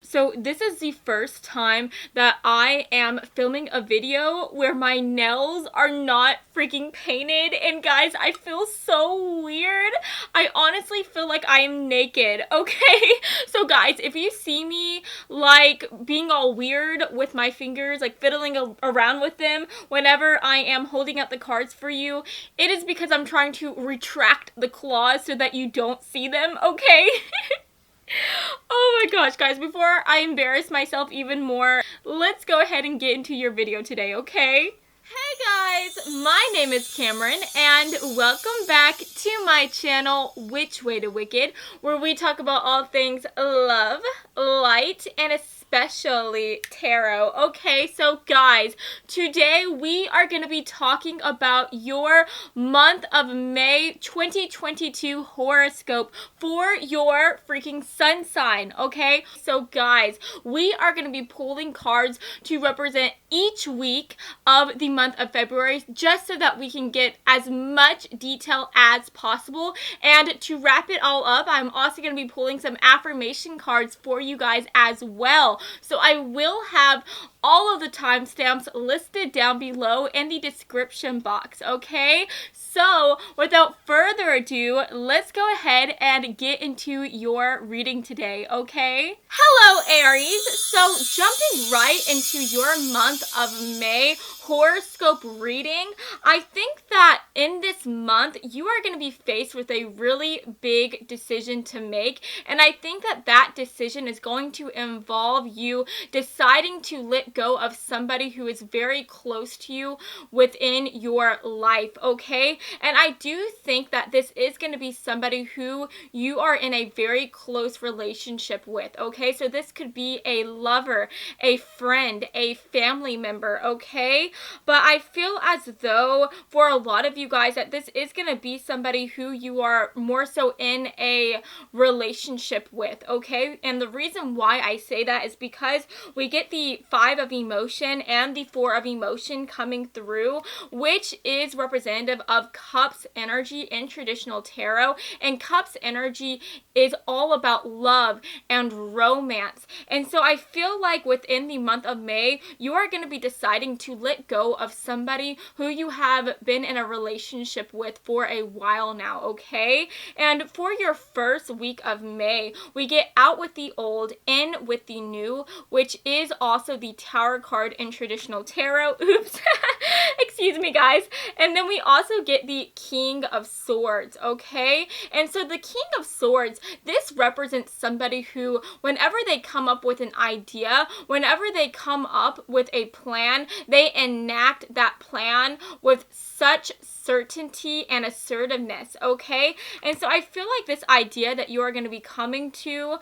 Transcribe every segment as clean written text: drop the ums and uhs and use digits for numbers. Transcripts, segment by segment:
So this is the first time that I am filming a video where my nails are not freaking painted, and guys, I feel so weird. I honestly feel like I am naked, okay? So guys, if you see me like being all weird with my fingers, like fiddling around with them whenever I am holding out the cards for you, it is because I'm trying to retract the claws so that you don't see them, okay? Oh my gosh, guys, before I embarrass myself even more, let's go ahead and get into your video today, okay? Hey guys, my name is Cameron, and welcome back to my channel, Which Way to Wicked, where we talk about all things love, light, and especially tarot. Okay, so guys, today we are going to be talking about your month of May 2022 horoscope for your freaking sun sign, okay? So guys, we are going to be pulling cards to represent each week of the month of February, just so that we can get as much detail as possible. And to wrap it all up, I'm also going to be pulling some affirmation cards for you guys as well. So I will have all of the timestamps listed down below in the description box, okay? So without further ado, let's go ahead and get into your reading today, okay? Hello, Aries. So jumping right into your month of May horoscope reading, I think that in this month you are going to be faced with a really big decision to make, and I think that that decision is going to involve you deciding to let go of somebody who is very close to you within your life, okay? And I do think that this is going to be somebody who you are in a very close relationship with, okay? So this could be a lover, a friend, a family member, okay? But I feel as though for a lot of you guys that this is going to be somebody who you are more so in a relationship with, okay? And the reason why I say that is because we get the 5 of emotion and the 4 of emotion coming through, which is representative of Cups energy in traditional tarot. And Cups energy is all about love and romance. And so I feel like within the month of May, you are going to be deciding to let go of somebody who you have been in a relationship with for a while now, okay? And for your first week of May, we get out with the old, in with the new, which is also the Tower card in traditional tarot. Oops. Excuse me, guys. And then we also get the King of Swords, okay? And so the King of Swords, this represents somebody who, whenever they come up with an idea, whenever they come up with a plan, they enact that plan with such certainty and assertiveness, okay? And so I feel like this idea that you are going to be coming to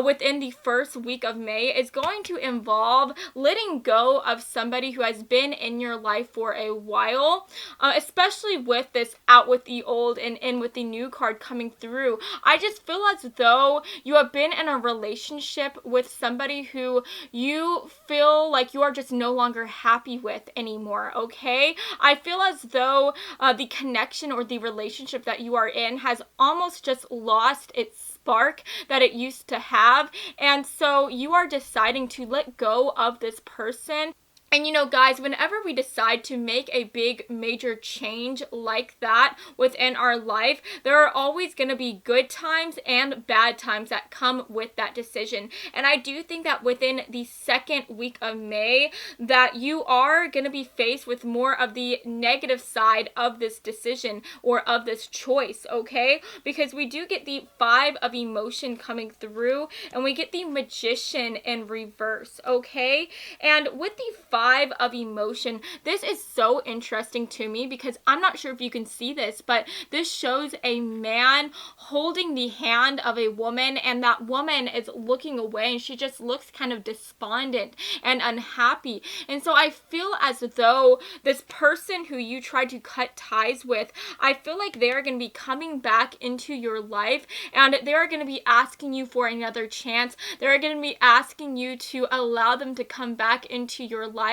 within the first week of May is going to involve letting go of somebody who has been in your life for a while, especially with this out with the old and in with the new card coming through. I just feel as though you have been in a relationship with somebody who you feel like you are just no longer happy with anymore, okay? I feel as though the connection or the relationship that you are in has almost just lost its spark that it used to have, and so you are deciding to let go of this person. And you know, guys, whenever we decide to make a big major change like that within our life, there are always going to be good times and bad times that come with that decision. And I do think that within the second week of May that you are going to be faced with more of the negative side of this decision or of this choice, okay? Because we do get the 5 of emotion coming through, and we get the Magician in reverse, okay? And with the 5 of emotion, this is so interesting to me because I'm not sure if you can see this, but this shows a man holding the hand of a woman, and that woman is looking away, and she just looks kind of despondent and unhappy. And so I feel as though this person who you tried to cut ties with, I feel like they're going to be coming back into your life, and they're going to be asking you for another chance. They're going to be asking you to allow them to come back into your life,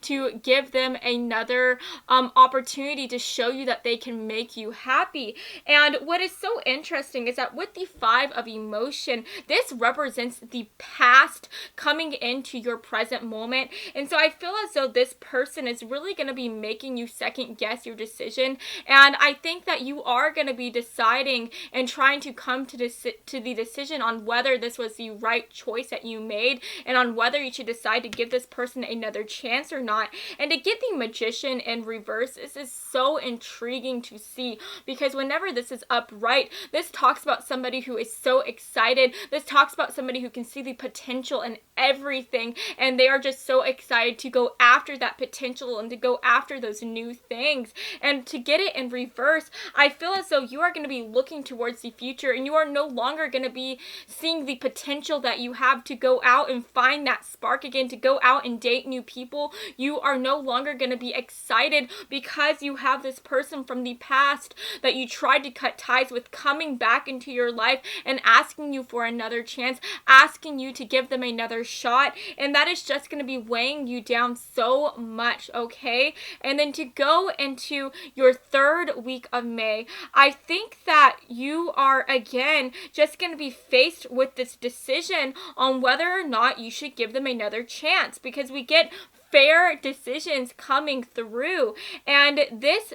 to give them another opportunity to show you that they can make you happy. And what is so interesting is that with the 5 of emotion, this represents the past coming into your present moment. And so I feel as though this person is really going to be making you second guess your decision. And I think that you are going to be deciding and trying to come to the decision on whether this was the right choice that you made, and on whether you should decide to give this person another chance or not. And to get the Magician in reverse, this is so intriguing to see, because whenever this is upright, this talks about somebody who is so excited. This talks about somebody who can see the potential in everything, and they are just so excited to go after that potential and to go after those new things. And to get it in reverse, I feel as though you are going to be looking towards the future, and you are no longer going to be seeing the potential that you have to go out and find that spark again, to go out and date new people. You are no longer going to be excited because you have this person from the past that you tried to cut ties with coming back into your life and asking you for another chance, asking you to give them another shot, and that is just going to be weighing you down so much, okay? And then to go into your third week of May, I think that you are again just going to be faced with this decision on whether or not you should give them another chance, because we get fair decisions coming through, and this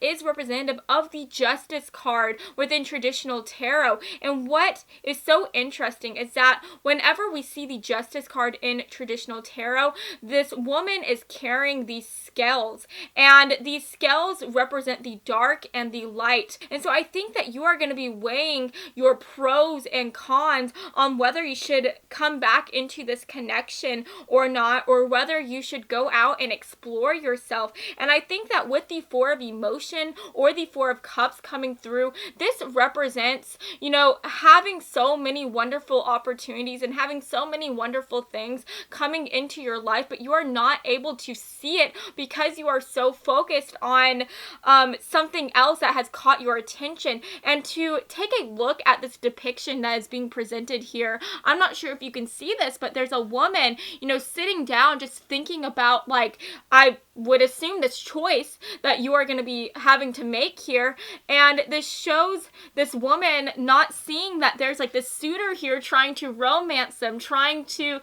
is representative of the Justice card within traditional tarot. And what is so interesting is that whenever we see the Justice card in traditional tarot, this woman is carrying these scales, and these scales represent the dark and the light. And so I think that you are going to be weighing your pros and cons on whether you should come back into this connection or not, or whether you should go out and explore yourself. And I think that with the Four of Emotion or the Four of Cups coming through, this represents, having so many wonderful opportunities and having so many wonderful things coming into your life, but you are not able to see it because you are so focused on something else that has caught your attention. And to take a look at this depiction that is being presented here, I'm not sure if you can see this, but there's a woman, sitting down just thinking about, I would assume, this choice that you are going to be having to make here. And this shows this woman not seeing that there's this suitor here trying to romance them, trying to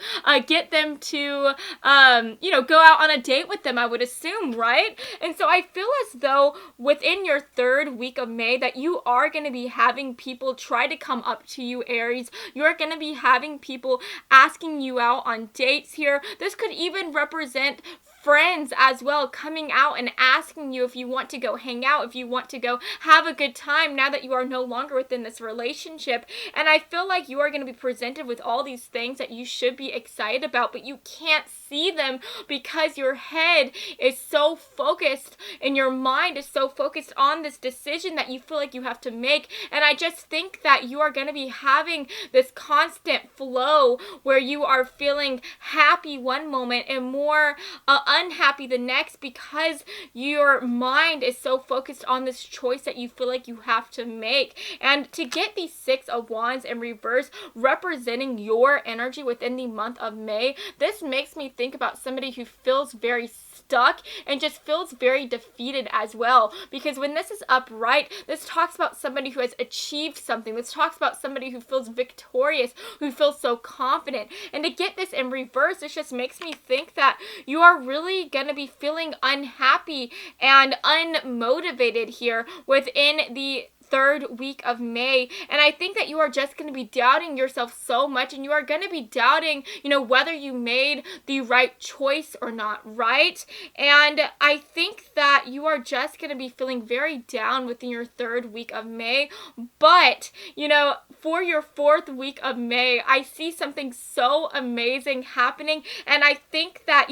get them to go out on a date with them, I would assume, right? And so I feel as though within your third week of May that you are going to be having people try to come up to you, Aries. You're going to be having people asking you out on dates here. This could even represent friends as well, coming out and asking you if you want to go hang out, if you want to go have a good time now that you are no longer within this relationship. And I feel like you are going to be presented with all these things that you should be excited about, but you can't see them because your head is so focused and your mind is so focused on this decision that you feel like you have to make. And I just think that you are going to be having this constant flow where you are feeling happy one moment and more unhappy the next, because your mind is so focused on this choice that you feel like you have to make. And to get the Six of Wands in reverse representing your energy within the month of May, this makes me think about somebody who feels very stuck and just feels very defeated as well, because when this is upright, this talks about somebody who has achieved something. This talks about somebody who feels victorious, who feels so confident. And to get this in reverse, this just makes me think that you are really going to be feeling unhappy and unmotivated here within the third week of May. And I think that you are just going to be doubting yourself so much, and you are going to be doubting, whether you made the right choice or not, right? And I think that you are just going to be feeling very down within your third week of May. But, for your fourth week of May, I see something so amazing happening, and I think that,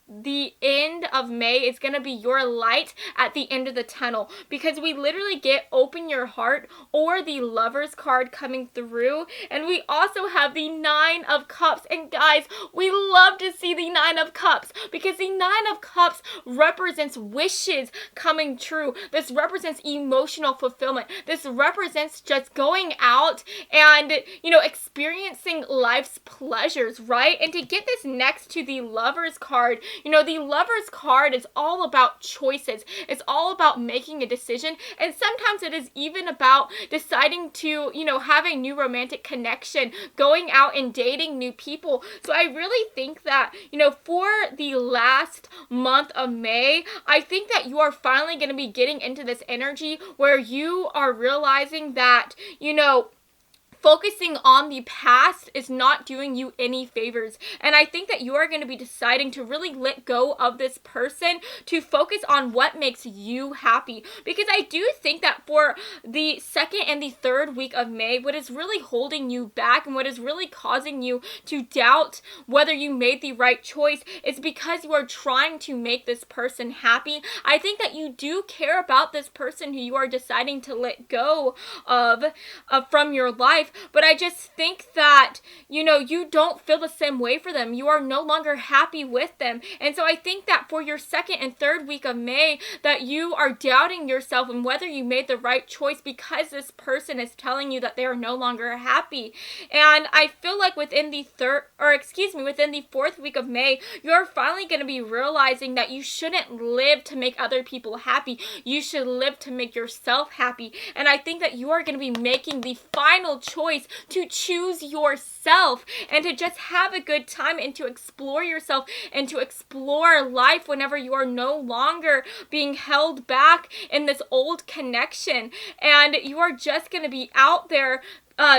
the end of May is going to be your light at the end of the tunnel, because we literally get Open Your Heart or the Lovers card coming through, and we also have the Nine of Cups. And guys, we love to see the Nine of Cups, because the Nine of Cups represents wishes coming true. This represents emotional fulfillment. This represents just going out and, experiencing life's pleasures, right? And to get this next to the Lovers card, You know, the Lover's card is all about choices. It's all about making a decision, and sometimes it is even about deciding to, you know, have a new romantic connection, going out and dating new people. So I really think that, you know, for the last month of May, I think that you are finally going to be getting into this energy where you are realizing that, you know, focusing on the past is not doing you any favors. And I think that you are going to be deciding to really let go of this person to focus on what makes you happy. Because I do think that for the second and the third week of May, what is really holding you back and what is really causing you to doubt whether you made the right choice is because you are trying to make this person happy. I think that you do care about this person who you are deciding to let go of from your life. But I just think that, you know, you don't feel the same way for them. You are no longer happy with them. And so I think that for your second and third week of May, that you are doubting yourself and whether you made the right choice because this person is telling you that they are no longer happy. And I feel like within the within the fourth week of May, you're finally going to be realizing that you shouldn't live to make other people happy. You should live to make yourself happy. And I think that you are going to be making the final choice to choose yourself and to just have a good time and to explore yourself and to explore life whenever you are no longer being held back in this old connection. And you are just going to be out there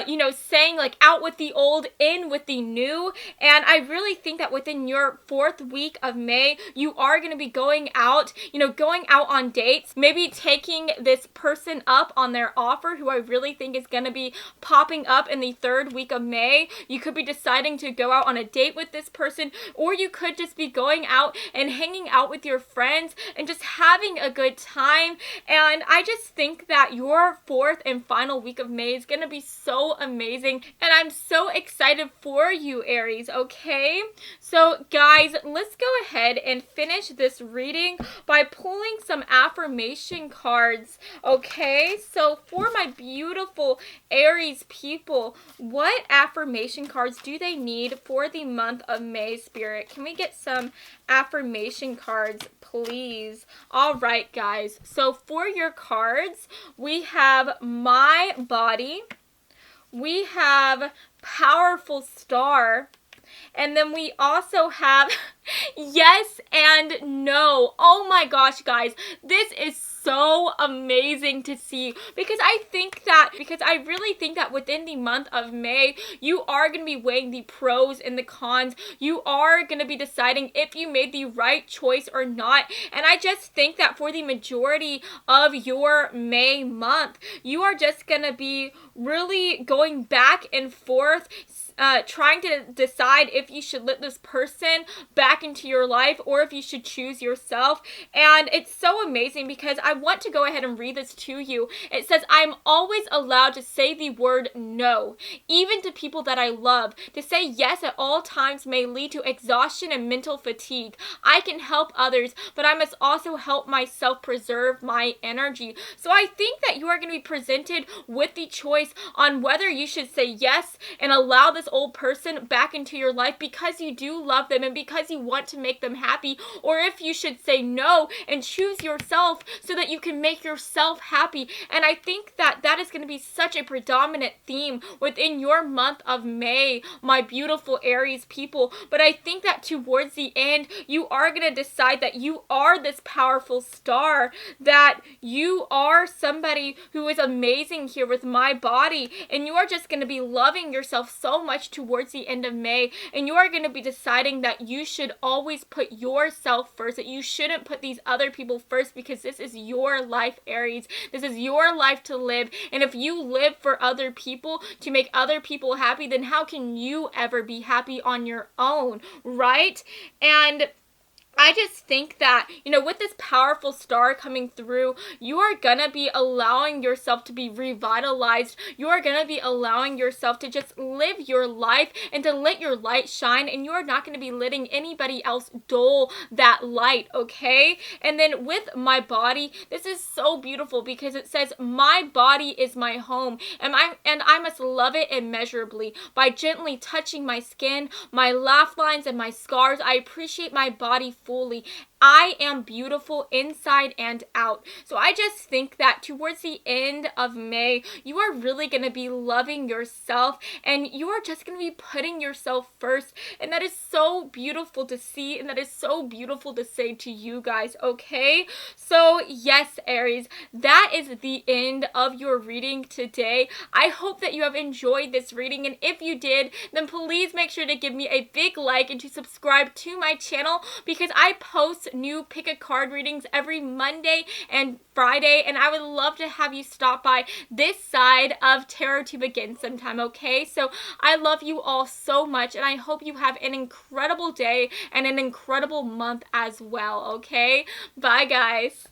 you know, saying like out with the old, in with the new. And I really think that within your fourth week of May, you are going to be going out, you know, going out on dates, maybe taking this person up on their offer who I really think is going to be popping up in the third week of May. You could be deciding to go out on a date with this person, or you could just be going out and hanging out with your friends and just having a good time. And I just think that your fourth and final week of May is going to be so amazing, and I'm so excited for you, Aries, okay? So guys, let's go ahead and finish this reading by pulling some affirmation cards, okay? So for my beautiful Aries people, what affirmation cards do they need for the month of May, Spirit? Can we get some affirmation cards, please? All right, guys, so for your cards, we have my body, we have powerful star, and then we also have yes and no. Oh my gosh, guys, this is so amazing to see because I really think that within the month of May, you are going to be weighing the pros and the cons. You are going to be deciding if you made the right choice or not. And I just think that for the majority of your May month, you are just going to be really going back and forth, trying to decide if you should let this person back into your life or if you should choose yourself. And it's so amazing because I want to go ahead and read this to you. It says, I'm always allowed to say the word no, even to people that I love. To say yes at all times may lead to exhaustion and mental fatigue. I can help others, but I must also help myself preserve my energy. So I think that you are going to be presented with the choice on whether you should say yes and allow this old person back into your life because you do love them and because you want to make them happy, or if you should say no and choose yourself so that you can make yourself happy. And I think that that is going to be such a predominant theme within your month of May, my beautiful Aries people. But I think that towards the end, you are going to decide that you are this powerful star, that you are somebody who is amazing here with my body, and you are just going to be loving yourself so much towards the end of May, and you are going to be deciding that you should always put yourself first, that you shouldn't put these other people first, because this is your life, Aries. This is your life to live, and if you live for other people to make other people happy, then how can you ever be happy on your own, right? And I just think that, you know, with this powerful star coming through, you are going to be allowing yourself to be revitalized. You are going to be allowing yourself to just live your life and to let your light shine, and you are not going to be letting anybody else dull that light, okay? And then with my body, this is so beautiful because it says, my body is my home, and I must love it immeasurably. By gently touching my skin, my laugh lines, and my scars, I appreciate my body fully. I am beautiful inside and out. So I just think that towards the end of May, you are really going to be loving yourself, and you are just going to be putting yourself first. And that is so beautiful to see, and that is so beautiful to say to you guys, okay? So yes, Aries, that is the end of your reading today. I hope that you have enjoyed this reading, and if you did, then please make sure to give me a big like and to subscribe to my channel, because I post new pick a card readings every Monday and Friday, and I would love to have you stop by this side of Tarot to Begin sometime, okay? So I love you all so much, and I hope you have an incredible day and an incredible month as well, okay? Bye, guys.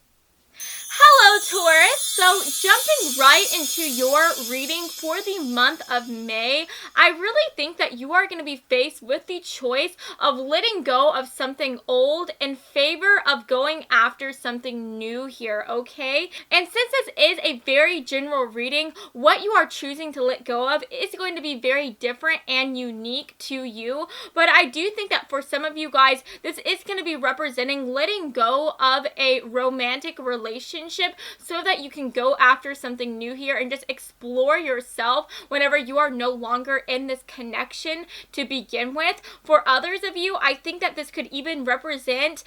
Hello, Taurus. So jumping right into your reading for the month of May, I really think that you are going to be faced with the choice of letting go of something old in favor of going after something new here, okay? And since this is a very general reading, what you are choosing to let go of is going to be very different and unique to you. But I do think that for some of you guys, this is going to be representing letting go of a romantic relationship so that you can go after something new here and just explore yourself whenever you are no longer in this connection to begin with. For others of you, I think that this could even represent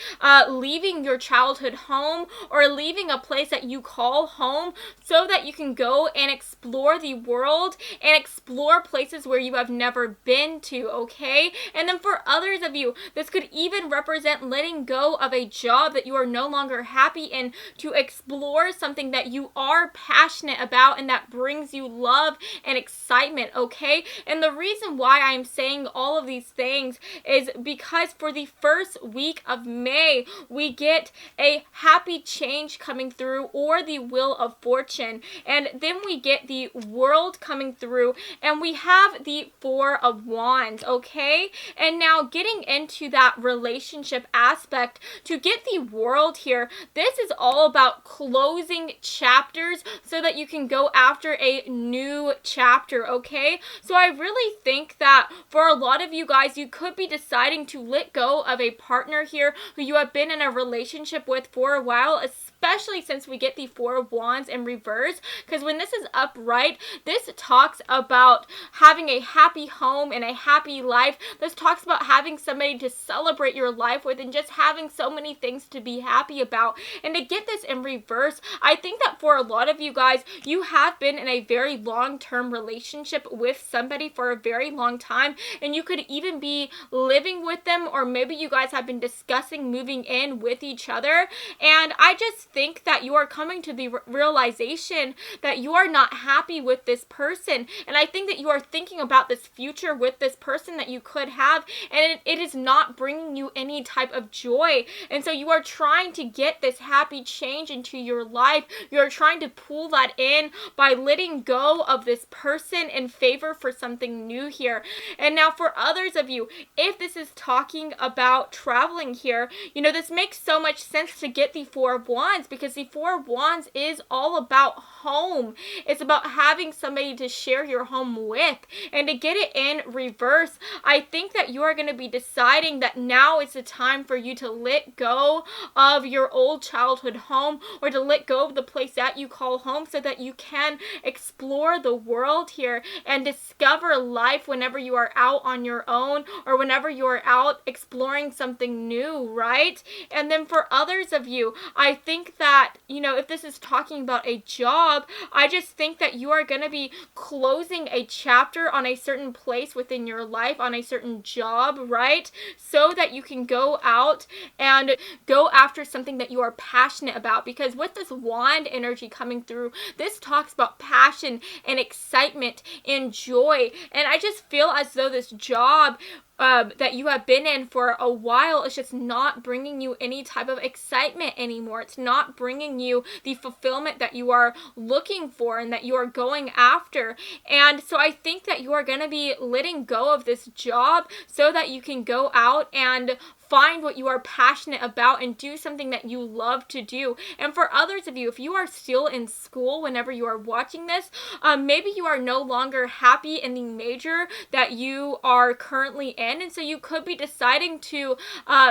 leaving your childhood home or leaving a place that you call home so that you can go and explore the world and explore places where you have never been to, okay? And then for others of you, this could even represent letting go of a job that you are no longer happy in to explore something that you are passionate about and that brings you love and excitement, okay? And the reason why I'm saying all of these things is because for the first week of May, we get a happy change coming through, or the Wheel of Fortune, and then we get the World coming through, and we have the Four of Wands, okay? And now getting into that relationship aspect, to get the World here, this is all about closing chapters so that you can go after a new chapter, okay? So I really think that for a lot of you guys, you could be deciding to let go of a partner here who you have been in a relationship with for a while, especially since we get the Four of Wands in reverse, because when this is upright, this talks about having a happy home and a happy life. This talks about having somebody to celebrate your life with and just having so many things to be happy about. And to get this in reverse, I think that for a lot of you guys, you have been in a very long-term relationship with somebody for a very long time, and you could even be living with them, or maybe you guys have been discussing moving in with each other. And I just think that you are coming to the realization that you are not happy with this person, and I think that you are thinking about this future with this person that you could have, and it is not bringing you any type of joy. And so you are trying to get this happy change into your life. You're trying to pull that in by letting go of this person in favor for something new here. And now for others of you, if this is talking about traveling here, you know, this makes so much sense to get the Four of Wands, because the Four of Wands is all about home. It's about having somebody to share your home with. And to get it in reverse, I think that you are going to be deciding that now is the time for you to let go of your old childhood home, or to let go of the place that you call home, so that you can explore the world here and discover life whenever you are out on your own, or whenever you are out exploring something new, right? And then for others of you, I think that, you know, if this is talking about a job, I just think that you are going to be closing a chapter on a certain place within your life, on a certain job, right? So that you can go out and go after something that you are passionate about. Because with this wand energy coming through, this talks about passion and excitement and joy. And I just feel as though this job that you have been in for a while is just not bringing you any type of excitement anymore. It's not bringing you the fulfillment that you are looking for and that you are going after. And so I think that you are going to be letting go of this job so that you can go out and find what you are passionate about and do something that you love to do. And for others of you, if you are still in school whenever you are watching this, maybe you are no longer happy in the major that you are currently in, and so you could be deciding to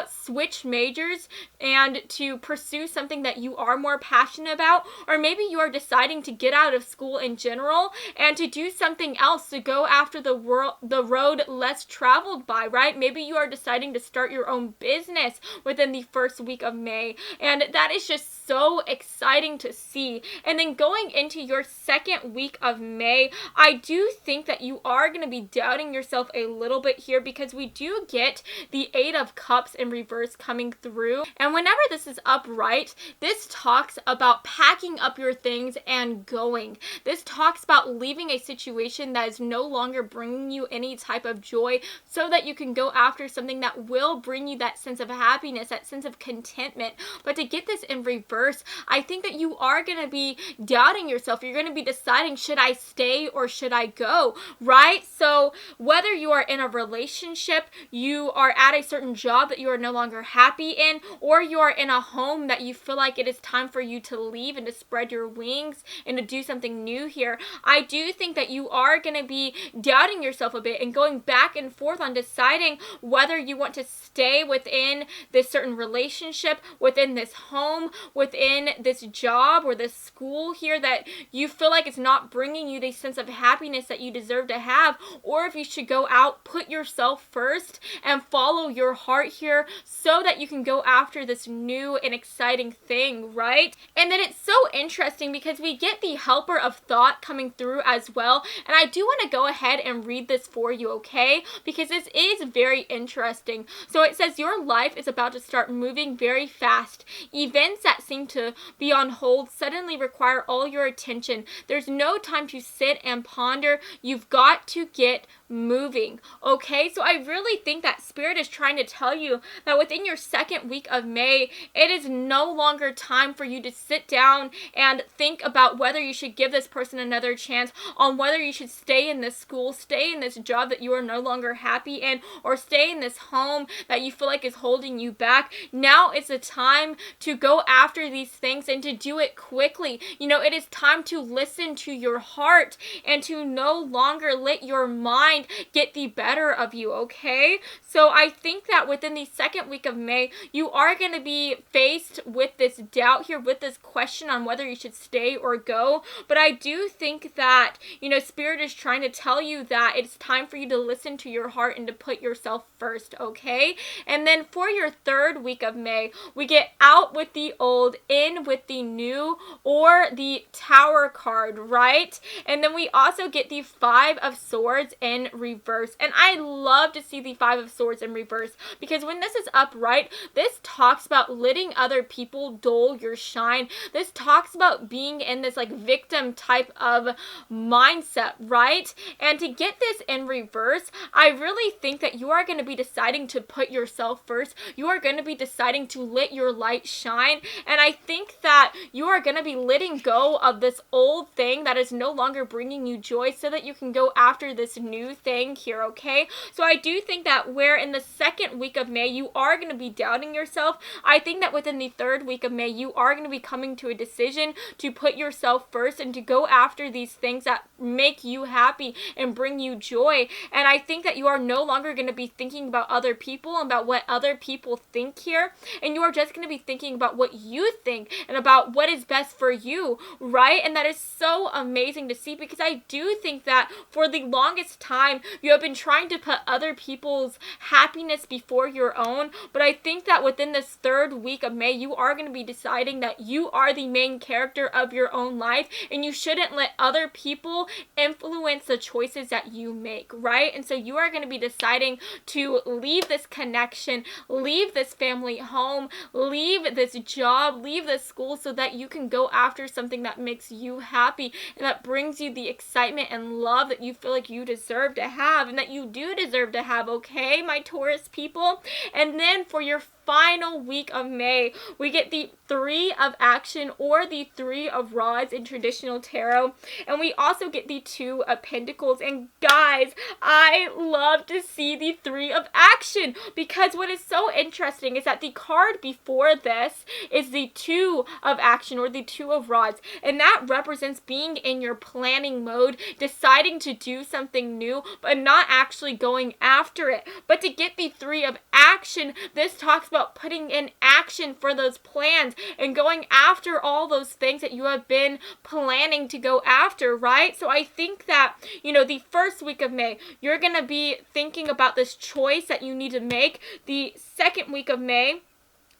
switch majors and to pursue something that you are more passionate about. Or maybe you are deciding to get out of school in general and to do something else, to go after the road less traveled by, right? Maybe you are deciding to start your own business within the first week of May, and that is just so exciting to see. And then going into your second week of May, I do think that you are going to be doubting yourself a little bit here, because we do get the Eight of Cups in reverse coming through. And whenever this is upright, this talks about packing up your things and going. This talks about leaving a situation that is no longer bringing you any type of joy, so that you can go after something that will bring you that sense of happiness, that sense of contentment. But to get this in reverse, I think that you are going to be doubting yourself. You're going to be deciding, should I stay or should I go, right? So whether you are in a relationship, you are at a certain job that you are no longer happy in, or you are in a home that you feel like it is time for you to leave and to spread your wings and to do something new here, I do think that you are going to be doubting yourself a bit and going back and forth on deciding whether you want to stay within this certain relationship, within this home, within this job or this school here that you feel like it's not bringing you the sense of happiness that you deserve to have, or if you should go out, put yourself first and follow your heart here, so that you can go after this new and exciting thing, right? And then it's so interesting because we get the Helper of Thought coming through as well, and I do want to go ahead and read this for you, okay? Because this is very interesting. So it says, your life is about to start moving very fast. Events that seem to be on hold suddenly require all your attention. There's no time to sit and ponder. You've got to get moving, okay? So I really think that Spirit is trying to tell you that within your second week of May, it is no longer time for you to sit down and think about whether you should give this person another chance, on whether you should stay in this school, stay in this job that you are no longer happy in, or stay in this home that you feel like is holding you back. Now is the time to go after these things and to do it quickly. You know, it is time to listen to your heart and to no longer let your mind get the better of you, okay? So I think that within the second week of May, you are going to be faced with this doubt here, with this question on whether you should stay or go. But I do think that, you know, Spirit is trying to tell you that it's time for you to listen to your heart and to put yourself first, okay? And then for your third week of May, we get out with the old, in with the new, or the Tower card, right? And then we also get the Five of Swords in reverse. And I love to see the Five of Swords in reverse, because when this is upright, this talks about letting other people dull your shine. This talks about being in this like victim type of mindset, right? And to get this in reverse, I really think that you are going to be deciding to put yourself first. You are going to be deciding to let your light shine. And I think that you are going to be letting go of this old thing that is no longer bringing you joy, so that you can go after this new thing here, okay? So I do think that where in the second week of May you are going to be doubting yourself, I think that within the third week of May you are going to be coming to a decision to put yourself first and to go after these things that make you happy and bring you joy. And I think that you are no longer going to be thinking about other people and about what other people think here, and you are just going to be thinking about what you think and about what is best for you, right? And that is so amazing to see, because I do think that for the longest time you have been trying to put other people's happiness before your own, but I think that within this third week of May you are going to be deciding that you are the main character of your own life, and you shouldn't let other people influence the choices that you make, right? And so you are going to be deciding to leave this connection, leave this family home, leave this job, leave this school, so that you can go after something that makes you happy and that brings you the excitement and love that you feel like you deserve to have and that you do deserve to have, okay, my Taurus people? And then for your final week of May, we get the Three of Action or the Three of Rods in traditional tarot. And we also get the Two of Pentacles. And guys, I love to see the Three of Action because what is so interesting is that the card before this is the Two of Action or the Two of Rods. And that represents being in your planning mode, deciding to do something new, but not actually going after it. But to get the Three of Action, this talks about putting in action for those plans and going after all those things that you have been planning to go after, right? So I think that, you know, the first week of May, you're going to be thinking about this choice that you need to make. The second week of May,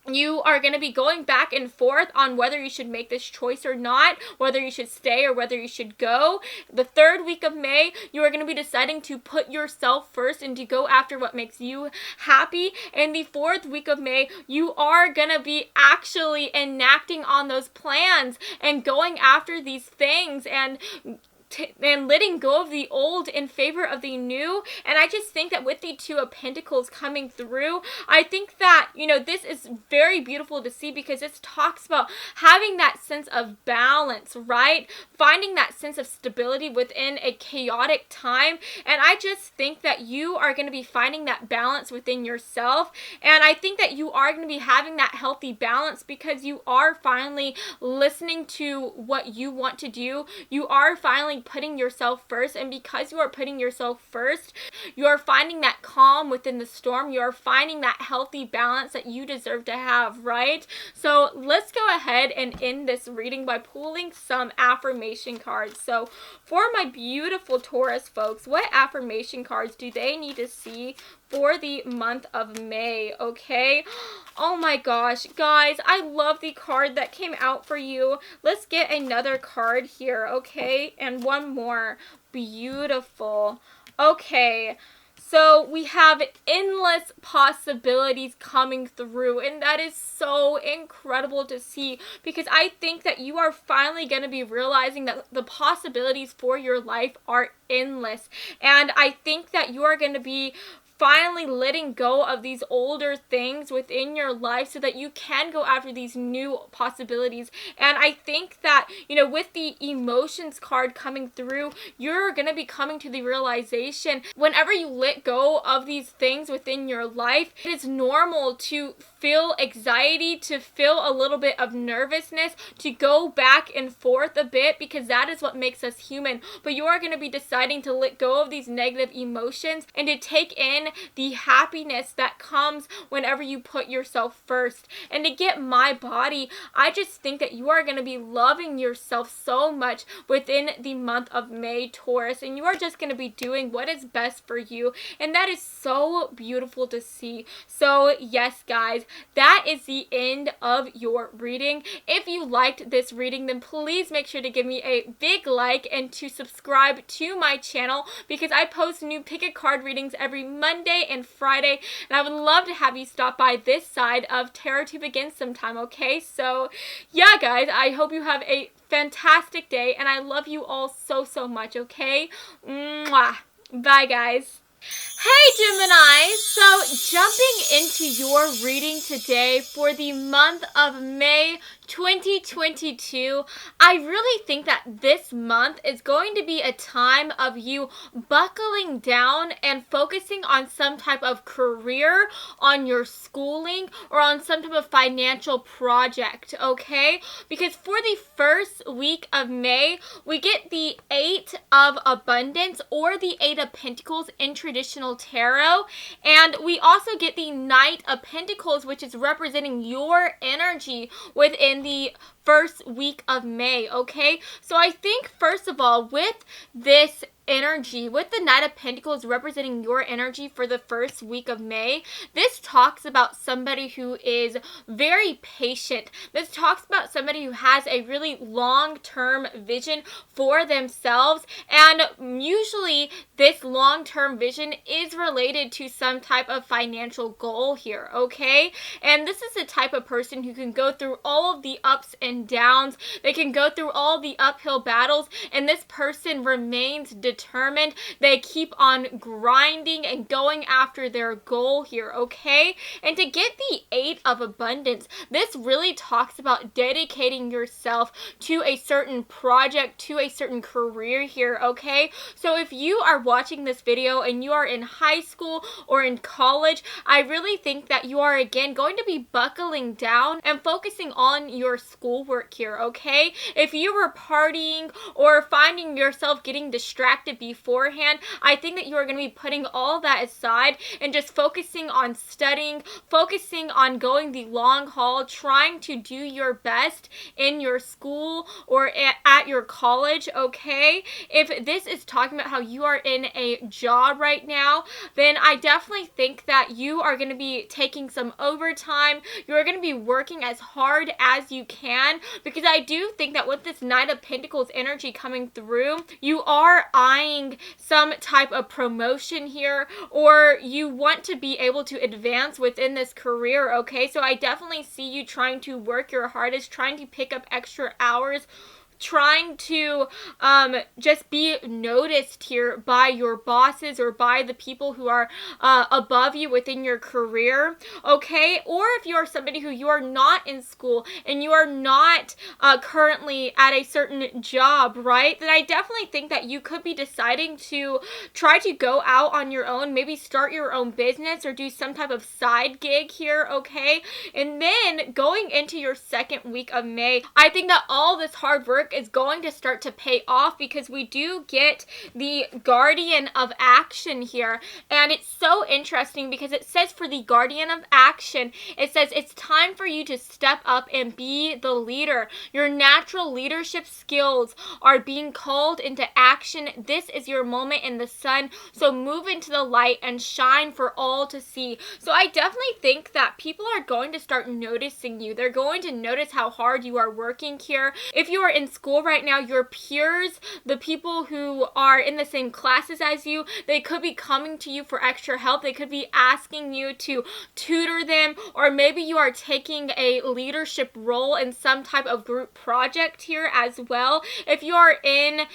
you are going to be going back and forth on whether you should make this choice or not, whether you should stay or whether you should go. The third week of May, you are going to be deciding to put yourself first and to go after what makes you happy. And the fourth week of May, you are going to be actually enacting on those plans and going after these things and letting go of the old in favor of the new. And I just think that with the Two of Pentacles coming through, I think that, you know, this is very beautiful to see because this talks about having that sense of balance, right? Finding that sense of stability within a chaotic time. And I just think that you are going to be finding that balance within yourself. And I think that you are going to be having that healthy balance because you are finally listening to what you want to do. You are finally putting yourself first, and because you are putting yourself first, you are finding that calm within the storm. You are finding that healthy balance that you deserve to have, right? So let's go ahead and end this reading by pulling some affirmation cards. So for my beautiful Taurus folks, what affirmation cards do they need to see for the month of May? Okay, oh my gosh, guys, I love the card that came out for you. Let's get another card here, okay, and one more. Beautiful. Okay, so we have endless possibilities coming through, and that is so incredible to see because I think that you are finally going to be realizing that the possibilities for your life are endless. And I think that you are going to be finally letting go of these older things within your life so that you can go after these new possibilities. And I think that, you know, with the emotions card coming through, you're going to be coming to the realization whenever you let go of these things within your life, it is normal to feel anxiety, to feel a little bit of nervousness, to go back and forth a bit because that is what makes us human. But you are going to be deciding to let go of these negative emotions and to take in the happiness that comes whenever you put yourself first. And to get my body, I just think that you are going to be loving yourself so much within the month of May, Taurus, and you are just going to be doing what is best for you, and that is so beautiful to see. So yes, guys, that is the end of your reading. If you liked this reading, then please make sure to give me a big like and to subscribe to my channel because I post new pick a card readings every Monday and Friday, and I would love to have you stop by this side of Tarot Tube again sometime, okay? So yeah, guys, I hope you have a fantastic day, and I love you all so, so much, okay? Mwah. Bye, guys. Hey Gemini, so jumping into your reading today for the month of May 2022, I really think that this month is going to be a time of you buckling down and focusing on some type of career, on your schooling, or on some type of financial project, okay? Because for the first week of May, we get the Eight of Abundance or the Eight of Pentacles in traditional tarot, and we also get the Knight of Pentacles, which is representing your energy within the first week of May, okay? So I think, first of all, with this energy, with the Knight of Pentacles representing your energy for the first week of May, this talks about somebody who is very patient. This talks about somebody who has a really long-term vision for themselves, and usually this long-term vision is related to some type of financial goal here, okay? And this is the type of person who can go through all of the ups and downs. They can go through all the uphill battles, and this person remains determined determined. They keep on grinding and going after their goal here, okay? And to get the 8 of abundance, this really talks about dedicating yourself to a certain project, to a certain career here, okay? So if you are watching this video and you are in high school or in college, I really think that you are again going to be buckling down and focusing on your schoolwork here, okay? If you were partying or finding yourself getting distracted beforehand, I think that you are going to be putting all that aside and just focusing on studying, focusing on going the long haul, trying to do your best in your school or at your college, okay? If this is talking about how you are in a job right now, then I definitely think that you are going to be taking some overtime. You're going to be working as hard as you can, because I do think that with this Knight of Pentacles energy coming through, you are eyeing some type of promotion here, or you want to be able to advance within this career, okay? So I definitely see you trying to work your hardest, trying to pick up extra hours, trying to just be noticed here by your bosses or by the people who are above you within your career, okay? Or if you are somebody who you are not in school and you are not currently at a certain job, right? Then I definitely think that you could be deciding to try to go out on your own, maybe start your own business or do some type of side gig here, okay? And then going into your second week of May, I think that all this hard work is going to start to pay off, because we do get the Guardian of Action here. And it's so interesting because it says for the Guardian of Action, it says it's time for you to step up and be the leader. Your natural leadership skills are being called into action. This is your moment in the sun. So move into the light and shine for all to see. So I definitely think that people are going to start noticing you. They're going to notice how hard you are working here. If you are in school right now, your peers, the people who are in the same classes as you, they could be coming to you for extra help. They could be asking you to tutor them, or maybe you are taking a leadership role in some type of group project here as well. If you are in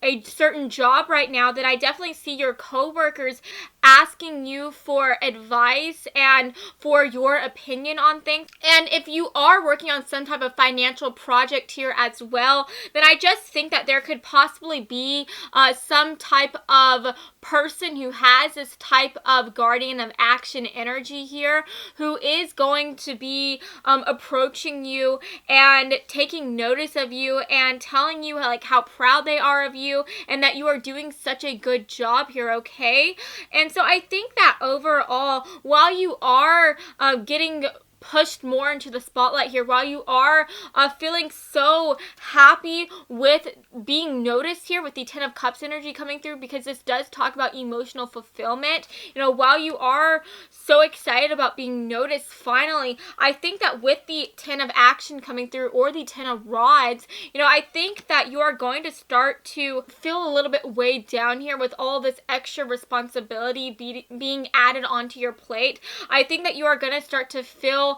a certain job right now, that I definitely see your coworkers asking you for advice and for your opinion on things. And if you are working on some type of financial project here as well, then I just think that there could possibly be some type of person who has this type of Guardian of Action energy here, who is going to be approaching you and taking notice of you and telling you how proud they are of you and that you are doing such a good job here, okay? And so I think that overall, while you are getting pushed more into the spotlight here, while you are feeling so happy with being noticed here with the 10 of Cups energy coming through, because this does talk about emotional fulfillment, while you are so excited about being noticed finally, I think that with the 10 of Action coming through, or the 10 of Rods, I think that you are going to start to feel a little bit weighed down here with all this extra responsibility being added onto your plate. I think that you are going to start to feel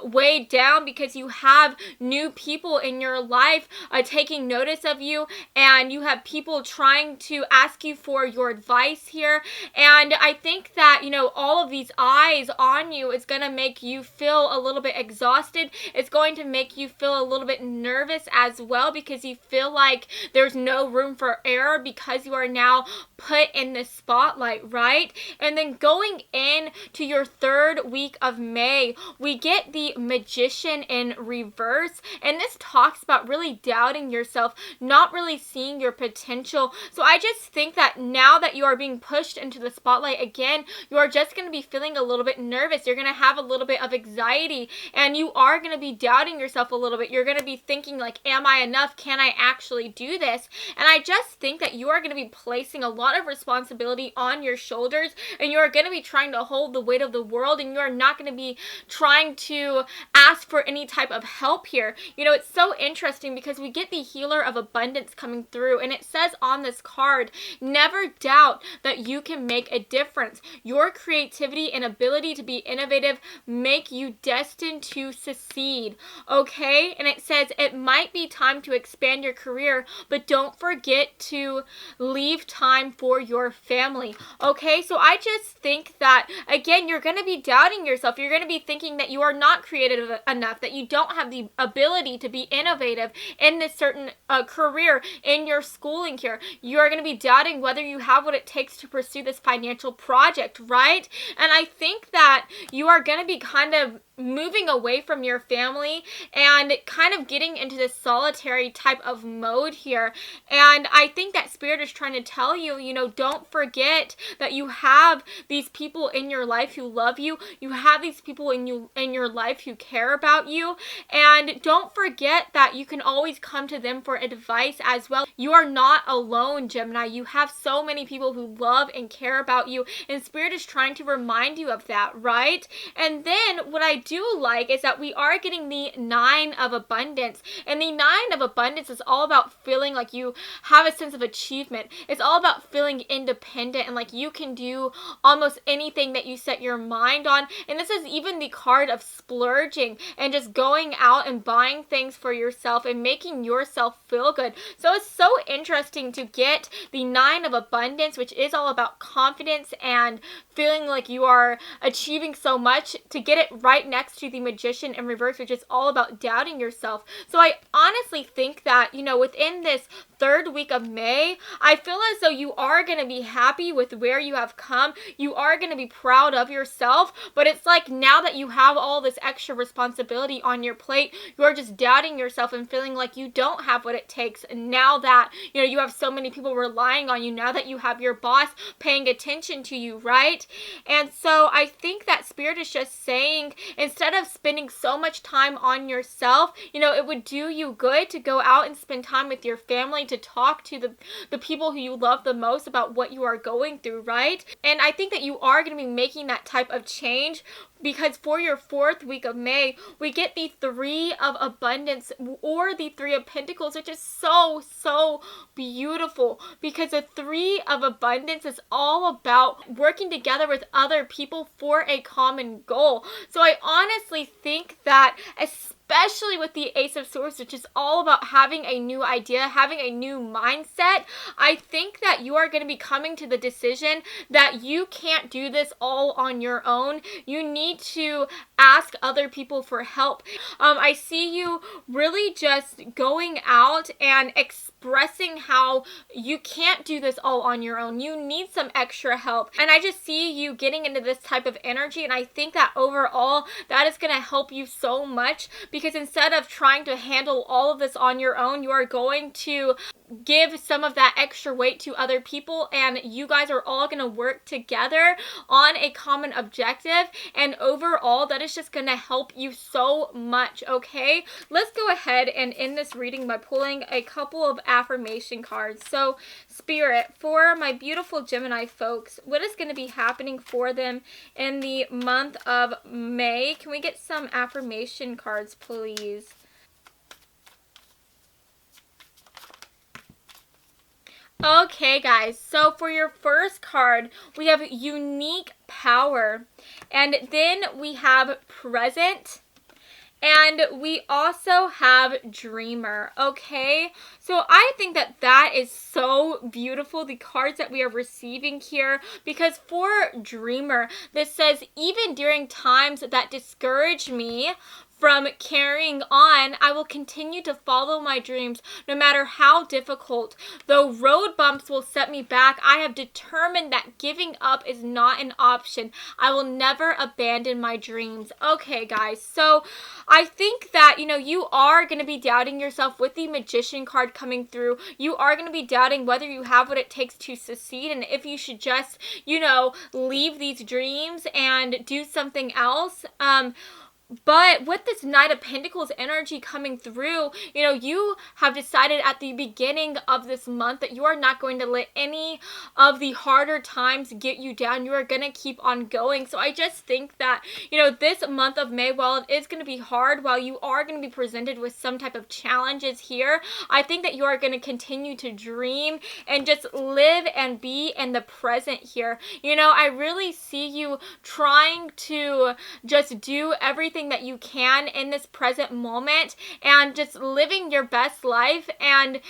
weighed down because you have new people in your life taking notice of you, and you have people trying to ask you for your advice here. And I think that all of these eyes on you is going to make you feel a little bit exhausted. It's going to make you feel a little bit nervous as well, because you feel like there's no room for error because you are now put in the spotlight, right? And then going in to your third week of May, we get the Magician in reverse, and this talks about really doubting yourself, not really seeing your potential. So I just think that now that you are being pushed into the spotlight again, you are just going to be feeling a little bit nervous. You're going to have a little bit of anxiety, and you are going to be doubting yourself a little bit. You're going to be thinking am I enough? Can I actually do this? And I just think that you are going to be placing a lot of responsibility on your shoulders, and you are going to be trying to hold the weight of the world, and you are not going to be trying to ask for any type of help here. It's so interesting because we get the Healer of Abundance coming through, and it says on this card, never doubt that you can make a difference. Your creativity and ability to be innovative make you destined to succeed, okay? And it says it might be time to expand your career, but don't forget to leave time for your family, okay? So I just think that, again, you're going to be doubting yourself. You're going to be thinking that you are not creative enough, that you don't have the ability to be innovative in this certain career, in your schooling here. You are going to be doubting whether you have what it takes to pursue this financial project, right? And I think that you are going to be kind of moving away from your family and kind of getting into this solitary type of mode here. And I think that Spirit is trying to tell you, you know, don't forget that you have these people in your life who love you. You have these people in your life who care about you. And don't forget that you can always come to them for advice as well. You are not alone, Gemini. You have so many people who love and care about you. And Spirit is trying to remind you of that, right? And then what I do like is that we are getting the 9 of abundance, and the 9 of abundance is all about feeling like you have a sense of achievement. It's all about feeling independent and like you can do almost anything that you set your mind on. And this is even the card of splurging and just going out and buying things for yourself and making yourself feel good. So it's so interesting to get the 9 of abundance, which is all about confidence and feeling like you are achieving so much, to get it right next to the Magician in reverse, which is all about doubting yourself. So I honestly think that, you know, within this 3rd week of May, I feel as though you are going to be happy with where you have come. You are going to be proud of yourself, but it's like now that you have all this extra responsibility on your plate, you are just doubting yourself and feeling like you don't have what it takes. And now that, you know, you have so many people relying on you, now that you have your boss paying attention to you, right? And so I think that Spirit is just saying, instead of spending so much time on yourself, you know, it would do you good to go out and spend time with your family, to talk to the people who you love the most about what you are going through, right? And I think that you are going to be making that type of change, because for your 4th week of May, we get the 3 of abundance, or the 3 of pentacles, which is so beautiful, because the 3 of abundance is all about working together with other people for a common goal. So I honestly think that, especially with the Ace of Swords, which is all about having a new idea, having a new mindset, I think that you are going to be coming to the decision that you can't do this all on your own. You need to ask other people for help. I see you really just going out and expressing how you can't do this all on your own. You need some extra help. And I just see you getting into this type of energy, and I think that overall that is going to help you so much, because instead of trying to handle all of this on your own, you are going to give some of that extra weight to other people, and you guys are all going to work together on a common objective, and overall that is just going to help you so much, okay? Let's go ahead and end this reading by pulling a couple of affirmation cards. So Spirit, for my beautiful Gemini folks, what is going to be happening for them in the month of May? Can we get some affirmation cards, please? Okay, guys, so for your first card, we have unique power, and then we have present, and we also have dreamer, okay? So I think that that is so beautiful, the cards that we are receiving here, because for dreamer, this says, even during times that discourage me from carrying on, I will continue to follow my dreams no matter how difficult. Though road bumps will set me back, I have determined that giving up is not an option. I will never abandon my dreams. Okay, guys, so I think that, you know, you are going to be doubting yourself with the Magician card coming through. You are going to be doubting whether you have what it takes to succeed, and if you should just, you know, leave these dreams and do something else. But with this Knight of Pentacles energy coming through, you know, you have decided at the beginning of this month that you are not going to let any of the harder times get you down. You are going to keep on going. So I just think that, you know, this month of May, while it is going to be hard, while you are going to be presented with some type of challenges here, I think that you are going to continue to dream and just live and be in the present here. You know, I really see you trying to just do everything that you can in this present moment and just living your best life and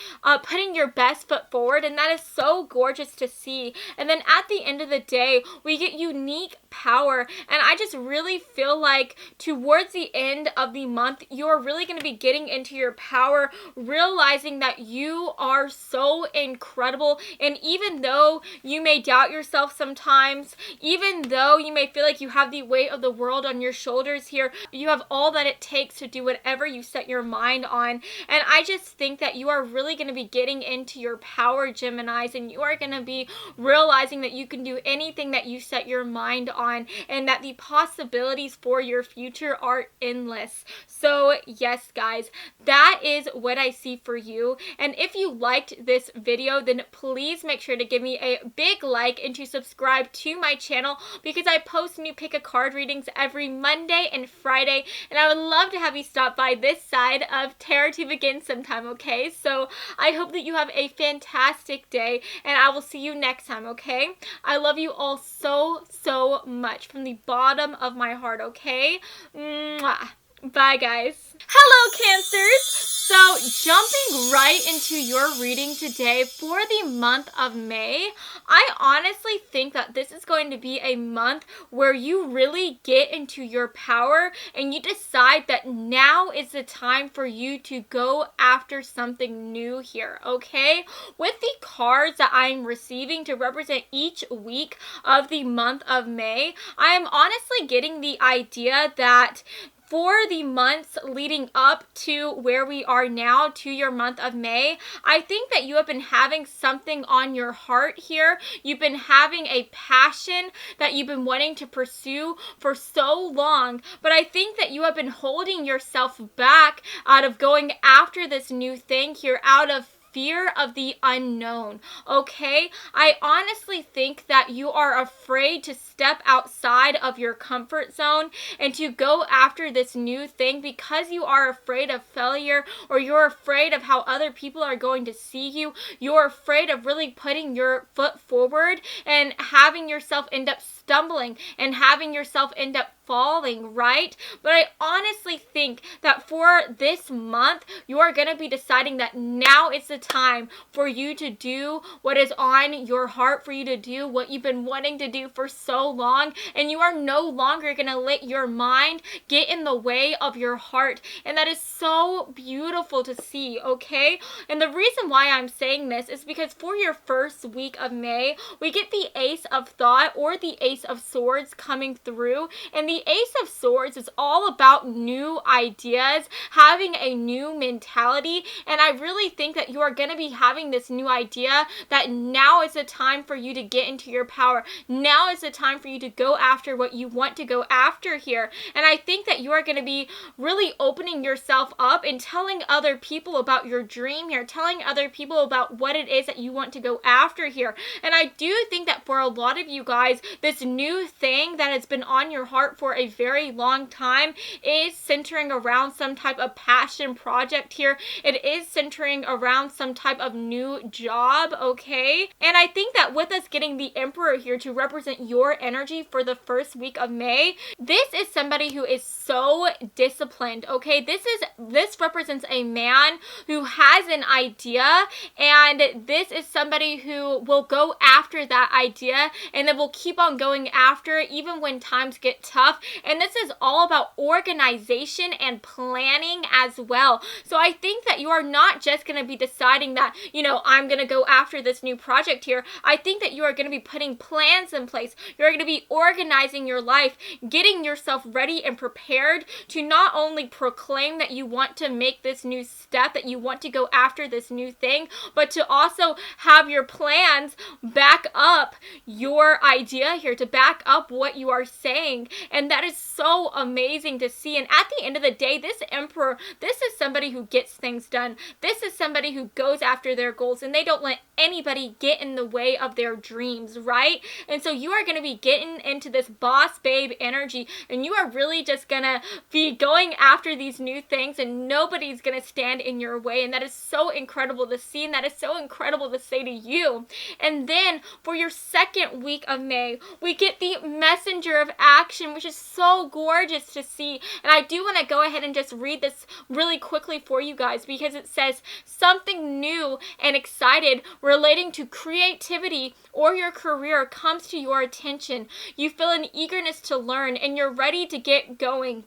putting your best foot forward, and that is so gorgeous to see. And then at the end of the day, we get unique power, and I just really feel like towards the end of the month, you're really going to be getting into your power, realizing that you are so incredible. And even though you may doubt yourself sometimes, even though you may feel like you have the weight of the world on your shoulders here, you have all that it takes to do whatever you set your mind on. And I just think that you are really going to be getting into your power, Geminis, and you are going to be realizing that you can do anything that you set your mind on, and that the possibilities for your future are endless. So yes, guys, that is what I see for you. And if you liked this video, then please make sure to give me a big like and to subscribe to my channel, because I post new pick a card readings every Monday and Friday, and I would love to have you stop by this side of Tarot Tube again sometime, okay? So I hope that you have a fantastic day, and I will see you next time, okay? I love you all so, so much from the bottom of my heart, okay? Mwah. Bye, guys. Hello, Cancers! So, jumping right into your reading today for the month of May, I honestly think that this is going to be a month where you really get into your power and you decide that now is the time for you to go after something new here, okay? With the cards that I'm receiving to represent each week of the month of May, I am honestly getting the idea that for the months leading up to where we are now, to your month of May, I think that you have been having something on your heart here. You've been having a passion that you've been wanting to pursue for so long, but I think that you have been holding yourself back out of going after this new thing here, out of fear of the unknown, okay? I honestly think that you are afraid to step outside of your comfort zone and to go after this new thing because you are afraid of failure, or you're afraid of how other people are going to see you. You're afraid of really putting your foot forward and having yourself end up stumbling and having yourself end up falling, right? But I honestly think that for this month, you are going to be deciding that now is the time for you to do what is on your heart, for you to do what you've been wanting to do for so long, and you are no longer going to let your mind get in the way of your heart, and that is so beautiful to see, okay? And the reason why I'm saying this is because for your first week of May, we get the Ace of Thought or the Ace of Swords coming through, and the Ace of Swords is all about new ideas, having a new mentality, and I really think that you are going to be having this new idea that now is the time for you to get into your power. Now is the time for you to go after what you want to go after here. And I think that you are going to be really opening yourself up and telling other people about your dream here, telling other people about what it is that you want to go after here. And I do think that for a lot of you guys, this new thing that has been on your heart for a very long time is centering around some type of passion project here. It is centering around some type of new job, okay? And I think that with us getting the Emperor here to represent your energy for the first week of May, this is somebody who is so disciplined, okay? This represents a man who has an idea, and this is somebody who will go after that idea and then will keep on going after it even when times get tough. And this is all about organization and planning as well. So I think that you are not just going to be deciding that, you know, I'm going to go after this new project here. I think that you are going to be putting plans in place. You're going to be organizing your life, getting yourself ready and prepared to not only proclaim that you want to make this new step, that you want to go after this new thing, but to also have your plans back up your idea here, to to back up what you are saying. And that is so amazing to see. And at the end of the day, this Emperor, this is somebody who gets things done. This is somebody who goes after their goals, and they don't let anybody get in the way of their dreams, right? And so you are going to be getting into this boss babe energy, and you are really just going to be going after these new things, and nobody's going to stand in your way. And that is so incredible to see, and that is so incredible to say to you. And then for your second week of May, we get the messenger of action, which is so gorgeous to see. And I do want to go ahead and just read this really quickly for you guys, because it says something new and excited relating to creativity or your career comes to your attention. You feel an eagerness to learn, and you're ready to get going.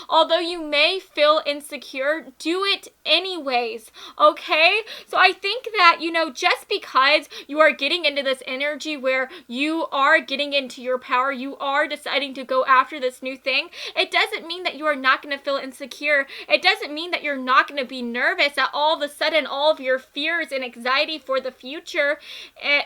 Although you may feel insecure, do it anyways, okay? So I think that, just because you are getting into this energy where you are getting into your power, you are deciding to go after this new thing, it doesn't mean that you are not going to feel insecure. It doesn't mean that you're not going to be nervous, that all of a sudden all of your fears and anxiety for the future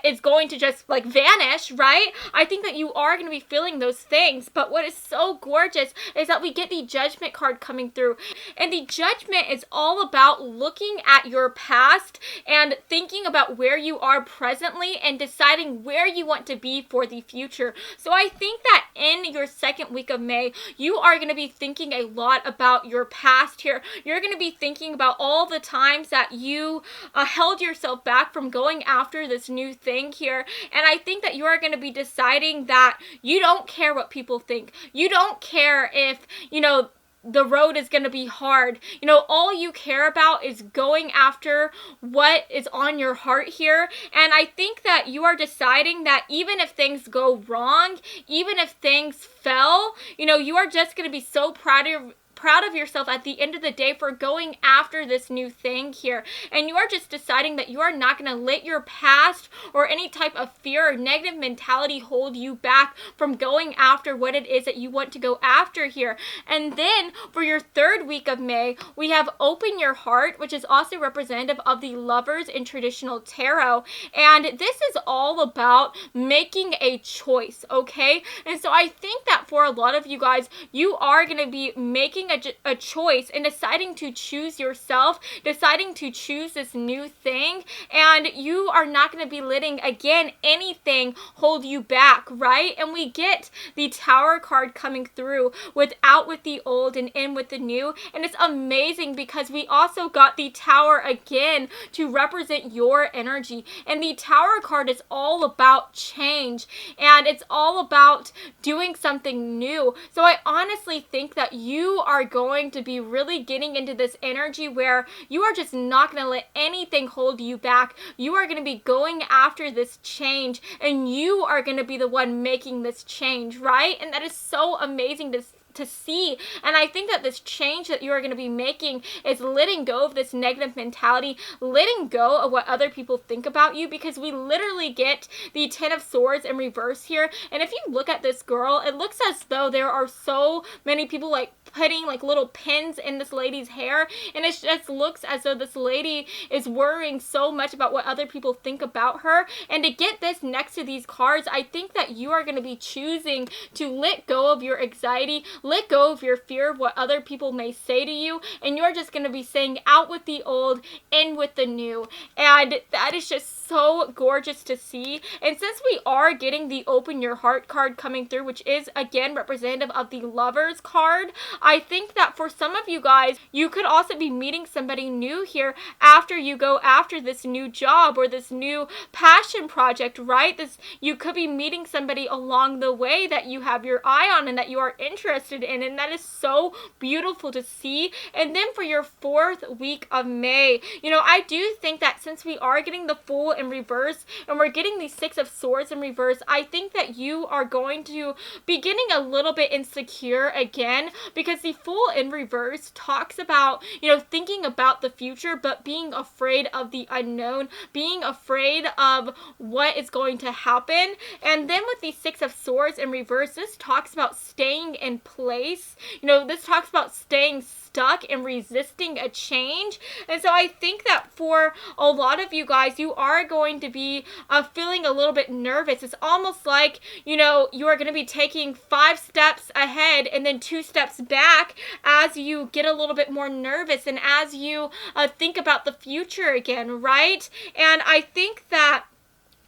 is going to just vanish, right? I think that you are going to be feeling those things, but what is so gorgeous is that we get the Judgment card coming through. And the Judgment is all about looking at your past and thinking about where you are presently and deciding where you want to be for the future. So I think that in your second week of May, you are going to be thinking a lot about your past here. You're going to be thinking about all the times that you held yourself back from going after this new thing here. And I think that you are going to be deciding that you don't care what people think. You don't care if the road is going to be hard. All you care about is going after what is on your heart here. And I think that you are deciding that even if things go wrong, even if things fell, you are just going to be so proud of yourself at the end of the day for going after this new thing here. And you are just deciding that you are not going to let your past or any type of fear or negative mentality hold you back from going after what it is that you want to go after here. And then for your third week of May, we have Open Your Heart, which is also representative of the Lovers in traditional tarot. And this is all about making a choice, okay? And so I think that for a lot of you guys, you are going to be making a choice and deciding to choose yourself, deciding to choose this new thing, and you are not going to be letting, again, anything hold you back, right? And we get the Tower card coming through with out with the old and in with the new, and it's amazing because we also got the Tower again to represent your energy. And the Tower card is all about change, and it's all about doing something new. So I honestly think that you are going to be really getting into this energy where you are just not going to let anything hold you back. You are going to be going after this change, and you are going to be the one making this change, right? And that is so amazing to see. And I think that this change that you are going to be making is letting go of this negative mentality, letting go of what other people think about you, because we literally get the Ten of Swords in reverse here. And if you look at this girl, it looks as though there are so many people putting little pins in this lady's hair, and it just looks as though this lady is worrying so much about what other people think about her. And to get this next to these cards, I think that you are going to be choosing to let go of your anxiety, let go of your fear of what other people may say to you, and you're just going to be saying out with the old, in with the new. And that is just so gorgeous to see. And since we are getting the Open Your Heart card coming through, which is again representative of the Lovers card, I think that for some of you guys, you could also be meeting somebody new here after you go after this new job or this new passion project, right? You could be meeting somebody along the way that you have your eye on and that you are interested in, and that is so beautiful to see. And then for your fourth week of May, I do think that since we are getting the Fool in reverse and we're getting the Six of Swords in reverse, I think that you are going to be getting a little bit insecure again, because the Fool in reverse talks about, thinking about the future, but being afraid of the unknown, being afraid of what is going to happen. And then with the Six of Swords in reverse, this talks about staying in place place. You know, this talks about staying stuck and resisting a change. And so I think that for a lot of you guys, you are going to be feeling a little bit nervous. It's almost like, you know, you are going to be taking 5 steps ahead and then 2 steps back as you get a little bit more nervous and as you think about the future again, right? And I think that,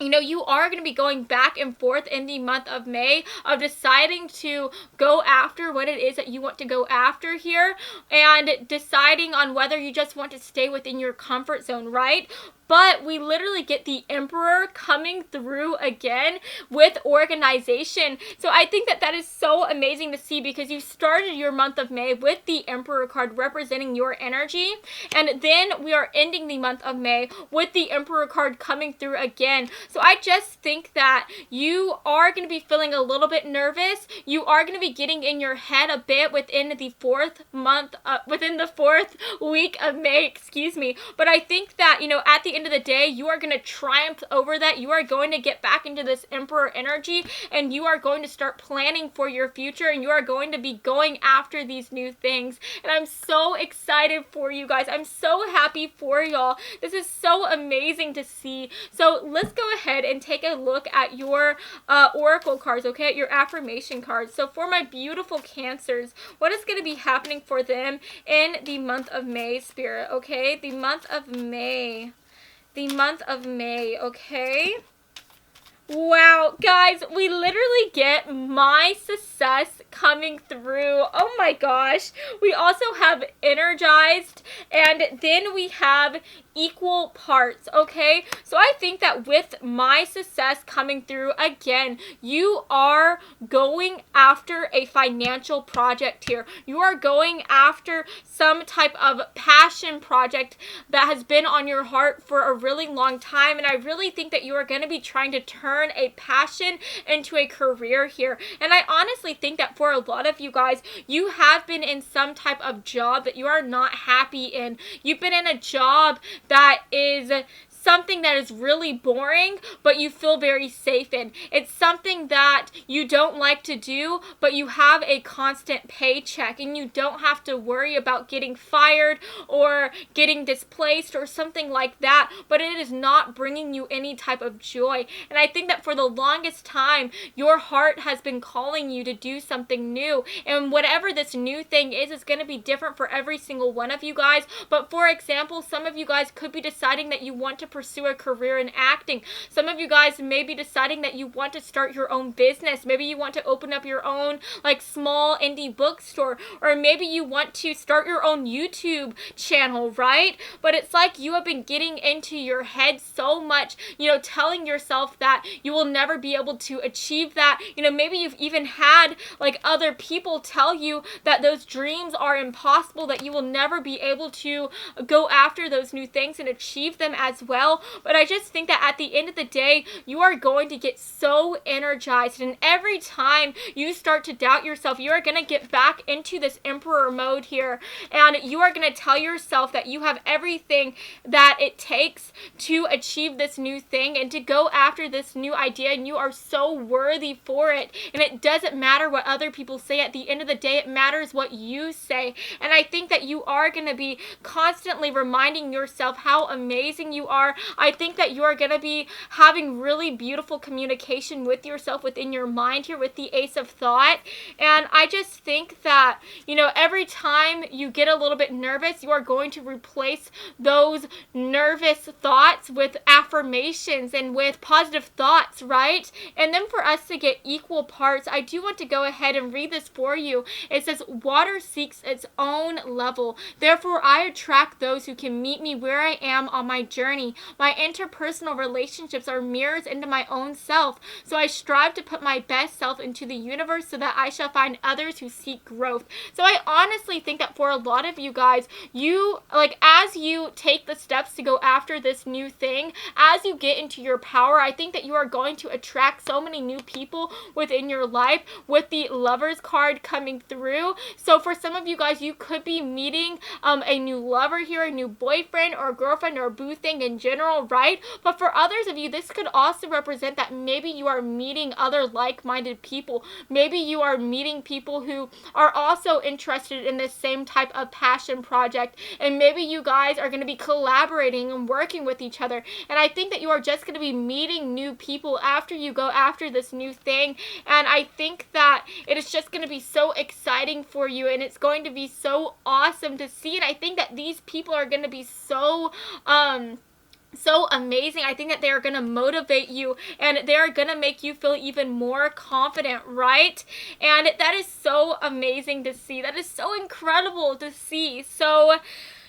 you know, you are going to be going back and forth in the month of May of deciding to go after what it is that you want to go after here and deciding on whether you just want to stay within your comfort zone, right? But we literally get the Emperor coming through again with organization. So I think that that is so amazing to see, because you started your month of May with the Emperor card representing your energy. And then we are ending the month of May with the Emperor card coming through again. So I just think that you are going to be feeling a little bit nervous. You are going to be getting in your head a bit within the 4th week of May, excuse me. But I think that, you know, at the end of the day, you are going to triumph over that. You are going to get back into this Emperor energy, and you are going to start planning for your future, and you are going to be going after these new things. And I'm so excited for you guys. I'm so happy for y'all. This is so amazing to see. So let's go ahead and take a look at your oracle cards, okay, at your affirmation cards. So for my beautiful Cancers, what is going to be happening for them in the month of May, Spirit, okay? The month of May. The month of May, okay? Wow, guys, we literally get my success coming through. Oh my gosh. We also have energized, and then we have equal parts, okay? So I think that with my success coming through again, you are going after a financial project here. You are going after some type of passion project that has been on your heart for a really long time, and I really think that you are going to be trying to turn a passion into a career here. And I honestly think that for a lot of you guys, you have been in some type of job that you are not happy in. You've been in a job that is something that is really boring, but you feel very safe in. It's something that you don't like to do, but you have a constant paycheck, and you don't have to worry about getting fired or getting displaced or something like that, but it is not bringing you any type of joy. And I think that for the longest time, your heart has been calling you to do something new, and whatever this new thing is going to be different for every single one of you guys. But for example, some of you guys could be deciding that you want to pursue a career in acting. Some of you guys may be deciding that you want to start your own business. Maybe you want to open up your own like small indie bookstore, or maybe you want to start your own YouTube channel, right? But it's like you have been getting into your head so much, you know, telling yourself that you will never be able to achieve that. You know, maybe you've even had like other people tell you that those dreams are impossible, that you will never be able to go after those new things and achieve them as well. But I just think that at the end of the day, you are going to get so energized, and every time you start to doubt yourself, you are going to get back into this Emperor mode here, and you are going to tell yourself that you have everything that it takes to achieve this new thing and to go after this new idea, and you are so worthy for it. And it doesn't matter what other people say. At the end of the day, it matters what you say. And I think that you are going to be constantly reminding yourself how amazing you are. I think that you are going to be having really beautiful communication with yourself within your mind here with the Ace of Thought. And I just think that, you know, every time you get a little bit nervous, you are going to replace those nervous thoughts with affirmations and with positive thoughts, right? And then for us to get equal parts, I do want to go ahead and read this for you. It says, water seeks its own level. Therefore, I attract those who can meet me where I am on my journey. My interpersonal relationships are mirrors into my own self, so I strive to put my best self into the universe so that I shall find others who seek growth. So I honestly think that for a lot of you guys, you, like, as you take the steps to go after this new thing, as you get into your power, I think that you are going to attract so many new people within your life with the Lovers card coming through. So for some of you guys, you could be meeting a new lover here, a new boyfriend or a girlfriend or a boo thing in general, right? But for others of you, this could also represent that maybe you are meeting other like-minded people. Maybe you are meeting people who are also interested in this same type of passion project, and maybe you guys are going to be collaborating and working with each other. And I think that you are just going to be meeting new people after you go after this new thing, and I think that it is just going to be so exciting for you, and it's going to be so awesome to see. And I think that these people are going to be so amazing. I think that they are going to motivate you, and they are going to make you feel even more confident, right? And that is so amazing to see. That is so incredible to see. So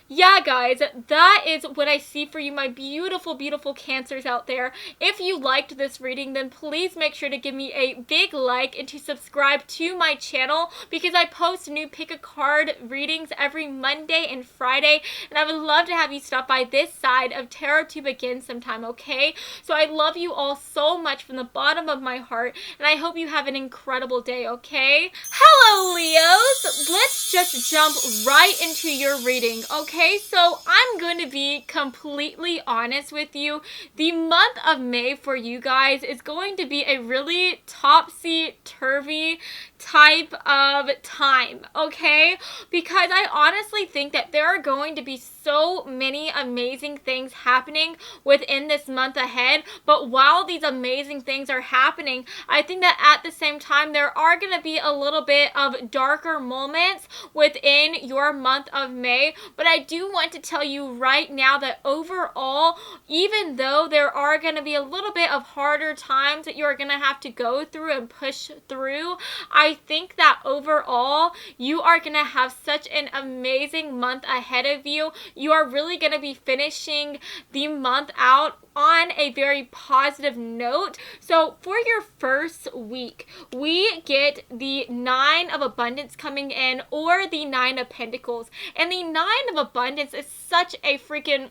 yeah, guys, that is what I see for you, my beautiful, beautiful Cancers out there. If you liked this reading, then please make sure to give me a big like and to subscribe to my channel, because I post new pick a card readings every Monday and Friday, and I would love to have you stop by this side of Tarot Tube again sometime, okay? So I love you all so much from the bottom of my heart, and I hope you have an incredible day, okay? Hello, Leos! Let's just jump right into your reading, okay? Okay, so I'm going to be completely honest with you. The month of May for you guys is going to be a really topsy-turvy type of time, okay? Because I honestly think that there are going to be so many amazing things happening within this month ahead, but while these amazing things are happening, I think that at the same time there are going to be a little bit of darker moments within your month of May. But I do want to tell you right now that overall, even though there are going to be a little bit of harder times that you are going to have to go through and push through, I think that overall you are going to have such an amazing month ahead of you. You are really going to be finishing the month out on a very positive note. So for your first week, we get the 9 of Abundance coming in, or the 9 of Pentacles. And the 9 of Abundance is such a freaking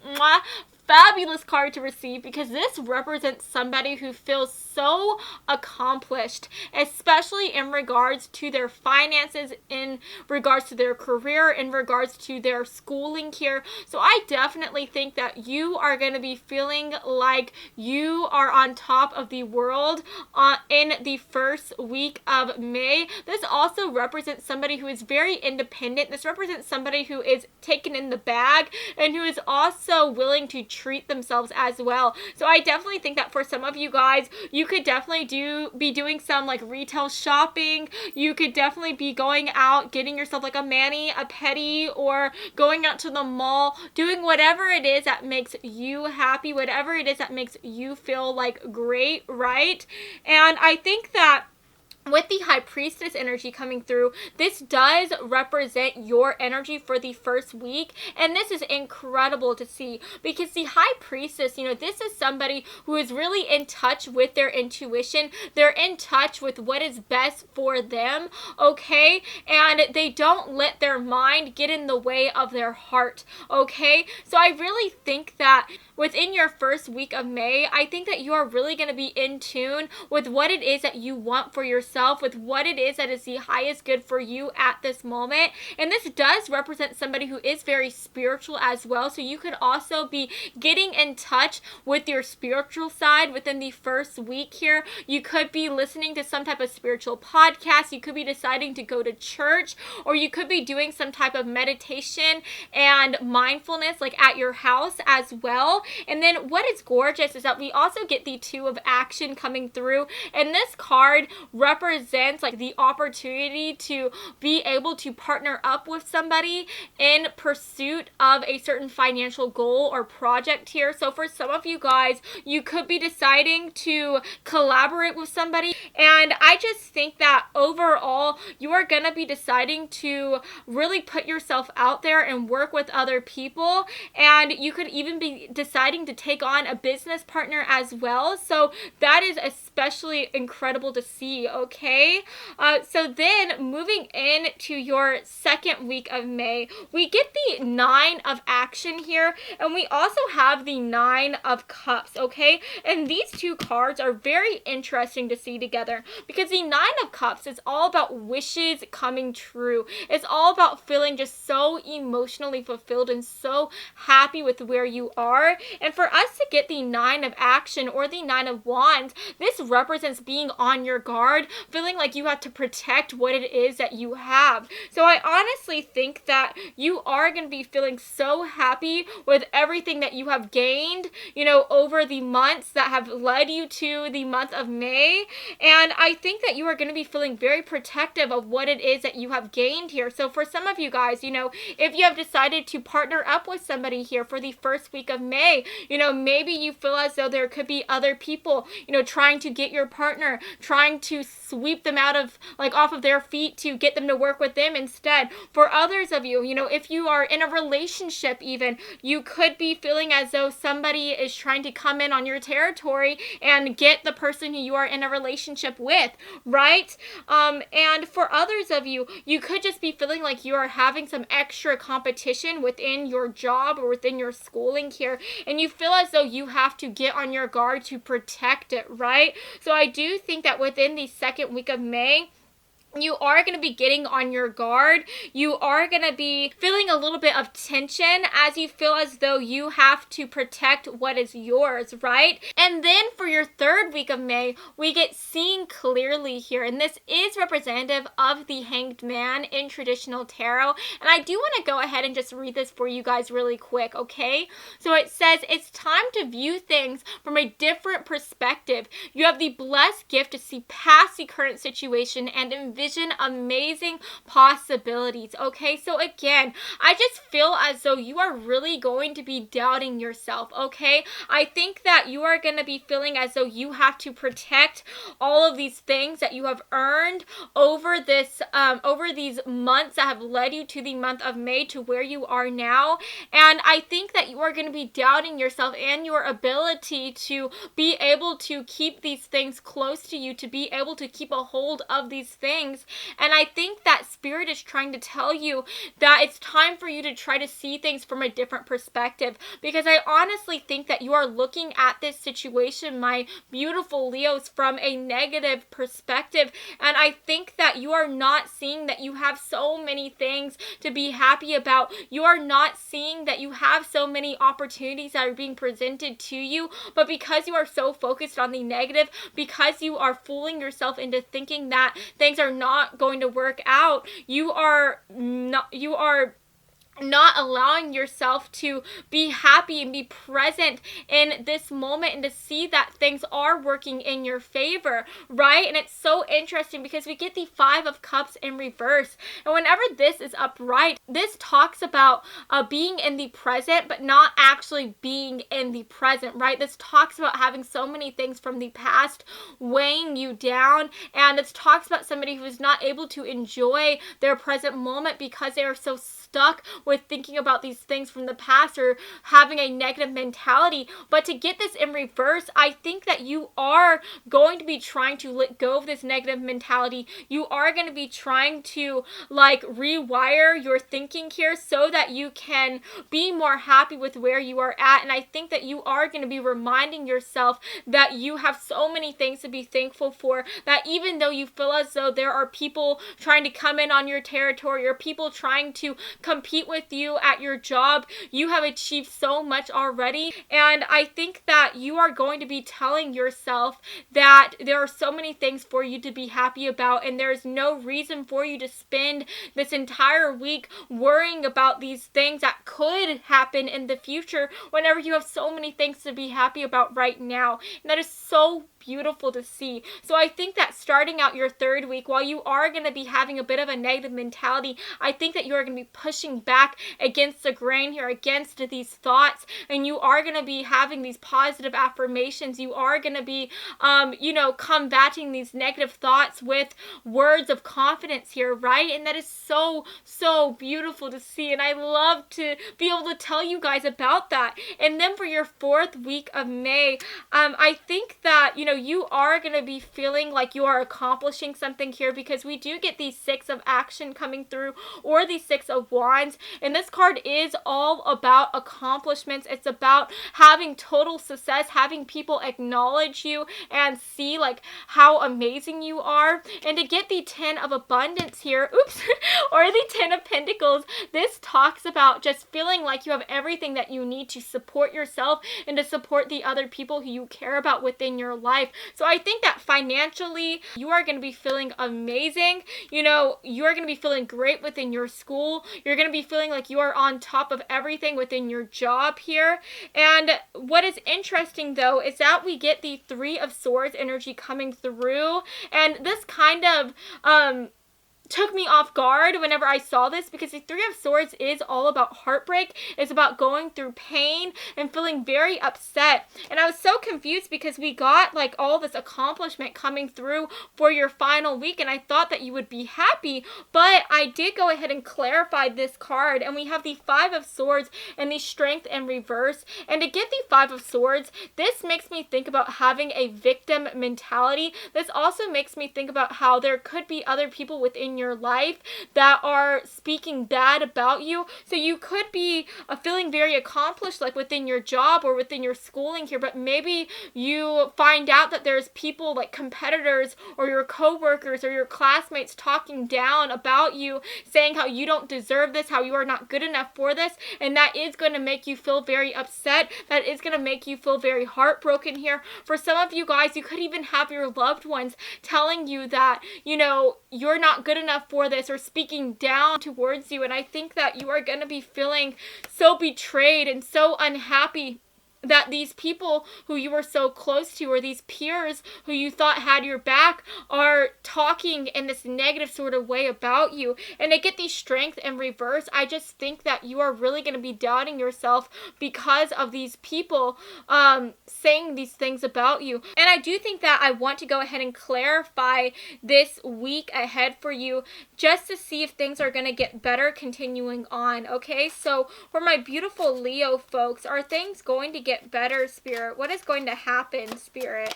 fabulous card to receive, because this represents somebody who feels so accomplished, especially in regards to their finances, in regards to their career, in regards to their schooling here. So I definitely think that you are going to be feeling like you are on top of the world in the first week of May. This also represents somebody who is very independent. This represents somebody who is taken in the bag and who is also willing to treat themselves as well. So I definitely think that for some of you guys, you could definitely be doing some like retail shopping. You could definitely be going out, getting yourself like a mani, a pedi, or going out to the mall, doing whatever it is that makes you happy, whatever it is that makes you feel like great, right? And I think that with the High Priestess energy coming through, this does represent your energy for the first week, and this is incredible to see, because the High Priestess, you know, this is somebody who is really in touch with their intuition. They're in touch with what is best for them, okay? And they don't let their mind get in the way of their heart, okay? So I really think that within your first week of May, I think that you are really going to be in tune with what it is that you want for yourself, with what it is that is the highest good for you at this moment. And this does represent somebody who is very spiritual as well. So you could also be getting in touch with your spiritual side within the first week here. You could be listening to some type of spiritual podcast. You could be deciding to go to church, or you could be doing some type of meditation and mindfulness like at your house as well. And then what is gorgeous is that we also get the 2 of Action coming through, and this card represents like the opportunity to be able to partner up with somebody in pursuit of a certain financial goal or project here. So for some of you guys, you could be deciding to collaborate with somebody, and I just think that overall you are going to be deciding to really put yourself out there and work with other people, and you could even be deciding to take on a business partner as well. So that is especially incredible to see, okay? So then moving into your second week of May, we get the 9 of action here, and we also have the 9 of cups, okay? And these two cards are very interesting to see together because the 9 of cups is all about wishes coming true. It's all about feeling just so emotionally fulfilled and so happy with where you are. And for us to get the 9 of action or the 9 of wands, this represents being on your guard, feeling like you have to protect what it is that you have. So I honestly think that you are going to be feeling so happy with everything that you have gained, you know, over the months that have led you to the month of May. And I think that you are going to be feeling very protective of what it is that you have gained here. So for some of you guys, you know, if you have decided to partner up with somebody here for the first week of May, you know, maybe you feel as though there could be other people, you know, trying to get your partner, trying to sweep them out of, like, off of their feet to get them to work with them instead. For others of you, you know, if you are in a relationship even, you could be feeling as though somebody is trying to come in on your territory and get the person who you are in a relationship with, right? And for others of you, you could just be feeling like you are having some extra competition within your job or within your schooling here, and you feel as though you have to get on your guard to protect it, right? So I do think that within the second week of May, you are going to be getting on your guard. You are going to be feeling a little bit of tension as you feel as though you have to protect what is yours, right? And then for your third week of May, we get seeing clearly here. And this is representative of the Hanged Man in traditional tarot. And I do want to go ahead and just read this for you guys really quick, okay? So it says, it's time to view things from a different perspective. You have the blessed gift to see past the current situation and envision amazing possibilities, okay? So again, I just feel as though you are really going to be doubting yourself, okay? I think that you are going to be feeling as though you have to protect all of these things that you have earned over this, over these months that have led you to the month of May to where you are now. And I think that you are going to be doubting yourself and your ability to be able to keep these things close to you, to be able to keep a hold of these things. And I think that Spirit is trying to tell you that it's time for you to try to see things from a different perspective, because I honestly think that you are looking at this situation, my beautiful Leos, from a negative perspective. And I think that you are not seeing that you have so many things to be happy about. You are not seeing that you have so many opportunities that are being presented to you, but because you are so focused on the negative, because you are fooling yourself into thinking that things are not going to work out, you are not allowing yourself to be happy and be present in this moment and to see that things are working in your favor, right? And it's so interesting because we get the 5 of Cups in reverse, and whenever this is upright, this talks about being in the present but not actually being in the present, right? This talks about having so many things from the past weighing you down, and it talks about somebody who is not able to enjoy their present moment because they are so stuck with thinking about these things from the past or having a negative mentality. But to get this in reverse, I think that you are going to be trying to let go of this negative mentality. You are going to be trying to, like, rewire your thinking here so that you can be more happy with where you are at. And I think that you are going to be reminding yourself that you have so many things to be thankful for, that even though you feel as though there are people trying to come in on your territory or people trying to compete with you at your job, you have achieved so much already. And I think that you are going to be telling yourself that there are so many things for you to be happy about, and there's no reason for you to spend this entire week worrying about these things that could happen in the future whenever you have so many things to be happy about right now. And that is so beautiful to see. So I think that starting out your third week, while you are going to be having a bit of a negative mentality, I think that you are going to be pushing back against the grain here, against these thoughts, and you are going to be having these positive affirmations. You are going to be, combating these negative thoughts with words of confidence here, right? And that is so, so beautiful to see, and I love to be able to tell you guys about that. And then for your fourth week of May, I think that, you are going to be feeling like you are accomplishing something here, because we do get the Six of Action coming through, or the Six of Wands. And this card is all about accomplishments. It's about having total success, having people acknowledge you and see like how amazing you are. And to get the Ten of Abundance here, or the Ten of Pentacles, this talks about just feeling like you have everything that you need to support yourself and to support the other people who you care about within your life. So I think that financially, you are going to be feeling amazing. You are going to be feeling great within your school. You're going to be feeling like you are on top of everything within your job here. And what is interesting though is that we get the Three of Swords energy coming through, and this kind of took me off guard whenever I saw this, because the Three of Swords is all about heartbreak. It's about going through pain and feeling very upset. And I was so confused because we got like all this accomplishment coming through for your final week, and I thought that you would be happy, but I did go ahead and clarify this card, and we have the Five of Swords and the Strength in reverse. And to get the Five of Swords, this makes me think about having a victim mentality. This also makes me think about how there could be other people within your life that are speaking bad about you. So you could be feeling very accomplished like within your job or within your schooling here, but maybe you find out that there's people like competitors or your coworkers or your classmates talking down about you, saying how you don't deserve this, how you are not good enough for this, and that is going to make you feel very upset. That is going to make you feel very heartbroken here. For some of you guys, you could even have your loved ones telling you that, you're not good enough for this, or speaking down towards you. And I think that you are going to be feeling so betrayed and so unhappy that these people who you were so close to, or these peers who you thought had your back, are talking in this negative sort of way about you. And to get the Strength in reverse, I just think that you are really going to be doubting yourself because of these people saying these things about you. And I do think that I want to go ahead and clarify this week ahead for you, just to see if things are going to get better continuing on. Okay, so for my beautiful Leo folks, are things going to get better, Spirit? What is going to happen, Spirit?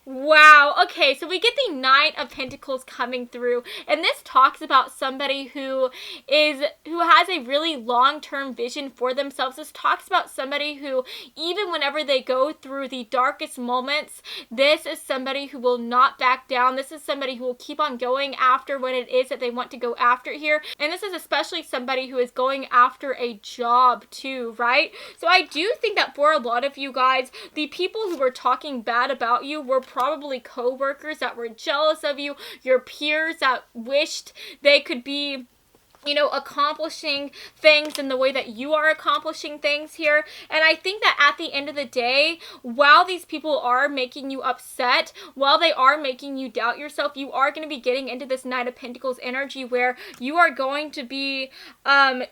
Wow. Okay, so we get the Knight of Pentacles coming through, and this talks about somebody who has a really long-term vision for themselves. This talks about somebody who, even whenever they go through the darkest moments, this is somebody who will not back down. This is somebody who will keep on going after what it is that they want to go after here. And this is especially somebody who is going after a job too, right? So I do think that for a lot of you guys, the people who were talking bad about you were probably co-workers that were jealous of you, your peers that wished they could be accomplishing things in the way that you are accomplishing things here. And I think that at the end of the day, while these people are making you upset, while they are making you doubt yourself, you are going to be getting into this Knight of Pentacles energy where you are going to be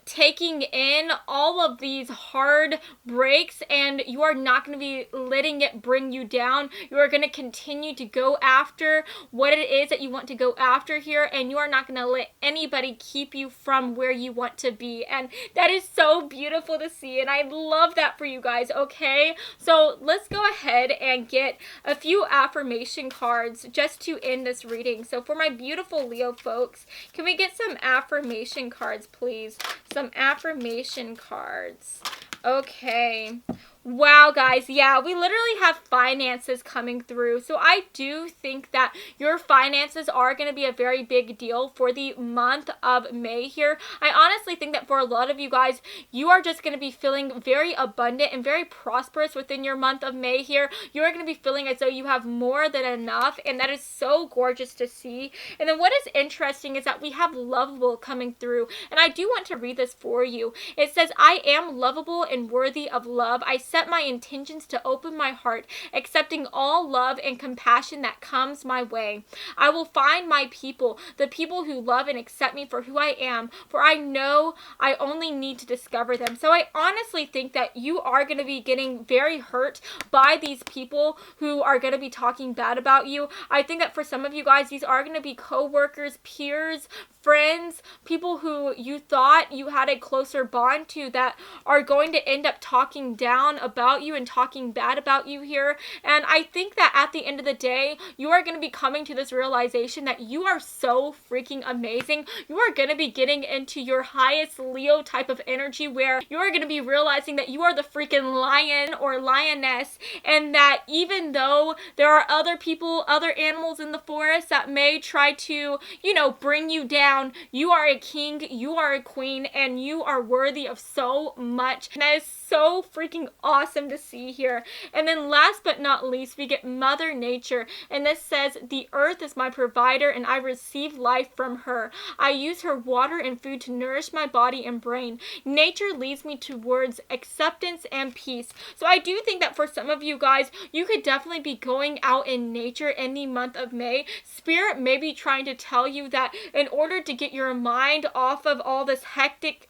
taking in all of these hard breaks, and you are not going to be letting it bring you down. You are going to continue to go after what it is that you want to go after here, and you are not going to let anybody keep you from where you want to be. And that is so beautiful to see, and I love that for you guys. Okay, so let's go ahead and get a few affirmation cards just to end this reading. So for my beautiful Leo folks, can we get some affirmation cards, please? Some affirmation cards. Okay. Wow, guys, yeah, we literally have finances coming through. So I do think that your finances are going to be a very big deal for the month of May here. I honestly think that for a lot of you guys, you are just going to be feeling very abundant and very prosperous within your month of May here. You're going to be feeling as though you have more than enough, and that is so gorgeous to see. And then what is interesting is that we have lovable coming through, and I do want to read this for you. It says, I am lovable and worthy of love. I set my intentions to open my heart, accepting all love and compassion that comes my way. I will find my people, the people who love and accept me for who I am, for I know I only need to discover them. So I honestly think that you are going to be getting very hurt by these people who are going to be talking bad about you. I think that for some of you guys, these are going to be co-workers, peers, friends, people who you thought you had a closer bond to that are going to end up talking down about you and talking bad about you here. And I think that at the end of the day, you are going to be coming to this realization that you are so freaking amazing. You are going to be getting into your highest Leo type of energy, where you are going to be realizing that you are the freaking lion or lioness, and that even though there are other people, other animals in the forest that may try to, you know, bring you down, you are a king, you are a queen, and you are worthy of so much. And that is so freaking awesome to see here. And then last but not least, we get Mother Nature, and this says, the earth is my provider and I receive life from her. I use her water and food to nourish my body and brain. Nature leads me towards acceptance and peace. So I do think that for some of you guys, you could definitely be going out in nature in the month of May. Spirit may be trying to tell you that in order to get your mind off of all these hectic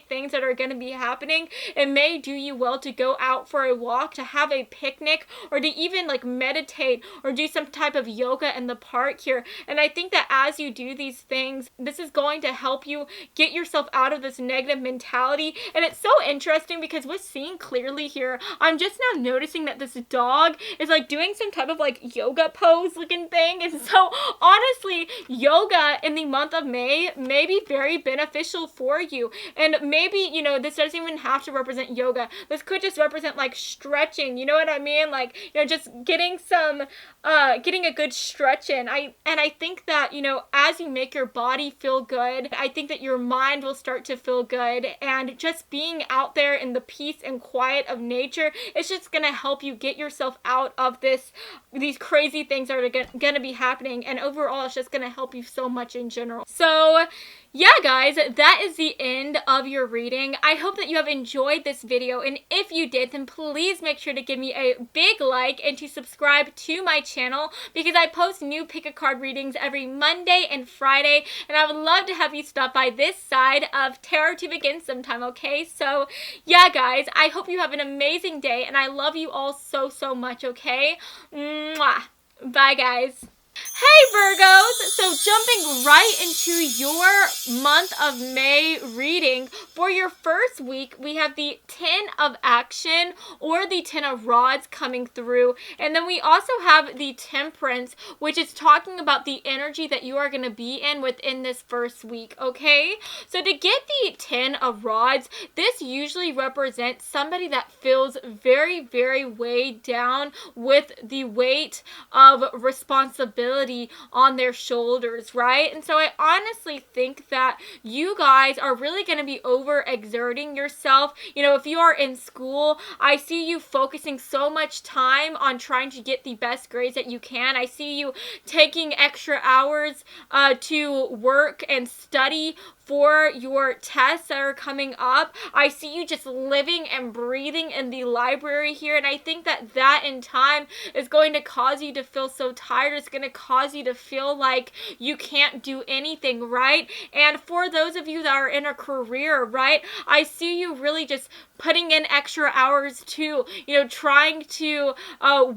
things that are going to be happening, it may do you well to go out for a walk, to have a picnic, or to even like meditate or do some type of yoga in the park here. And I think that as you do these things, this is going to help you get yourself out of this negative mentality. And it's so interesting because we're seeing clearly here, I'm just now noticing that this dog is like doing some type of like yoga pose looking thing. And so honestly, yoga in the month of May may be very beneficial for you. And maybe, you know, this doesn't even have to represent yoga. This could just represent like stretching, you know what I mean? Like, you know, just getting a good stretch in. I think that, you know, as you make your body feel good, I think that your mind will start to feel good, and just being out there in the peace and quiet of nature, it's just gonna help you get yourself out of these crazy things that are gonna be happening, and overall it's just gonna help you so much in general. So yeah, guys, that is the end of your reading. I hope that you have enjoyed this video, and if you did, then please make sure to give me a big like and to subscribe to my channel, because I post new pick a card readings every Monday and Friday, and I would love to have you stop by this side of Tarot to Begin sometime, okay? So yeah, guys, I hope you have an amazing day, and I love you all so, so much, okay? Mwah. Bye, guys. Hey Virgos, so jumping right into your month of May reading, for your first week, we have the 10 of Action or the 10 of Rods coming through, and then we also have the Temperance, which is talking about the energy that you are going to be in within this first week, okay? So to get the 10 of Rods, this usually represents somebody that feels very, very weighed down with the weight of responsibility on their shoulders, right? And so I honestly think that you guys are really going to be overexerting yourself. You know, if you are in school, I see you focusing so much time on trying to get the best grades that you can. I see you taking extra hours to work and study for your tests that are coming up. I see you just living and breathing in the library here, and I think that that in time is going to cause you to feel so tired. It's going to cause you to feel like you can't do anything, right? And for those of you that are in a career, right, I see you really just putting in extra hours too, you know, trying to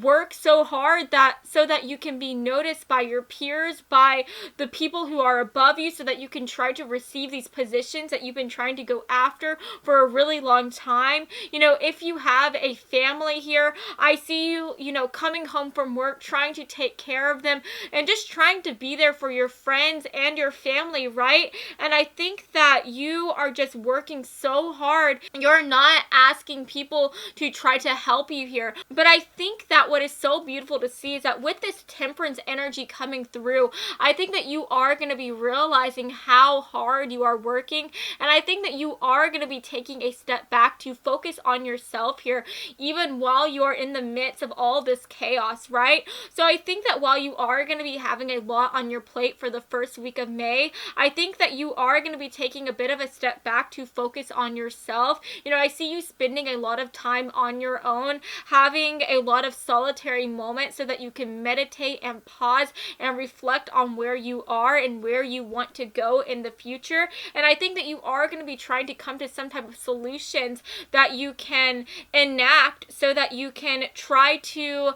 work so hard so that you can be noticed by your peers, by the people who are above you, so that you can try to receive these positions that you've been trying to go after for a really long time. You know, if you have a family here, I see you, you know, coming home from work, trying to take care of them and just trying to be there for your friends and your family, right? And I think that you are just working so hard. You're not asking people to try to help you here. But I think that what is so beautiful to see is that with this Temperance energy coming through, I think that you are going to be realizing how hard you are working, and I think that you are going to be taking a step back to focus on yourself here, even while you are in the midst of all this chaos, right? So I think that while you are going to be having a lot on your plate for the first week of May, I think that you are going to be taking a bit of a step back to focus on yourself. You know, I see you spending a lot of time on your own, having a lot of solitary moments so that you can meditate and pause and reflect on where you are and where you want to go in the future. future. And I think that you are going to be trying to come to some type of solutions that you can enact so that you can try to,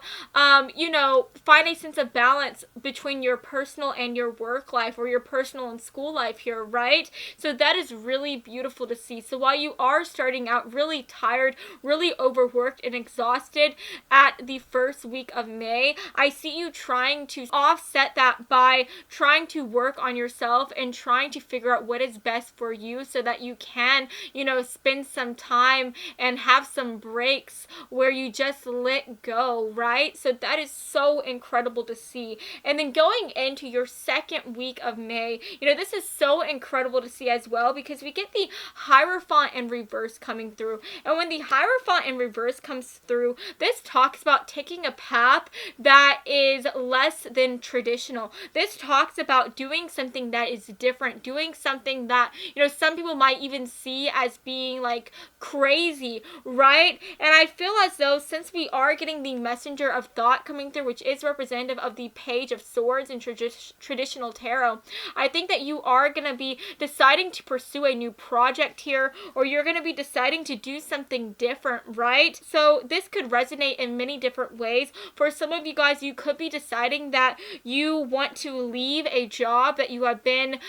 you know, find a sense of balance between your personal and your work life, or your personal and school life here, right? So that is really beautiful to see. So while you are starting out really tired, really overworked and exhausted at the first week of May, I see you trying to offset that by trying to work on yourself and trying to figure out what is best for you so that you can, you know, spend some time and have some breaks where you just let go, right? So that is so incredible to see. And then going into your second week of May, you know, this is so incredible to see as well, because we get the Hierophant in reverse coming through. And when the Hierophant in reverse comes through, this talks about taking a path that is less than traditional. This talks about doing something that is different, doing something that, you know, some people might even see as being like crazy, right? And I feel as though, since we are getting the Messenger of Thought coming through, which is representative of the Page of Swords in traditional tarot, I think that you are going to be deciding to pursue a new project here, or you're going to be deciding to do something different, right? So this could resonate in many different ways. For some of you guys, you could be deciding that you want to leave a job that you have been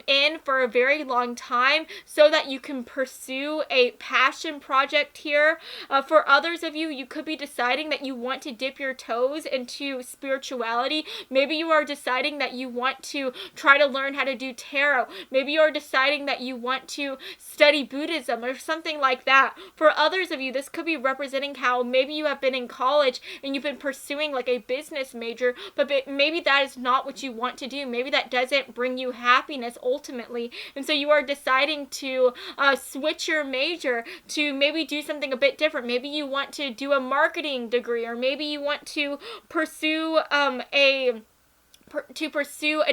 in for a very long time so that you can pursue a passion project here. For others of you, you could be deciding that you want to dip your toes into spirituality. Maybe you are deciding that you want to try to learn how to do tarot. Maybe you are deciding that you want to study Buddhism or something like that. For others of you, this could be representing how maybe you have been in college and you've been pursuing like a business major, but maybe that is not what you want to do. Maybe that doesn't bring you happiness ultimately. And so you are deciding to switch your major to maybe do something a bit different. Maybe you want to do a marketing degree, or maybe you want to pursue a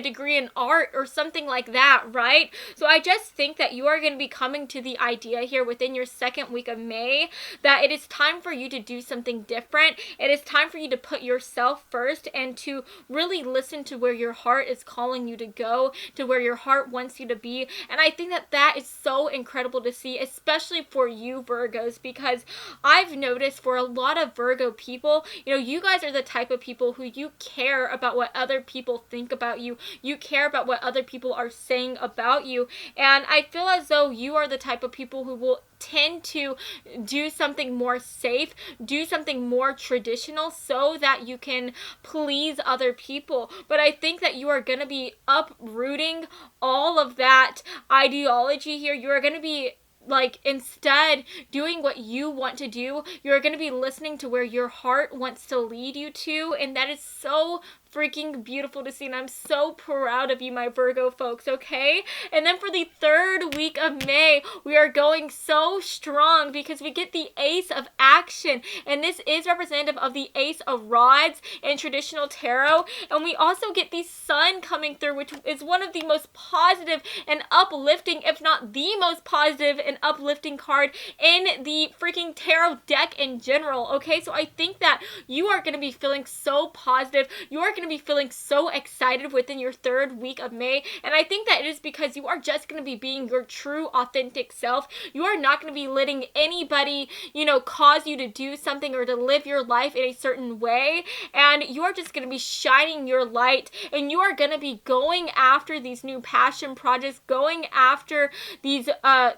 degree in art or something like that, right? So I just think that you are going to be coming to the idea here within your second week of May that it is time for you to do something different. It is time for you to put yourself first and to really listen to where your heart is calling you to go, to where your heart wants you to be. And I think that that is so incredible to see, especially for you Virgos, because I've noticed for a lot of Virgo people, you know, you guys are the type of people who you care about what other people think about you. You care about what other people are saying about you. And I feel as though you are the type of people who will tend to do something more safe, do something more traditional so that you can please other people. But I think that you are going to be uprooting all of that ideology here. You are going to be like instead doing what you want to do. You're going to be listening to where your heart wants to lead you to, and that is so freaking beautiful to see, and I'm so proud of you, my Virgo folks, okay? And then for the third week of May, we are going so strong because we get the Ace of Action, and this is representative of the Ace of Rods in traditional tarot. And we also get the Sun coming through, which is one of the most positive and uplifting, if not the most positive and uplifting card in the freaking tarot deck in general, okay? So I think that you are going to be feeling so positive. You are going to be feeling so excited within your third week of May, and I think that it is because you are just going to be being your true authentic self. You are not going to be letting anybody, you know, cause you to do something or to live your life in a certain way, and you are just going to be shining your light, and you are going to be going after these new passion projects, going after these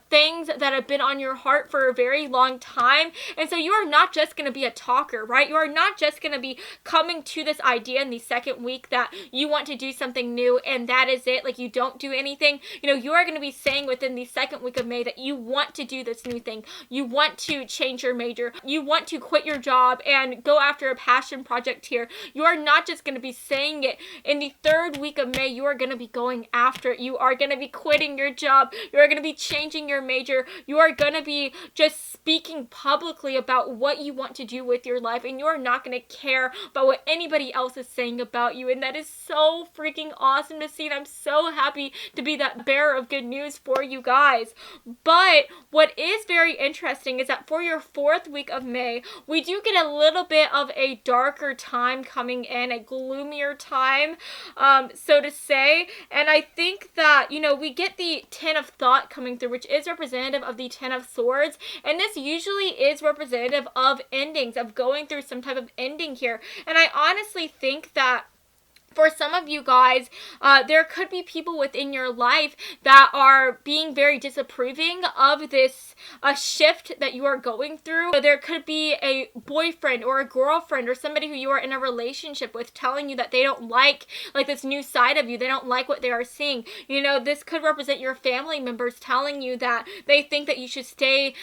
things that have been on your heart for a very long time. And so you are not just going to be a talker, right? You are not just going to be coming to this idea in the second week that you want to do something new and that is it, like you don't do anything. You know, you are going to be saying within the second week of May that you want to do this new thing. You want to change your major. You want to quit your job and go after a passion project here. You are not just going to be saying it. In the third week of May, you are going to be going after it. You are going to be quitting your job. You are going to be changing your major. You are going to be just speaking publicly about what you want to do with your life, and you are not going to care about what anybody else is saying talking about you, and that is so freaking awesome to see, and I'm so happy to be that bearer of good news for you guys. But what is very interesting is that for your 4th week of May, we do get a little bit of a darker time coming in, a gloomier time, so to say. And I think that, you know, we get the 10 of Thought coming through, which is representative of the 10 of Swords, and this usually is representative of endings, of going through some type of ending here. And I honestly think that for some of you guys, there could be people within your life that are being very disapproving of this shift that you are going through. So there could be a boyfriend or a girlfriend or somebody who you are in a relationship with telling you that they don't like this new side of you. They don't like what they are seeing. You know, this could represent your family members telling you that they think that you should stay,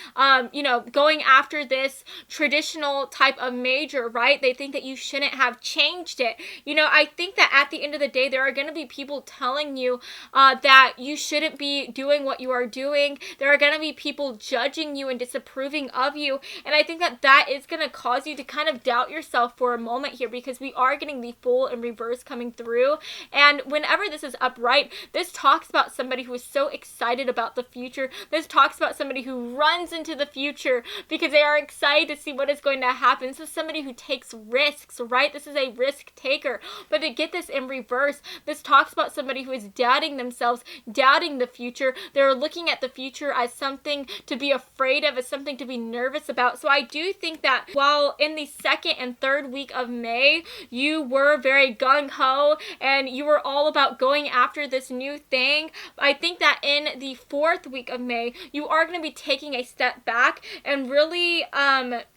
you know, going after this traditional type of major, right? They think that you shouldn't have changed it. You know, I think that at the end of the day, there are going to be people telling you that you shouldn't be doing what you are doing. There are going to be people judging you and disapproving of you. And I think that that is going to cause you to kind of doubt yourself for a moment here, because we are getting the Fool in reverse coming through. And whenever this is upright, this talks about somebody who is so excited about the future. This talks about somebody who runs into the future because they are excited to see what is going to happen. This is somebody who takes risks, right? This is a risk taker. But to get this in reverse, this talks about somebody who is doubting themselves, doubting the future. They're looking at the future as something to be afraid of, as something to be nervous about. So I do think that while in the 2nd and 3rd week of May, you were very gung-ho and you were all about going after this new thing, I think that in the 4th week of May, you are going to be taking a step back and really,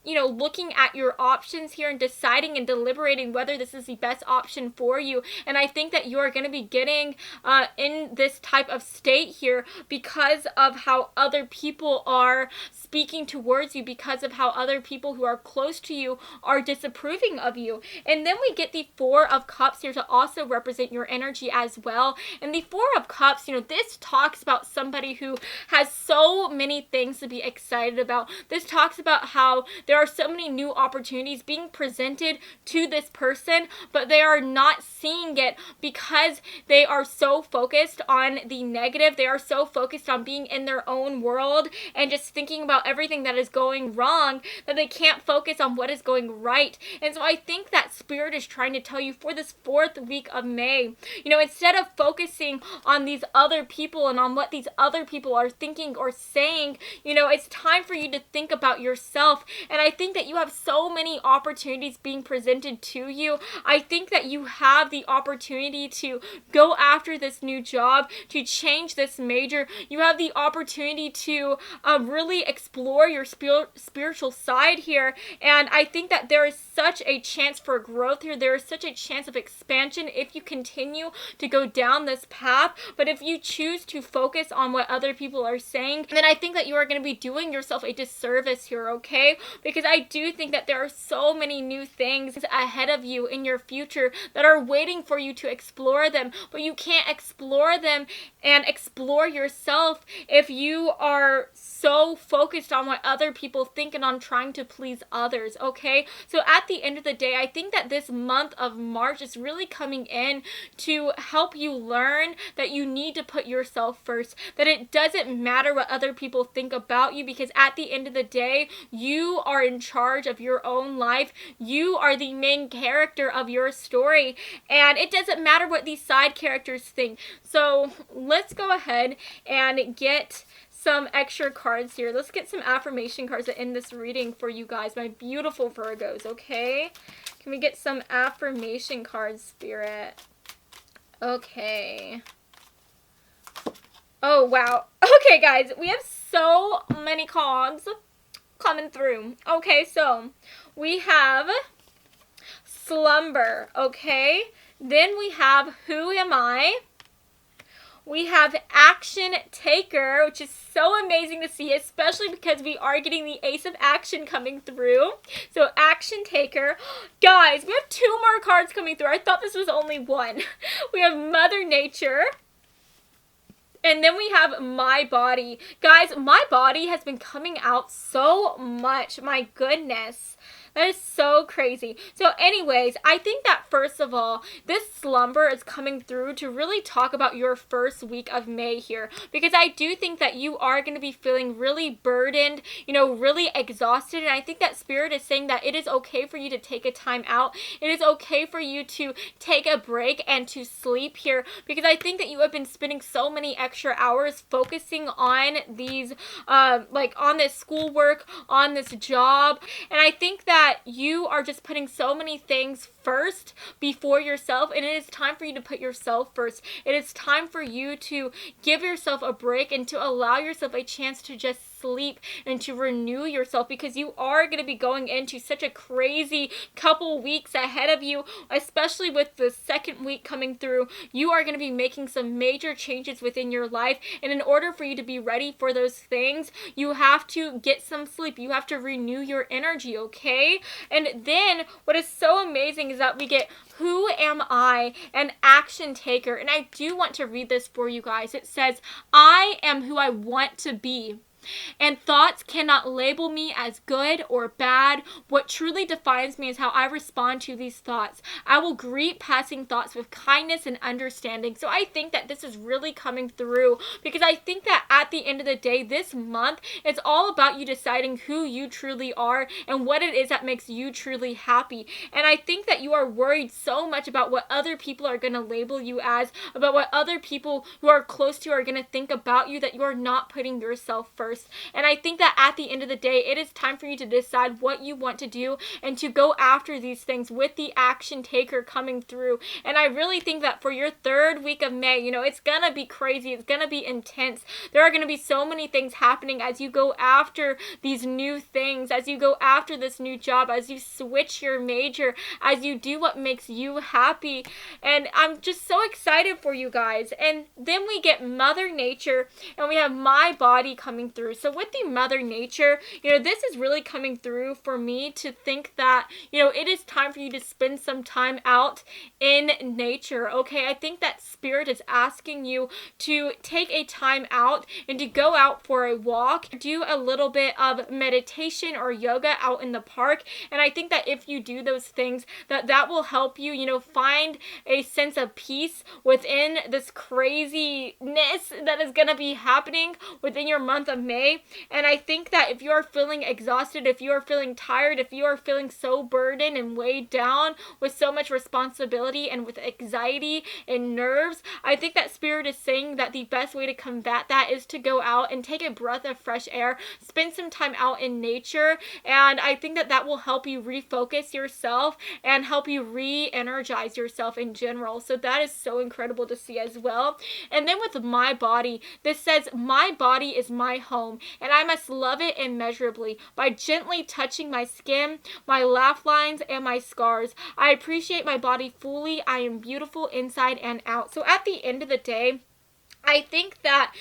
you know, looking at your options here and deciding and deliberating whether this is the best option for you. And I think that you are going to be getting in this type of state here because of how other people are speaking towards you, because of how other people who are close to you are disapproving of you. And then we get the 4 of Cups here to also represent your energy as well. And the 4 of Cups, you know, this talks about somebody who has so many things to be excited about. This talks about how there are so many new opportunities being presented to this person, but they are not seeing it because they are so focused on the negative. They are so focused on being in their own world and just thinking about everything that is going wrong that they can't focus on what is going right. And so I think that Spirit is trying to tell you for this 4th week of May, you know, instead of focusing on these other people and on what these other people are thinking or saying, you know, it's time for you to think about yourself. And I think that you have so many opportunities being presented to you. I think that you have the opportunity to go after this new job, to change this major. You have the opportunity to really explore your spiritual side here. And I think that there is such a chance for growth here. There is such a chance of expansion if you continue to go down this path. But if you choose to focus on what other people are saying, then I think that you are going to be doing yourself a disservice here, okay? Because I do think that there are so many new things ahead of you in your future that are waiting for you to explore them. But you can't explore them and explore yourself if you are so focused on what other people think and on trying to please others, okay? So at the end of the day, I think that this month of March is really coming in to help you learn that you need to put yourself first, that it doesn't matter what other people think about you, because at the end of the day, you are in charge of your own life. You are the main character of your story, and it doesn't matter what these side characters think. So let's go ahead and get some extra cards here. Let's get some affirmation cards that end this reading for you guys, my beautiful Virgos, okay? Can we get some affirmation cards, Spirit? Okay. Oh, wow. Okay, guys, we have so many cards coming through. Okay, so we have Slumber, okay? Then we have Who Am I? We have Action Taker, which is so amazing to see, especially because we are getting the Ace of Action coming through. So Action Taker. Guys, we have 2 more cards coming through. I thought this was only 1. We have Mother Nature. And then we have My Body. Guys, My Body has been coming out so much. My goodness. That is so crazy. So anyways, I think that first of all, this slumber is coming through to really talk about your first week of May here, because I do think that you are going to be feeling really burdened, really exhausted, and I think that Spirit is saying that it is okay for you to take a time out. It is okay for you to take a break and to sleep here, because I think that you have been spending so many extra hours focusing on these on this schoolwork, on this job, and I think that you are just putting so many things first before yourself, and it is time for you to put yourself first. It is time for you to give yourself a break and to allow yourself a chance to just sleep and to renew yourself, because you are going to be going into such a crazy couple weeks ahead of you, especially with the second week coming through. You are going to be making some major changes within your life, and in order for you to be ready for those things, you have to get some sleep. You have to renew your energy, okay? And then what is so amazing is that we get Who Am I? An action taker. And I do want to read this for you guys. It says, I am who I want to be, and thoughts cannot label me as good or bad. What truly defines me is how I respond to these thoughts. I will greet passing thoughts with kindness and understanding. So I think that this is really coming through, because I think that at the end of the day, this month, it's all about you deciding who you truly are and what it is that makes you truly happy. And I think that you are worried so much about what other people are going to label you as, about what other people who are close to you are going to think about you, that you are not putting yourself first. And I think that at the end of the day, it is time for you to decide what you want to do and to go after these things with the action taker coming through. And I really think that for your third week of May, it's going to be crazy. It's going to be intense. There are going to be so many things happening as you go after these new things, as you go after this new job, as you switch your major, as you do what makes you happy. And I'm just so excited for you guys. And then we get Mother Nature, and we have my body coming through. So with the Mother Nature, this is really coming through for me to think that, it is time for you to spend some time out in nature, okay? I think that Spirit is asking you to take a time out and to go out for a walk, do a little bit of meditation or yoga out in the park. And I think that if you do those things, that will help you, find a sense of peace within this craziness that is going to be happening within your month of May. And I think that if you are feeling exhausted, if you are feeling tired, if you are feeling so burdened and weighed down with so much responsibility and with anxiety and nerves, I think that Spirit is saying that the best way to combat that is to go out and take a breath of fresh air, spend some time out in nature, and I think that will help you refocus yourself and help you re-energize yourself in general. So that is so incredible to see as well. And then with my body, this says, my body is my home, and I must love it immeasurably by gently touching my skin, my laugh lines, and my scars. I appreciate my body fully. I am beautiful inside and out. So at the end of the day, I think that,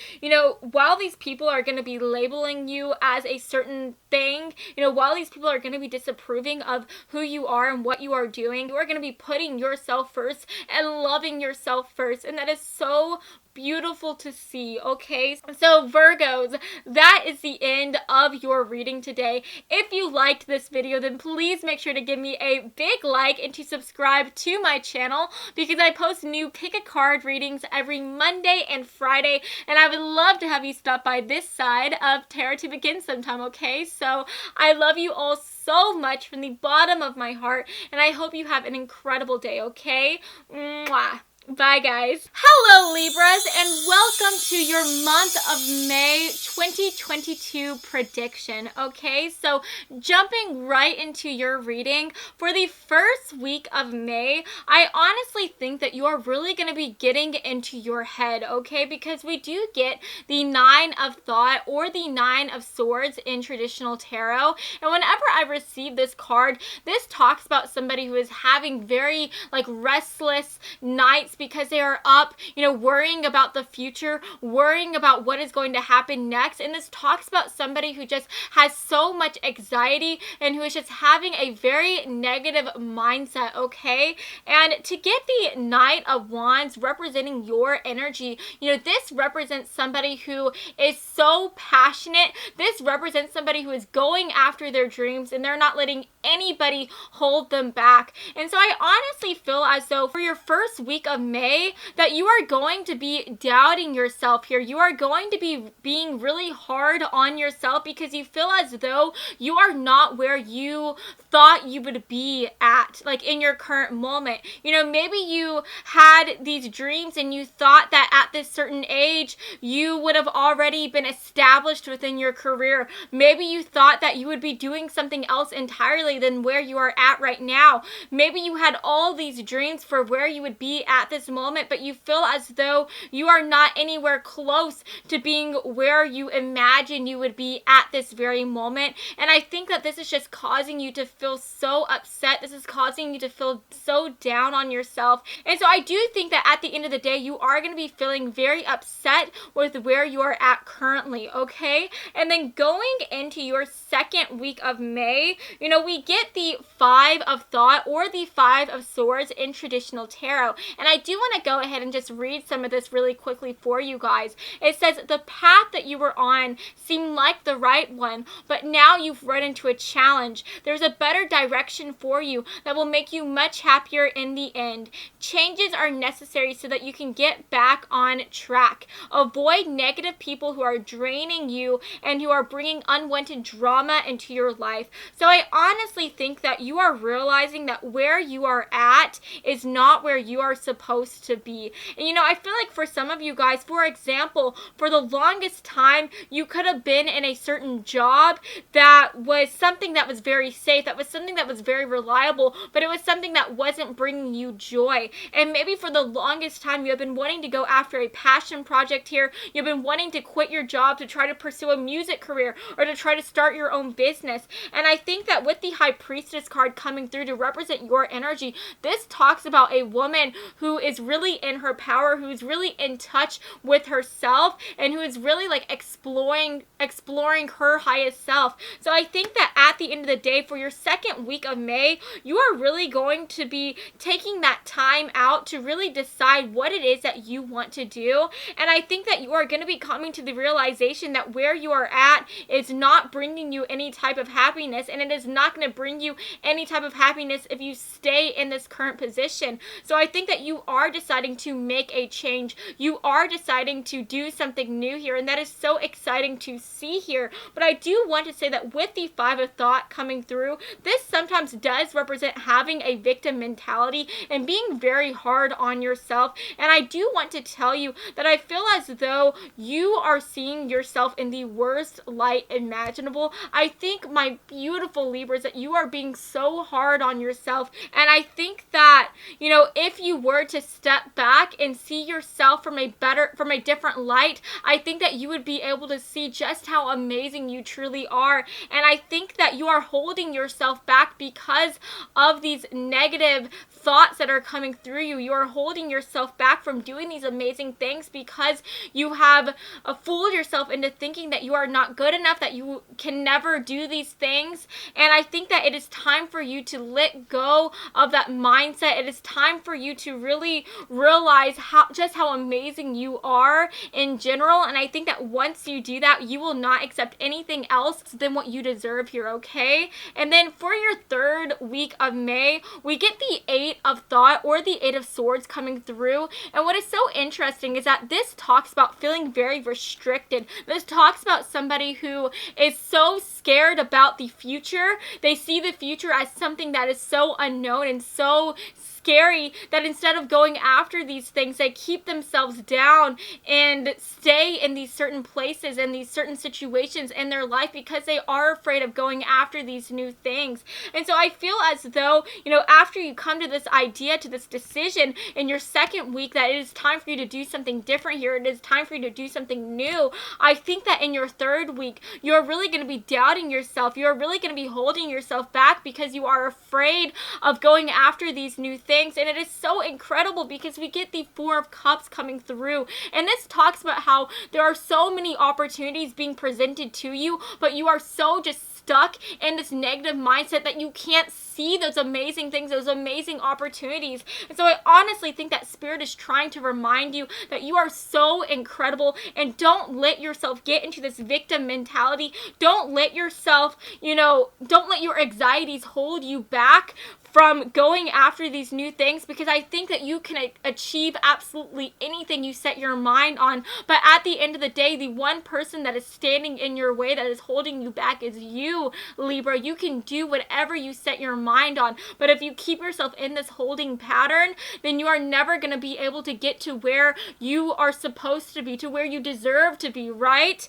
while these people are going to be labeling you as a certain thing, while these people are going to be disapproving of who you are and what you are doing, you are going to be putting yourself first and loving yourself first. And that is so beautiful to see, okay? So Virgos, that is the end of your reading today. If you liked this video, then please make sure to give me a big like and to subscribe to my channel, because I post new pick a card readings every Monday and Friday, and I would love to have you stop by this side of Tarot to Begin sometime, okay? So I love you all so much from the bottom of my heart, and I hope you have an incredible day, okay? Mwah. Bye, guys. Hello, Libras, and welcome to your month of May 2022 prediction. Okay, so jumping right into your reading for the first week of May, I honestly think that you are really going to be getting into your head, okay, because we do get the 9 of Thought or the 9 of Swords in traditional tarot, and whenever I receive this card, this talks about somebody who is having very restless nights because they are up, worrying about the future, worrying about what is going to happen next. next. And this talks about somebody who just has so much anxiety and who is just having a very negative mindset, okay? And to get the Knight of Wands representing your energy, you know, this represents somebody who is so passionate. This represents somebody who is going after their dreams and they're not letting anybody hold them back. And so I honestly feel as though for your first week of May that you are going to be doubting yourself here. You are going to be being really hard on yourself because you feel as though you are not where you thought you would be at, like in your current moment. You know, maybe you had these dreams and you thought that at this certain age you would have already been established within your career. Maybe you thought that you would be doing something else entirely than where you are at right now. Maybe you had all these dreams for where you would be at this moment, but you feel as though you are not anywhere close to being where you imagine you would be at this very moment. And I think that this is just causing you to feel so upset. This is causing you to feel so down on yourself. And so I do think that at the end of the day, you are going to be feeling very upset with where you are at currently, okay? And then going into your second week of May, you know, we get the Five of Thought or the Five of Swords in traditional tarot. And I do want to go ahead and just read some of this really quickly for you guys. It says, the path that you were on seemed like the right one, but now you've run into a challenge. There's a better direction for you that will make you much happier in the end. Changes are necessary so that you can get back on track. Avoid negative people who are draining you and who are bringing unwanted drama into your life. So I honestly think that you are realizing that where you are at is not where you are supposed to be. And you know, I feel like for some of you guys, for example, for the longest time, you could have been in a certain job that was something that was very safe, that was something that was very reliable, but it was something that wasn't bringing you joy. And maybe for the longest time, you have been wanting to go after a passion project here. You've been wanting to quit your job to try to pursue a music career or to try to start your own business. And I think that with the High Priestess card coming through to represent your energy, this talks about a woman who is really in her power, who's really in touch with herself, and who is really like exploring her highest self. So I think that at the end of the day, for your second week of May, you are really going to be taking that time out to really decide what it is that you want to do. And I think that you are going to be coming to the realization that where you are at is not bringing you any type of happiness, and it is not going to bring you any type of happiness if you stay in this current position. So I think that you are deciding to make a change. You are deciding to do something new here, and that is so exciting to see here. But I do want to say that with the Five of Thought coming through, this sometimes does represent having a victim mentality and being very hard on yourself. And I do want to tell you that I feel as though you are seeing yourself in the worst light imaginable. I think, my beautiful Libras, that you are being so hard on yourself. And I think that, you know, if you were to step back and see yourself from a different light, I think that you would be able to see just how amazing you truly are. And I think that you are holding yourself back because of these negative thoughts that are coming through you. You are holding yourself back from doing these amazing things because you have fooled yourself into thinking that you are not good enough, that you can never do these things. And I think that it is time for you to let go of that mindset. It is time for you to really realize just how amazing you are in general. And I think that once you do that, you will not accept anything else than what you deserve here, okay? And then for your third week of May, we get the Eight of Thought or the Eight of Swords coming through. And what is so interesting is that this talks about feeling very restricted. This talks about somebody who is so scared about the future. They see the future as something that is so unknown and so scary that instead of going after these things, they keep themselves down and stay in these certain places and these certain situations in their life because they are afraid of going after these new things. And so I feel as though, you know, after you come to this idea, to this decision in your second week that it is time for you to do something different here, it is time for you to do something new, I think that in your third week, you're really going to be doubting yourself. You're really going to be holding yourself back because you are afraid of going after these new things. things, and it is so incredible because we get the Four of Cups coming through, and this talks about how there are so many opportunities being presented to you, but you are so just stuck in this negative mindset that you can't see those amazing things, those amazing opportunities. And so I honestly think that Spirit is trying to remind you that you are so incredible, and don't let yourself get into this victim mentality. Don't let yourself, don't let your anxieties hold you back from going after these new things, because I think that you can achieve absolutely anything you set your mind on. But at the end of the day, the one person that is standing in your way, that is holding you back, is you, Libra. You can do whatever you set your mind on. But if you keep yourself in this holding pattern, then you are never going to be able to get to where you are supposed to be, to where you deserve to be, right?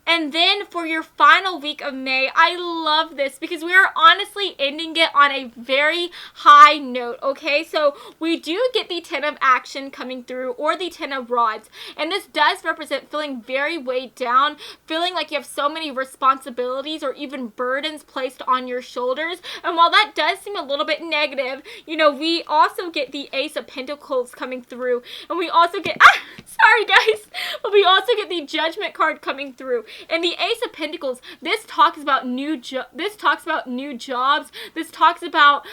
And then for your final week of May, I love this because we are honestly ending it on a very high note, okay? So we do get the 10 of action coming through, or the 10 of rods, and this does represent feeling very weighed down, feeling like you have so many responsibilities or even burdens placed on your shoulders. And while that does seem a little bit negative, we also get the Ace of Pentacles coming through, and we also get sorry guys, but we also get the Judgment card coming through. And the Ace of Pentacles, this talks about new jobs, this talks about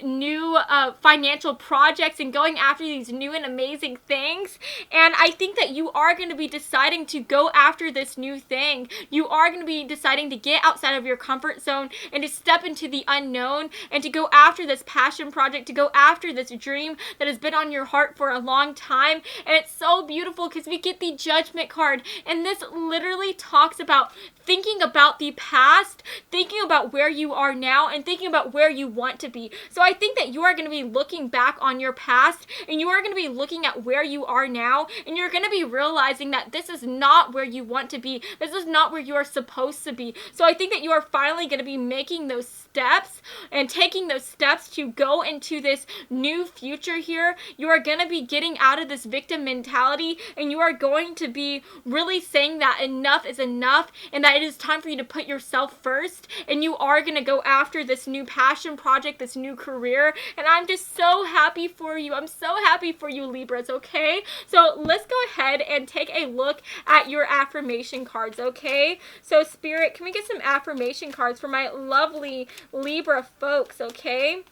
new financial projects and going after these new and amazing things. And I think that you are going to be deciding to go after this new thing. You are going to be deciding to get outside of your comfort zone and to step into the unknown, and to go after this passion project, to go after this dream that has been on your heart for a long time. And it's so beautiful because we get the Judgment card, and this literally talks about thinking about the past, thinking about where you are now, and thinking about where you want to be. So I think that you are going to be looking back on your past, and you are going to be looking at where you are now, and you're going to be realizing that this is not where you want to be. This is not where you are supposed to be. So I think that you are finally going to be making those steps and taking those steps to go into this new future here. You are going to be getting out of this victim mentality, and you are going to be really saying that enough is enough, and that it is time for you to put yourself first, and you are going to go after this new passion project, this new career. And I'm just so happy for you. I'm so happy for you, Libras, okay? So let's go ahead and take a look at your affirmation cards, okay? So Spirit, can we get some affirmation cards for my lovely Libra folks, okay?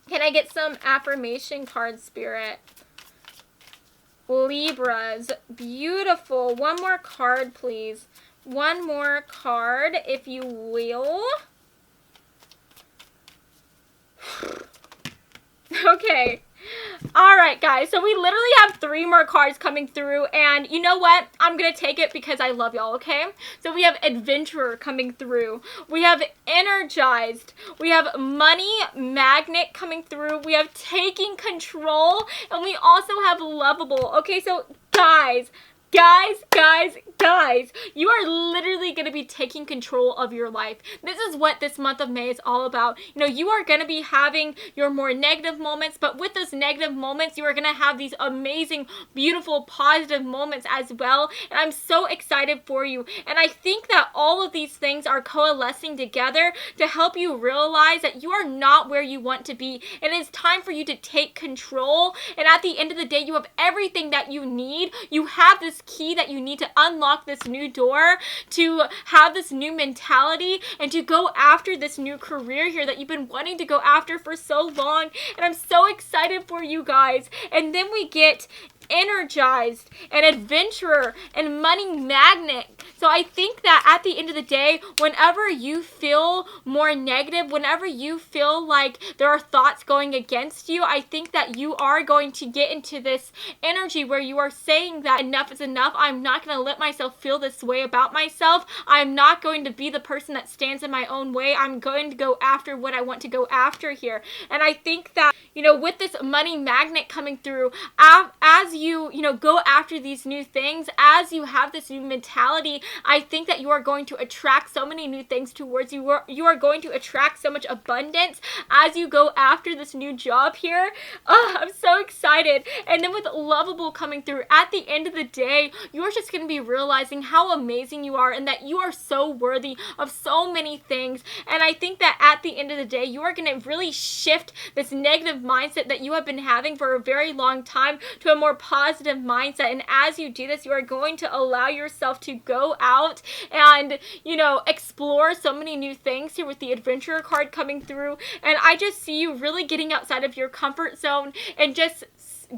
Can I get some affirmation cards, Spirit? Libras, beautiful. One more card, please. One more card, if you will. Okay. All right, guys. So we literally have 3 more cards coming through, and you know what? I'm going to take it because I love y'all, okay? So we have Adventurer coming through. We have Energized. We have Money Magnet coming through. We have Taking Control, and we also have Lovable. Okay, so guys, you are literally going to be taking control of your life. This is what this month of May is all about. You are going to be having your more negative moments, but with those negative moments, you are going to have these amazing, beautiful, positive moments as well. And I'm so excited for you. And I think that all of these things are coalescing together to help you realize that you are not where you want to be. And it's time for you to take control. And at the end of the day, you have everything that you need. You have this key that you need to unlock this new door, to have this new mentality, and to go after this new career here that you've been wanting to go after for so long. And I'm so excited for you guys. And then we get Energized and Adventurer and Money Magnet. So I think that at the end of the day, whenever you feel more negative, whenever you feel like there are thoughts going against you, I think that you are going to get into this energy where you are saying that enough is enough. I'm not going to let myself feel this way about myself. I'm not going to be the person that stands in my own way. I'm going to go after what I want to go after here. And I think that, with this Money Magnet coming through, as you go after these new things, as you have this new mentality, I think that you are going to attract so many new things towards you. You are going to attract so much abundance as you go after this new job here. Oh, I'm so excited. And then with Lovable coming through, at the end of the day, you are just going to be realizing how amazing you are and that you are so worthy of so many things. And I think that at the end of the day, you are going to really shift this negative mindset that you have been having for a very long time to a more positive mindset. And as you do this, you are going to allow yourself to go out and, you know, explore so many new things here with the adventurer card coming through. And I just see you really getting outside of your comfort zone and just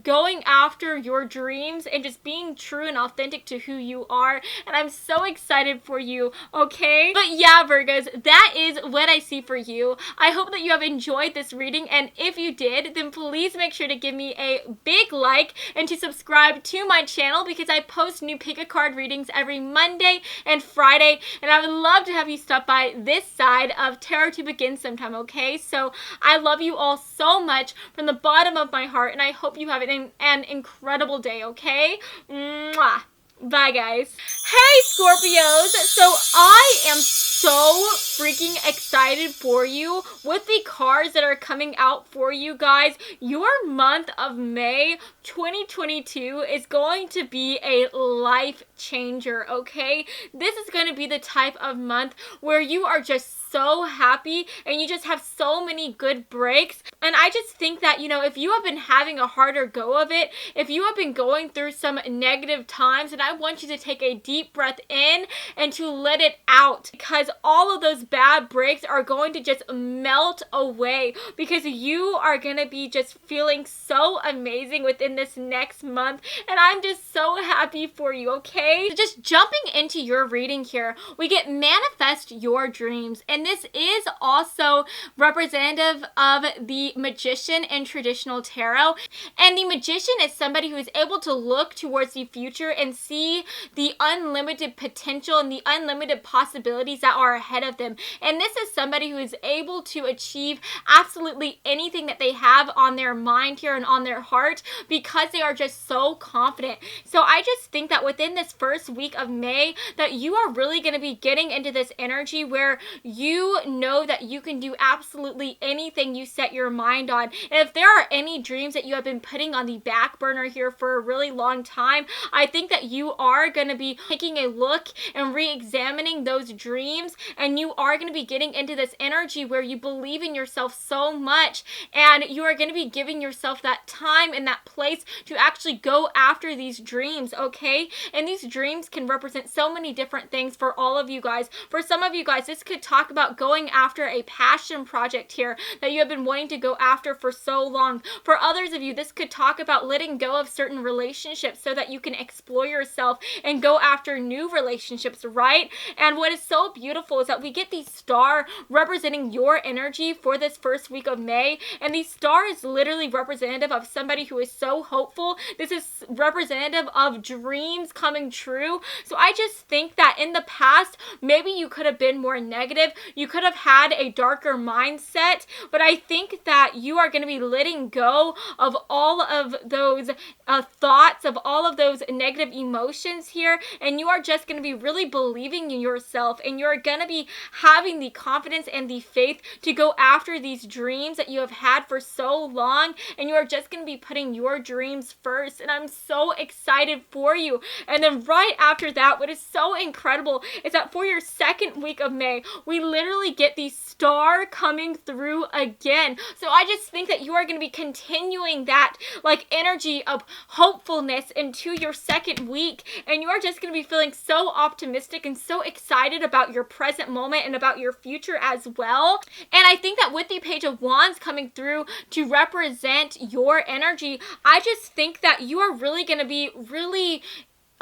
going after your dreams and just being true and authentic to who you are. And I'm so excited for you, okay? But yeah, Virgos, that is what I see for you. I hope that you have enjoyed this reading, and if you did, then please make sure to give me a big like and to subscribe to my channel, because I post new pick a card readings every Monday and Friday, and I would love to have you stop by this side of Tarot to Begin sometime, okay? So I love you all so much from the bottom of my heart, and I hope you have an incredible day, okay? Mwah. Bye, guys. Hey, Scorpios! So I am so freaking excited for you with the cards that are coming out for you guys. Your month of May 2022 is going to be a life changer, okay? This is going to be the type of month where you are just so happy and you just have so many good breaks. And I just think that, you know, if you have been having a harder go of it, if you have been going through some negative times, then I want you to take a deep breath in and to let it out, because all of those bad breaks are going to just melt away, because you are going to be just feeling so amazing within this next month. And I'm just so happy for you, okay? So just jumping into your reading here, we get manifest your dreams. And this is also representative of the Magician in traditional tarot. And the Magician is somebody who is able to look towards the future and see the unlimited potential and the unlimited possibilities that are ahead of them. And this is somebody who is able to achieve absolutely anything that they have on their mind here and on their heart, because they are just so confident. So I just think that within this first week of May, that you are really going to be getting into this energy where you know that you can do absolutely anything you set your mind on. And if there are any dreams that you have been putting on the back burner here for a really long time, I think that you are going to be taking a look and re-examining those dreams, and you are going to be getting into this energy where you believe in yourself so much, and you are going to be giving yourself that time and that place to actually go after these dreams, okay? And these dreams can represent so many different things for all of you guys. For some of you guys, this could talk about going after a passion project here that you have been wanting to go after for so long. For others of you, this could talk about letting go of certain relationships so that you can explore yourself and go after new relationships, right? And what is so beautiful is that we get the star representing your energy for this first week of May, and the star is literally representative of somebody who is so hopeful. This is representative of dreams coming true. So I just think that in the past, maybe you could have been more negative. You could have had a darker mindset, but I think that you are going to be letting go of all of those thoughts, of all of those negative emotions here, and you are just going to be really believing in yourself, and you're going to be having the confidence and the faith to go after these dreams that you have had for so long, and you are just going to be putting your dreams first. And I'm so excited for you. And then right after that, what is so incredible is that for your second week of May, we literally get the star coming through again. So I just think that you are going to be continuing that like energy of hopefulness into your second week, and you are just going to be feeling so optimistic and so excited about your present moment and about your future as well. And I think that with the Page of Wands coming through to represent your energy, I just think that you are really going to be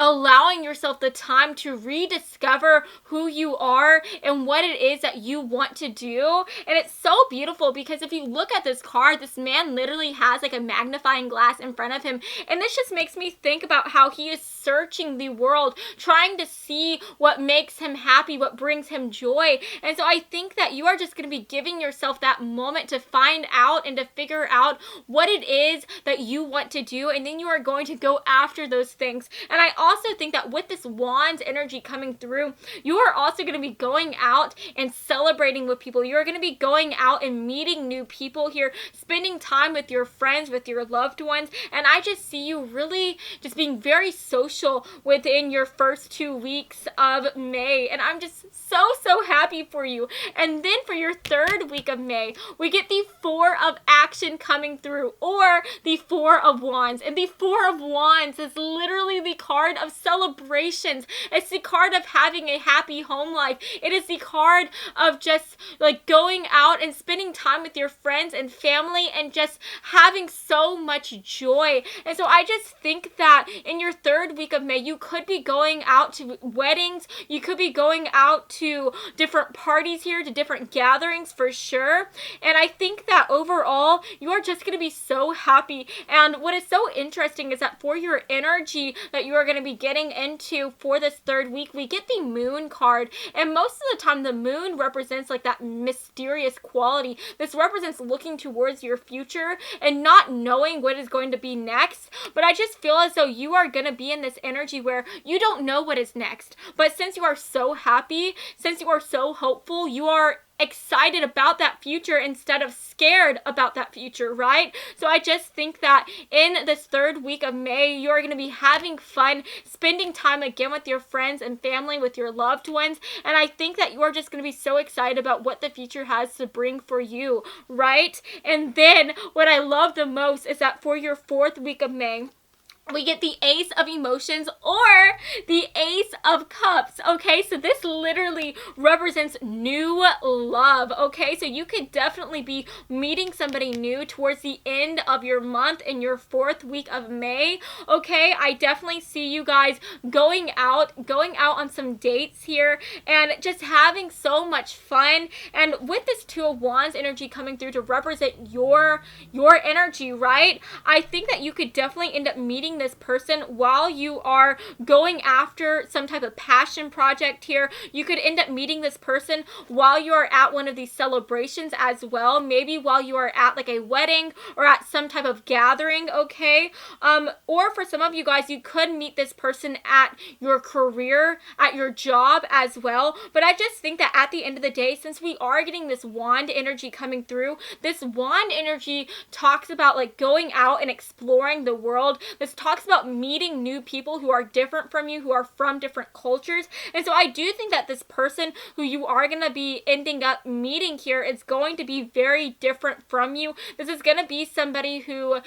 allowing yourself the time to rediscover who you are and what it is that you want to do. And it's so beautiful because if you look at this card, this man literally has like a magnifying glass in front of him, and this just makes me think about how he is searching the world, trying to see what makes him happy, what brings him joy. And so I think that you are just going to be giving yourself that moment to find out and to figure out what it is that you want to do, and then you are going to go after those things. And I also think that with this Wands energy coming through, you are also going to be going out and celebrating with people. You're going to be going out and meeting new people here, spending time with your friends, with your loved ones. And I just see you really just being very social within your first 2 weeks of May. And I'm just so happy for you. And then for your third week of May, we get the Four of Action coming through, or the Four of Wands. And the Four of Wands is literally the card of celebrations. It's the card of having a happy home life. It is the card of just like going out and spending time with your friends and family and just having so much joy. And so I just think that in your third week of May, you could be going out to weddings. You could be going out to different parties here, to different gatherings for sure. And I think that overall, you are just going to be so happy. And what is so interesting is that for your energy that you are going to be getting into for this third week, we get the Moon card. And most of the time, the Moon represents like that mysterious quality. This represents looking towards your future and not knowing what is going to be next. But I just feel as though you are going to be in this energy where you don't know what is next. But since you are so happy, since you are so hopeful, you are excited about that future instead of scared about that future, right? So I just think that in this third week of May, you're going to be having fun, spending time again with your friends and family, with your loved ones. And I think that you are just going to be so excited about what the future has to bring for you, right? And then what I love the most is that for your fourth week of May, we get the Ace of Emotions, or the Ace of Cups, okay? So this literally represents new love, okay? So you could definitely be meeting somebody new towards the end of your month in your fourth week of May, okay? I definitely see you guys going out on some dates here and just having so much fun. And with this Two of Wands energy coming through to represent your energy, right? I think that you could definitely end up meeting this person while you are going after some type of passion project here. You could end up meeting this person while you are at one of these celebrations as well. Maybe while you are at like a wedding or at some type of gathering, okay? Or for some of you guys, you could meet this person at your career, at your job as well. But I just think that at the end of the day, since we are getting this wand energy coming through, this wand energy talks about like going out and exploring the world. This talks about meeting new people who are different from you, who are from different cultures. And so I do think that this person who you are going to be ending up meeting here is going to be very different from you. This is going to be somebody who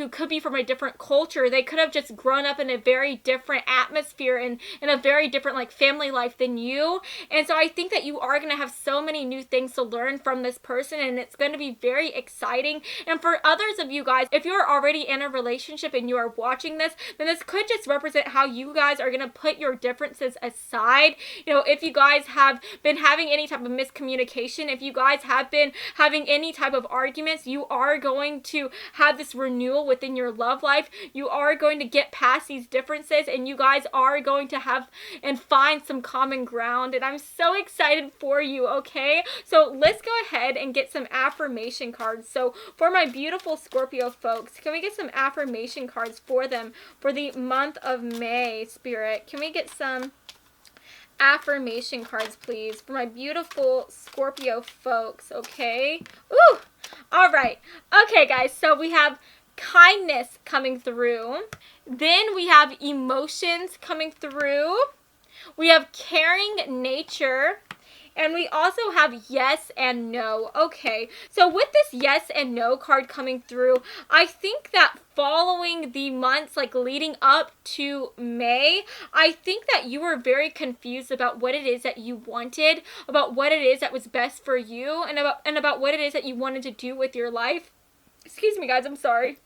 could be from a different culture. They could have just grown up in a very different atmosphere and in a very different like family life than you. And so I think that you are going to have so many new things to learn from this person, and it's going to be very exciting. And for others of you guys, if you're already in a relationship and you are watching this, then this could just represent how you guys are going to put your differences aside. You know, if you guys have been having any type of miscommunication, if you guys have been having any type of arguments, you are going to have this renewal within your love life. You are going to get past these differences, and you guys are going to have and find some common ground. And I'm so excited for you, okay? So let's go ahead and get some affirmation cards. So for my beautiful Scorpio folks, can we get some affirmation cards for them for the month of May, Spirit? Can we get some affirmation cards, please, for my beautiful Scorpio folks, okay? Ooh! All right. Okay, guys, so we have kindness coming through. Then we have emotions coming through. We have caring nature. And we also have yes and no. Okay, so with this yes and no card coming through, I think that following the months like leading up to May, I think that you were very confused about what it is that you wanted, about what it is that was best for you, and about what it is that you wanted to do with your life. Excuse me, guys, I'm sorry.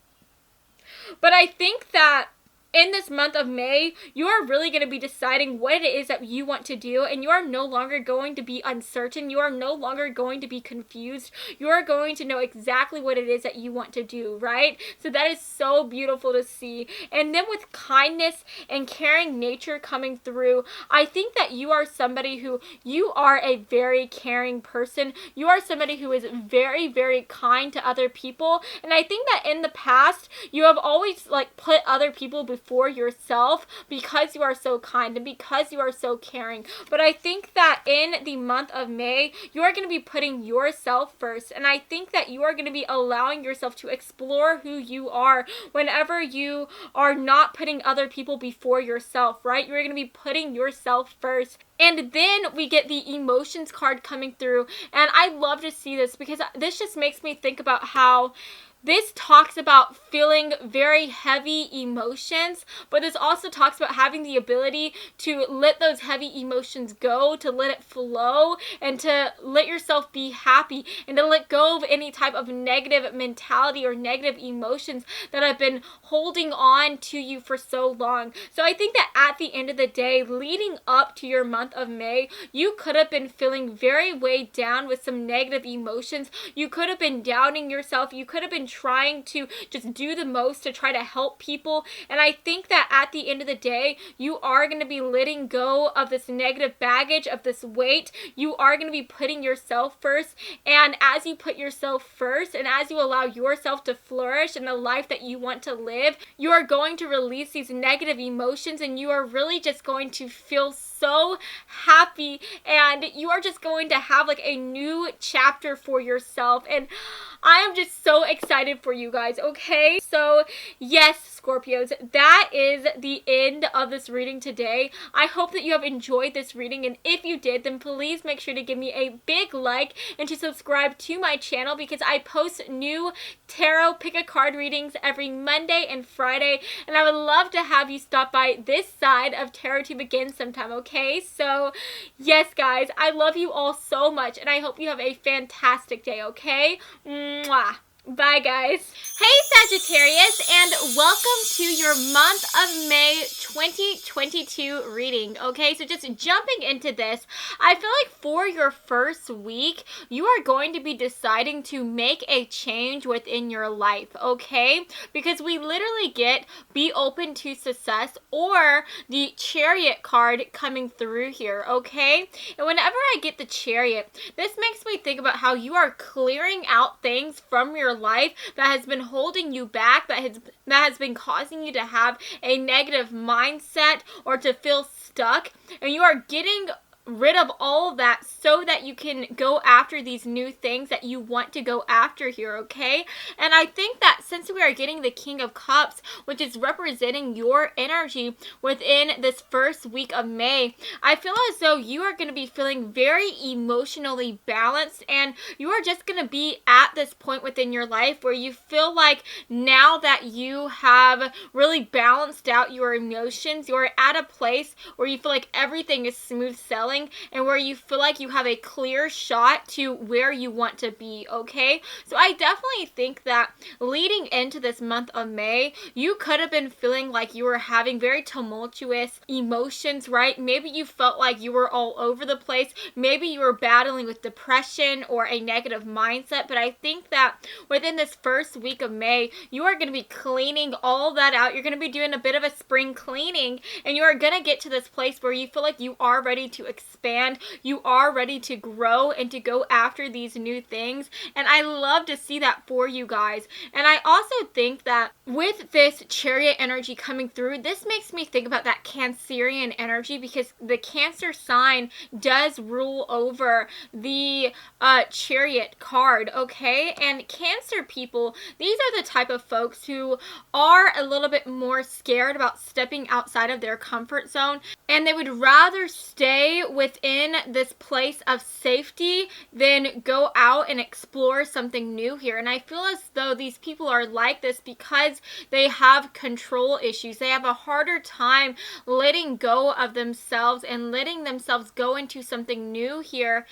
But I think that in this month of May, you are really going to be deciding what it is that you want to do, and you are no longer going to be uncertain. You are no longer going to be confused. You are going to know exactly what it is that you want to do, right? So that is so beautiful to see. And then with kindness and caring nature coming through, I think that you are somebody who, you are a very caring person. You are somebody who is very, very kind to other people. And I think that in the past, you have always like put other people before yourself because you are so kind and because you are so caring. But I think that in the month of May, you are going to be putting yourself first. And I think that you are going to be allowing yourself to explore who you are whenever you are not putting other people before yourself, right? You're going to be putting yourself first. And then we get the emotions card coming through. And I love to see this because this just makes me think about how this talks about feeling very heavy emotions, but this also talks about having the ability to let those heavy emotions go, to let it flow, and to let yourself be happy, and to let go of any type of negative mentality or negative emotions that have been holding on to you for so long. So I think that at the end of the day, leading up to your month of May, you could have been feeling very weighed down with some negative emotions. You could have been doubting yourself. You could have been trying to just do the most to try to help people. And I think that at the end of the day, you are going to be letting go of this negative baggage, of this weight. You are going to be putting yourself first. And as you put yourself first, and as you allow yourself to flourish in the life that you want to live, you are going to release these negative emotions, and you are really just going to feel so happy, and you are just going to have like a new chapter for yourself. And I am just so excited for you guys, okay? So yes, Scorpios, that is the end of this reading today. I hope that you have enjoyed this reading, and if you did, then please make sure to give me a big like and to subscribe to my channel, because I post new tarot pick a card readings every Monday and Friday, and I would love to have you stop by this side of Tarot to Begin sometime, okay? So yes, guys, I love you all so much, and I hope you have a fantastic day, okay? Mwah. Bye, guys. Hey, Sagittarius, and welcome to your month of May 2022 reading. Okay, so just jumping into this, I feel like for your first week, you are going to be deciding to make a change within your life, okay? Because we literally get be open to success or the Chariot card coming through here, okay? And whenever I get the Chariot, this makes me think about how you are clearing out things from your life that has been holding you back, that has been causing you to have a negative mindset or to feel stuck, and you are getting rid of all of that so that you can go after these new things that you want to go after here, okay? And I think that since we are getting the King of Cups, which is representing your energy within this first week of May, I feel as though you are going to be feeling very emotionally balanced, and you are just going to be at this point within your life where you feel like now that you have really balanced out your emotions, you're at a place where you feel like everything is smooth sailing, and where you feel like you have a clear shot to where you want to be, okay? So I definitely think that leading into this month of May, you could have been feeling like you were having very tumultuous emotions, right? Maybe you felt like you were all over the place. Maybe you were battling with depression or a negative mindset, but I think that within this first week of May, you are going to be cleaning all that out. You're going to be doing a bit of a spring cleaning, and you are going to get to this place where you feel like you are ready to expand, you are ready to grow and to go after these new things. And I love to see that for you guys. And I also think that with this Chariot energy coming through, this makes me think about that Cancerian energy, because the Cancer sign does rule over the Chariot card, okay? And Cancer people, these are the type of folks who are a little bit more scared about stepping outside of their comfort zone, and they would rather stay within this place of safety than go out and explore something new here. And I feel as though these people are like this because they have control issues. They have a harder time letting go of themselves and letting themselves go into something new here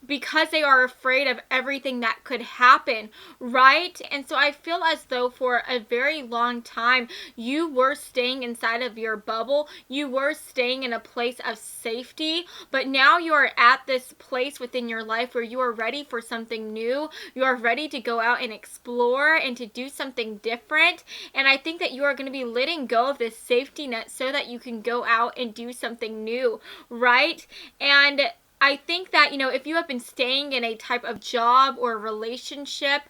because they are afraid of everything that could happen, right? And so I feel as though for a very long time you were staying inside of your bubble. You were staying in a place of safety, but now you are at this place within your life where you are ready for something new. You are ready to go out and explore and to do something different. And I think that you are going to be letting go of this safety net so that you can go out and do something new, right? And I think that, if you have been staying in a type of job or relationship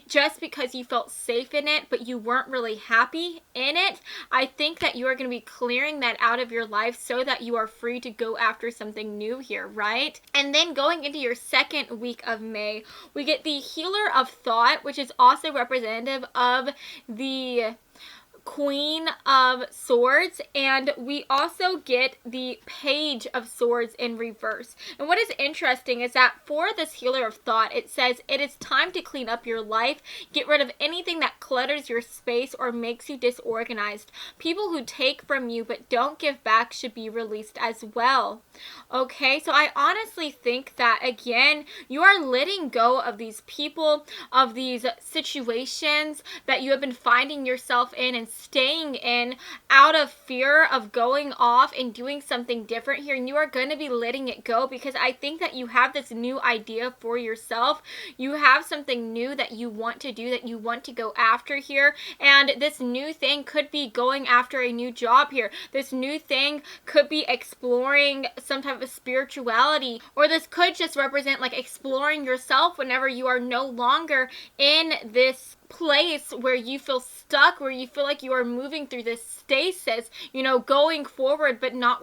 just because you felt safe in it, but you weren't really happy in it, I think that you are going to be clearing that out of your life so that you are free to go after something new here, right? And then going into your second week of May, we get the Healer of Thought, which is also representative of the Queen of Swords, and we also get the Page of Swords in reverse. And what is interesting is that for this Healer of Thought, it says it is time to clean up your life, get rid of anything that clutters your space or makes you disorganized. People who take from you but don't give back should be released as well. Okay, so I honestly think that, again, you are letting go of these people, of these situations that you have been finding yourself in and staying in out of fear of going off and doing something different here. And you are going to be letting it go because I think that you have this new idea for yourself. You have something new that you want to do, that you want to go after here. And this new thing could be going after a new job here. This new thing could be exploring some type of spirituality, or this could just represent like exploring yourself whenever you are no longer in this place where you feel stuck, where you feel like you are moving through this stasis, going forward but not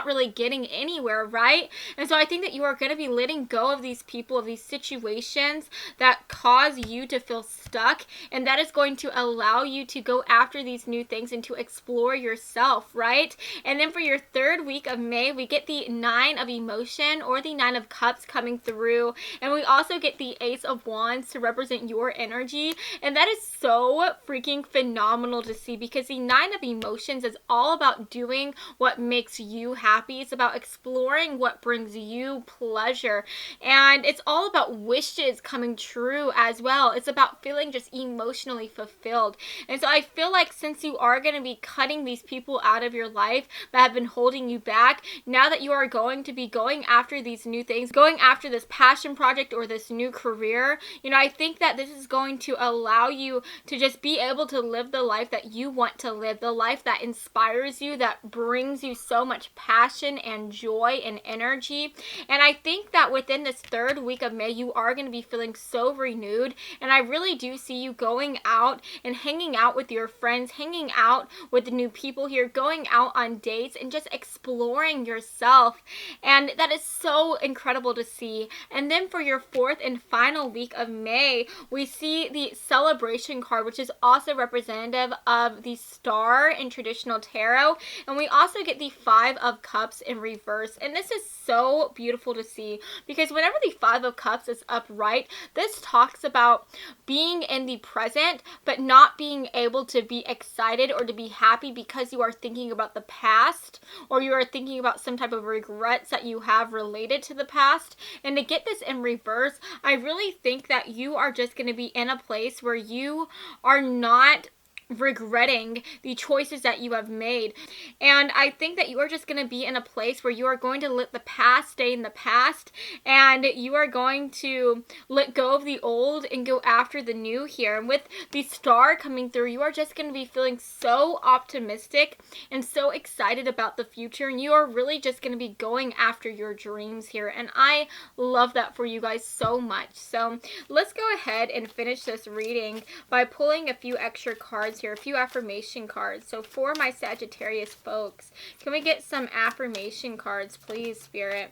really getting anywhere, right? And so I think that you are going to be letting go of these people, of these situations that cause you to feel stuck, and that is going to allow you to go after these new things and to explore yourself, right? And then for your third week of May, we get the Nine of Emotion, or the Nine of Cups, coming through, and we also get the Ace of Wands to represent your energy. And that is so freaking phenomenal to see, because the Nine of Emotions is all about doing what makes you happy. It's about exploring what brings you pleasure. And it's all about wishes coming true as well. It's about feeling just emotionally fulfilled. And so I feel like since you are going to be cutting these people out of your life that have been holding you back, now that you are going to be going after these new things, going after this passion project or this new career, I think that this is going to allow you to just be able to live the life that you want to live, the life that inspires you, that brings you so much passion and joy and energy. And I think that within this third week of May, you are going to be feeling so renewed, and I really do see you going out and hanging out with your friends, hanging out with the new people here, going out on dates and just exploring yourself, and that is so incredible to see. And then for your fourth and final week of May, we see the Celebration card, which is also representative of the Star in traditional tarot, and we also get the Five of Cups in reverse. And this is so beautiful to see, because whenever the Five of Cups is upright, this talks about being in the present but not being able to be excited or to be happy because you are thinking about the past, or you are thinking about some type of regrets that you have related to the past. And to get this in reverse, I really think that you are just going to be in a place where you are not regretting the choices that you have made. And I think that you are just going to be in a place where you are going to let the past stay in the past, and you are going to let go of the old and go after the new here. And with the Star coming through, you are just going to be feeling so optimistic and so excited about the future, and you are really just going to be going after your dreams here. And I love that for you guys so much. So let's go ahead and finish this reading by pulling a few extra cards here, a few affirmation cards. So for my Sagittarius folks, can we get some affirmation cards, please, Spirit?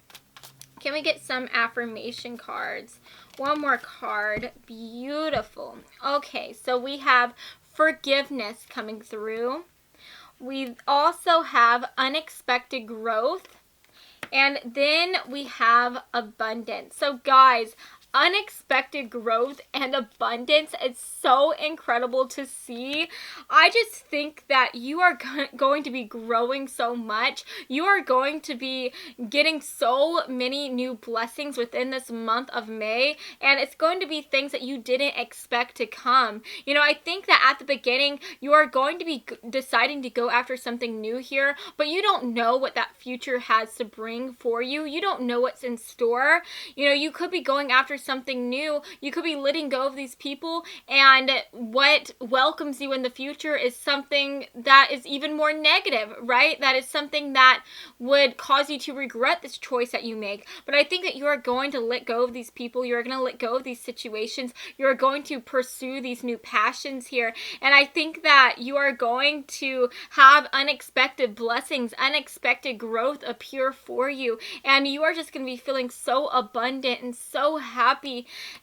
Can we get some affirmation cards? One more card. Beautiful. Okay, so we have forgiveness coming through. We also have unexpected growth And then we have abundance. So guys, unexpected growth and abundance, it's so incredible to see. I just think that you are going to be growing so much. You are going to be getting so many new blessings within this month of May, and it's going to be things that you didn't expect to come. You know, I think that at the beginning you are going to be deciding to go after something new here, but you don't know what that future has to bring for you. You don't know what's in store. You know, you could be going after something new. You could be letting go of these people, and what welcomes you in the future is something that is even more negative, right? That is something that would cause you to regret this choice that you make. But I think that you are going to let go of these people. You're going to let go of these situations. You're going to pursue these new passions here. And I think that you are going to have unexpected blessings, unexpected growth appear for you. And you are just going to be feeling so abundant and so happy.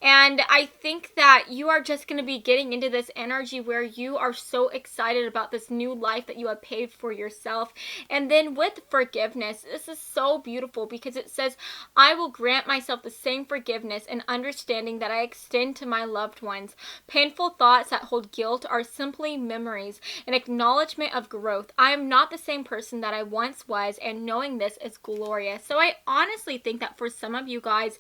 And I think that you are just going to be getting into this energy where you are so excited about this new life that you have paved for yourself. And then with forgiveness, this is so beautiful because it says, I will grant myself the same forgiveness and understanding that I extend to my loved ones. Painful thoughts that hold guilt are simply memories, an acknowledgement of growth. I am not the same person that I once was, and knowing this is glorious. So I honestly think that for some of you guys,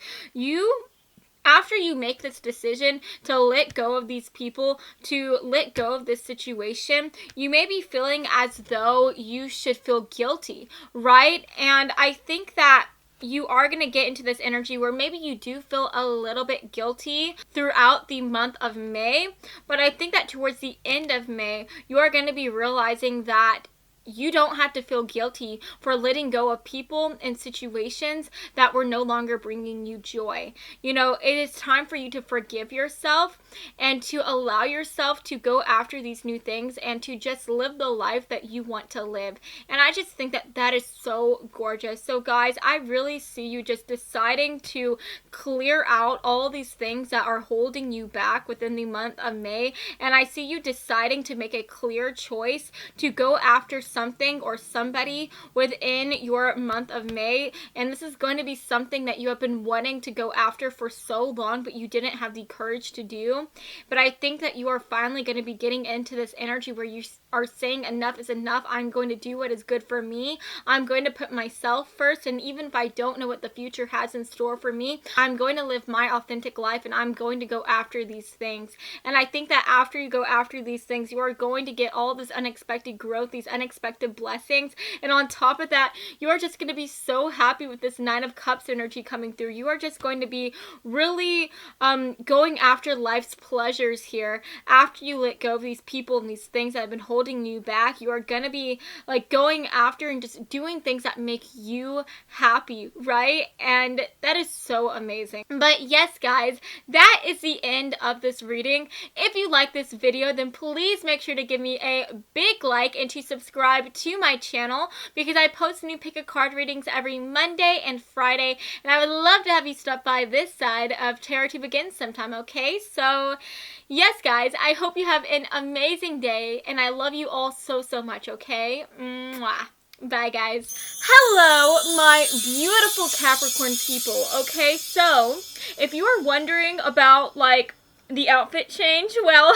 after you make this decision to let go of these people, to let go of this situation, you may be feeling as though you should feel guilty, right? And I think that you are going to get into this energy where maybe you do feel a little bit guilty throughout the month of May. But I think that towards the end of May, you are going to be realizing that you don't have to feel guilty for letting go of people and situations that were no longer bringing you joy. You know, it is time for you to forgive yourself and to allow yourself to go after these new things and to just live the life that you want to live. And I just think that that is so gorgeous. So guys, I really see you just deciding to clear out all these things that are holding you back within the month of May. And I see you deciding to make a clear choice to go after something or somebody within your month of May. And this is going to be something that you have been wanting to go after for so long, but you didn't have the courage to do. But I think that you are finally going to be getting into this energy where you are saying enough is enough. I'm going to do what is good for me. I'm going to put myself first. And even if I don't know what the future has in store for me, I'm going to live my authentic life and I'm going to go after these things. And I think that after you go after these things, you are going to get all this unexpected growth, these unexpected blessings. And on top of that, you are just going to be so happy with this Nine of Cups energy coming through. You are just going to be really going after life's pleasures here. After you let go of these people and these things that have been holding you back, you are going to be like going after and just doing things that make you happy, right? And that is so amazing. But yes, guys, that is the end of this reading. If you like this video, then please make sure to give me a big like and to subscribe to my channel because I post new pick a card readings every Monday and Friday, and I would love to have you stop by this side of Tarot to Begin sometime, okay? So yes, guys, I hope you have an amazing day, and I love you all so, so much, okay? Mwah. Bye, guys. Hello, my beautiful Capricorn people, okay? So, if you are wondering about, like, the outfit change, well,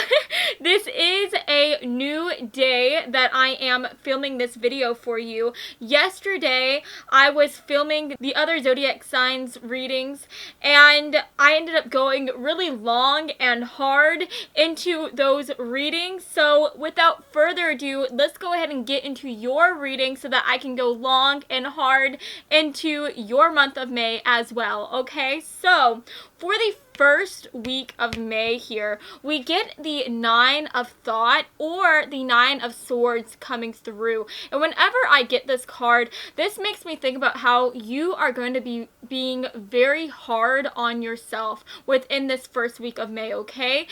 this is a new day that I am filming this video for you. Yesterday, I was filming the other zodiac signs readings, and I ended up going really long and hard into those readings. So without further ado, let's go ahead and get into your reading so that I can go long and hard into your month of May as well, okay? So, for the first week of May here, we get the Nine of Thought or the Nine of Swords coming through. And whenever I get this card, this makes me think about how you are going to be being very hard on yourself within this first week of May, okay?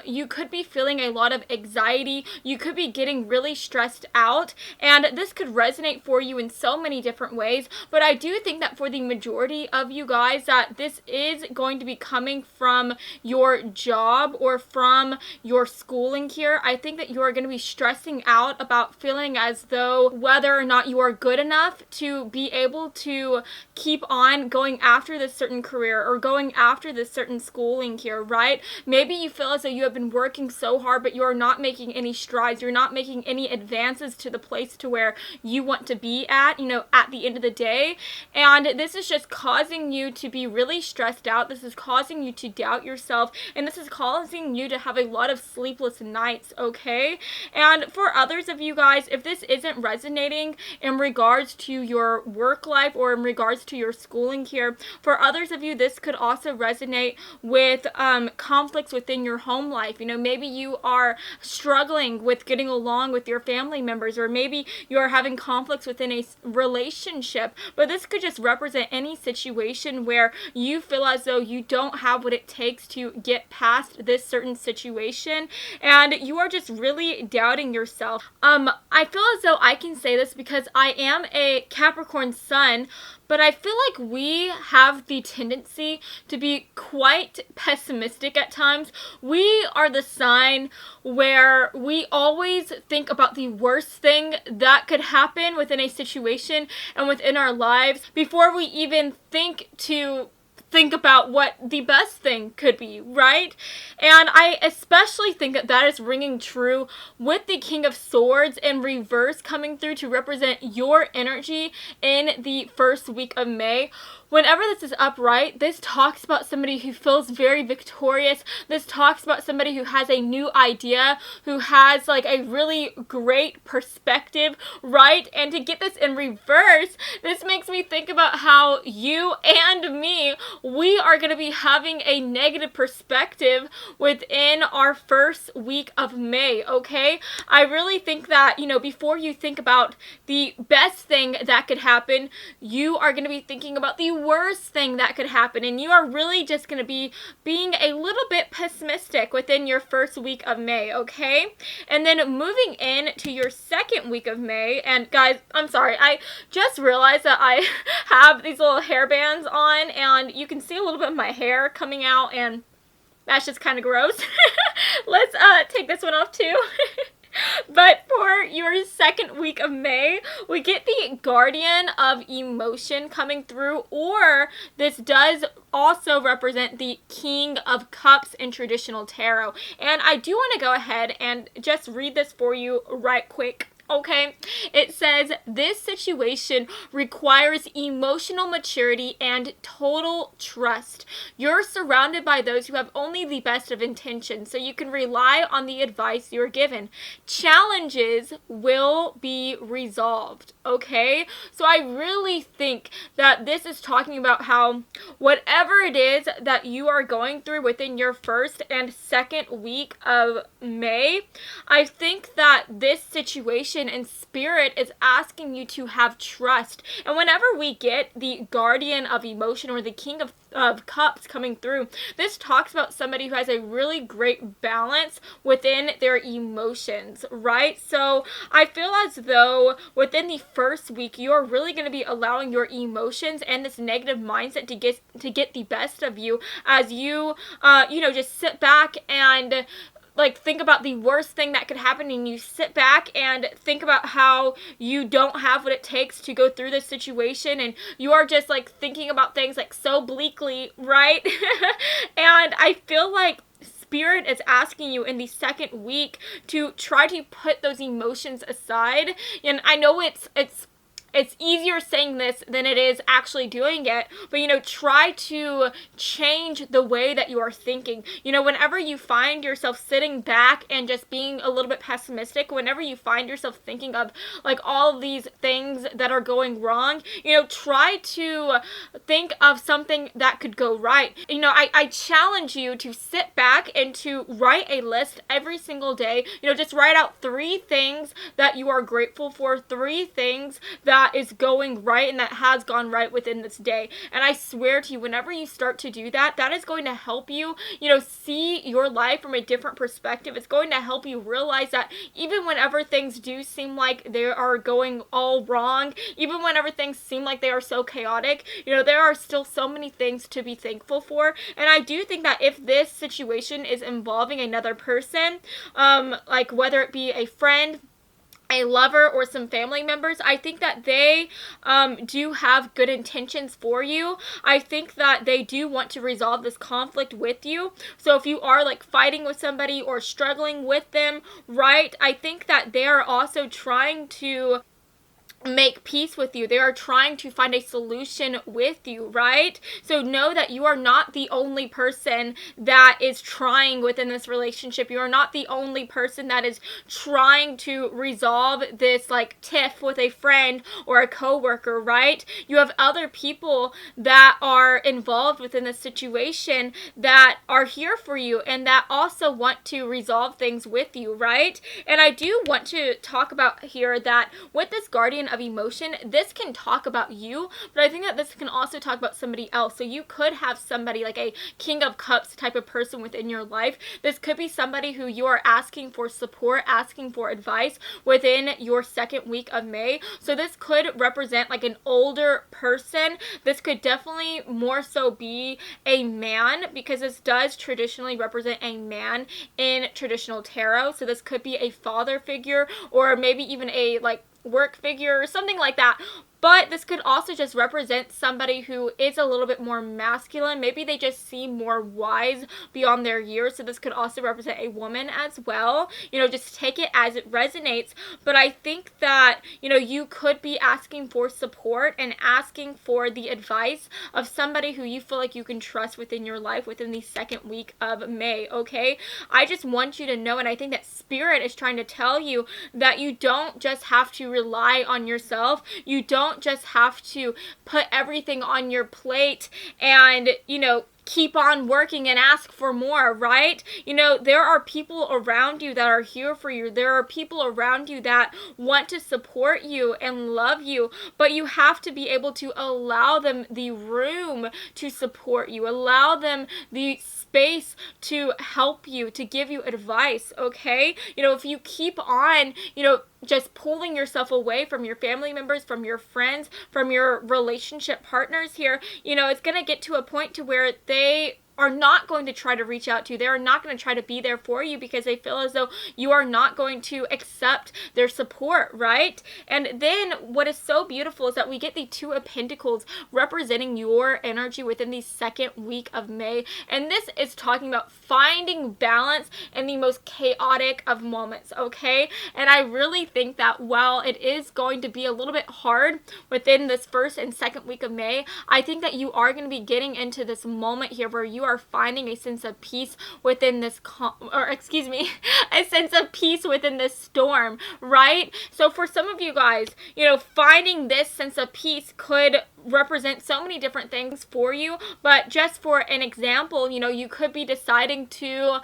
You could be feeling a lot of anxiety. You could be getting really stressed out, and this could resonate for you in so many different ways. But I do think that for the majority of you guys that this is going to be coming from your job or from your schooling here. I think that you are going to be stressing out about feeling as though whether or not you are good enough to be able to keep on going after this certain career or going after this certain schooling here, right? Maybe you feel as though you have been working so hard, but you are not making any strides. You're not making any advances to the place to where you want to be at, at the end of the day. And this is just causing you to be really stressed out. This is causing you to doubt yourself. And this is causing you to have a lot of sleepless nights, okay? And for others of you guys, if this isn't resonating in regards to your work life or in regards to your schooling here, for others of you, this could also resonate with conflicts within your home life. Maybe you are struggling with getting along with your family members, or maybe you are having conflicts within a relationship. But this could just represent any situation where you feel as though you don't have what it takes to get past this certain situation, and you are just really doubting yourself. I feel as though I can say this because I am a Capricorn sun, but I feel like we have the tendency to be quite pessimistic at times. We are the sign where we always think about the worst thing that could happen within a situation and within our lives before we even think about what the best thing could be, right? And I especially think that that is ringing true with the King of Swords in reverse coming through to represent your energy in the first week of May. Whenever this is upright, this talks about somebody who feels very victorious. This talks about somebody who has a new idea, who has like a really great perspective, right? And to get this in reverse, this makes me think about how you and me, we are going to be having a negative perspective within our first week of May, okay? I really think that, before you think about the best thing that could happen, you are going to be thinking about the worst thing that could happen, and you are really just going to be being a little bit pessimistic within your first week of May, okay? And then moving in to your second week of May, and guys, I'm sorry, I just realized that I have these little hair bands on, and you can see a little bit of my hair coming out, and that's just kind of gross. Let's take this one off too. But for your second week of May, we get the Guardian of Emotion coming through, or this does also represent the King of Cups in traditional tarot. And I do want to go ahead and just read this for you right quick. Okay, it says, this situation requires emotional maturity and total trust. You're surrounded by those who have only the best of intentions, so you can rely on the advice you're given. Challenges will be resolved, okay? So I really think that this is talking about how whatever it is that you are going through within your first and second week of May, I think that this situation and spirit is asking you to have trust. And whenever we get the Guardian of Emotion or the King of Cups coming through, this talks about somebody who has a really great balance within their emotions, right? So I feel as though within the first week, you're really going to be allowing your emotions and this negative mindset to get the best of you as you just sit back and think about the worst thing that could happen, and you sit back and think about how you don't have what it takes to go through this situation, and you are just thinking about things so bleakly, right? And I feel like Spirit is asking you in the second week to try to put those emotions aside. And I know it's easier saying this than it is actually doing it, but try to change the way that you are thinking. Whenever you find yourself sitting back and just being a little bit pessimistic, whenever you find yourself thinking of all of these things that are going wrong, try to think of something that could go right. I challenge you to sit back and to write a list every single day. Just write out 3 things that you are grateful for, 3 things that that is going right and that has gone right within this day. And I swear to you, whenever you start to do that, that is going to help you, see your life from a different perspective. It's going to help you realize that even whenever things do seem like they are going all wrong, even whenever things seem like they are so chaotic, there are still so many things to be thankful for. And I do think that if this situation is involving another person, like whether it be a friend, a lover, or some family members, I think that they do have good intentions for you. I think that they do want to resolve this conflict with you. So if you are like fighting with somebody or struggling with them, right, I think that they are also trying to make peace with you. They are trying to find a solution with you, right? So know that you are not the only person that is trying within this relationship. You are not the only person that is trying to resolve this like tiff with a friend or a coworker, right? You have other people that are involved within this situation that are here for you and that also want to resolve things with you, right? And I do want to talk about here that with this guardian of emotion, this can talk about you, but I think that this can also talk about somebody else. So you could have somebody like a King of Cups type of person within your life. This could be somebody who you are asking for support, asking for advice within your second week of May. So this could represent like an older person. This could definitely more so be a man, because this does traditionally represent a man in traditional tarot. So this could be a father figure, or maybe even a like work figure or something like that. But this could also just represent somebody who is a little bit more masculine. Maybe they just seem more wise beyond their years. So this could also represent a woman as well. Just take it as it resonates. But I think that, you could be asking for support and asking for the advice of somebody who you feel like you can trust within your life within the second week of May, okay? I just want you to know, and I think that Spirit is trying to tell you that you don't just have to rely on yourself. You don't just have to put everything on your plate and, keep on working and ask for more, right? There are people around you that are here for you. There are people around you that want to support you and love you, but you have to be able to allow them the room to support you, allow them the space to help you, to give you advice, okay? If you keep on, just pulling yourself away from your family members, from your friends, from your relationship partners here, it's going to get to a point to where they are not going to try to reach out to you. They are not going to try to be there for you because they feel as though you are not going to accept their support, right? And then what is so beautiful is that we get the Two of Pentacles representing your energy within the second week of May. And this is talking about finding balance in the most chaotic of moments, okay? And I really think that while it is going to be a little bit hard within this first and second week of May, I think that you are going to be getting into this moment here where you are finding a sense of peace within this a sense of peace within this storm, right? So for some of you guys, finding this sense of peace could represent so many different things for you, but just for an example, you could be deciding to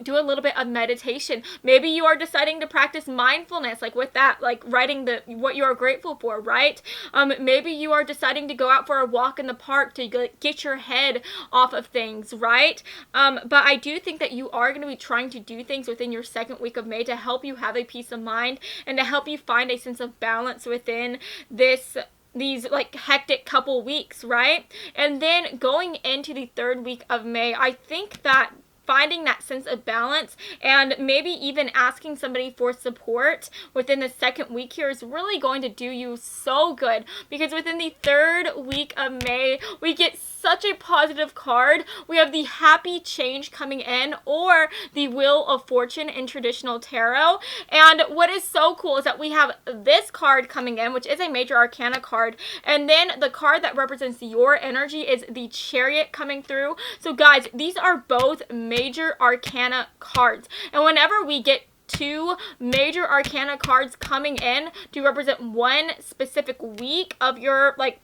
do a little bit of meditation. Maybe you are deciding to practice mindfulness, like with that, like writing what you are grateful for, right? Maybe you are deciding to go out for a walk in the park to get your head off of things, right? But I do think that you are going to be trying to do things within your second week of May to help you have a peace of mind and to help you find a sense of balance within these like hectic couple weeks, right? And then going into the third week of May, I think that finding that sense of balance and maybe even asking somebody for support within the second week here is really going to do you so good, because within the third week of May, we get such a positive card. We have the Happy Change coming in, or the Wheel of Fortune in traditional tarot. And what is so cool is that we have this card coming in, which is a major arcana card, and then the card that represents your energy is the Chariot coming through. So guys, these are both major arcana cards, and whenever we get two major arcana cards coming in to represent one specific week of your like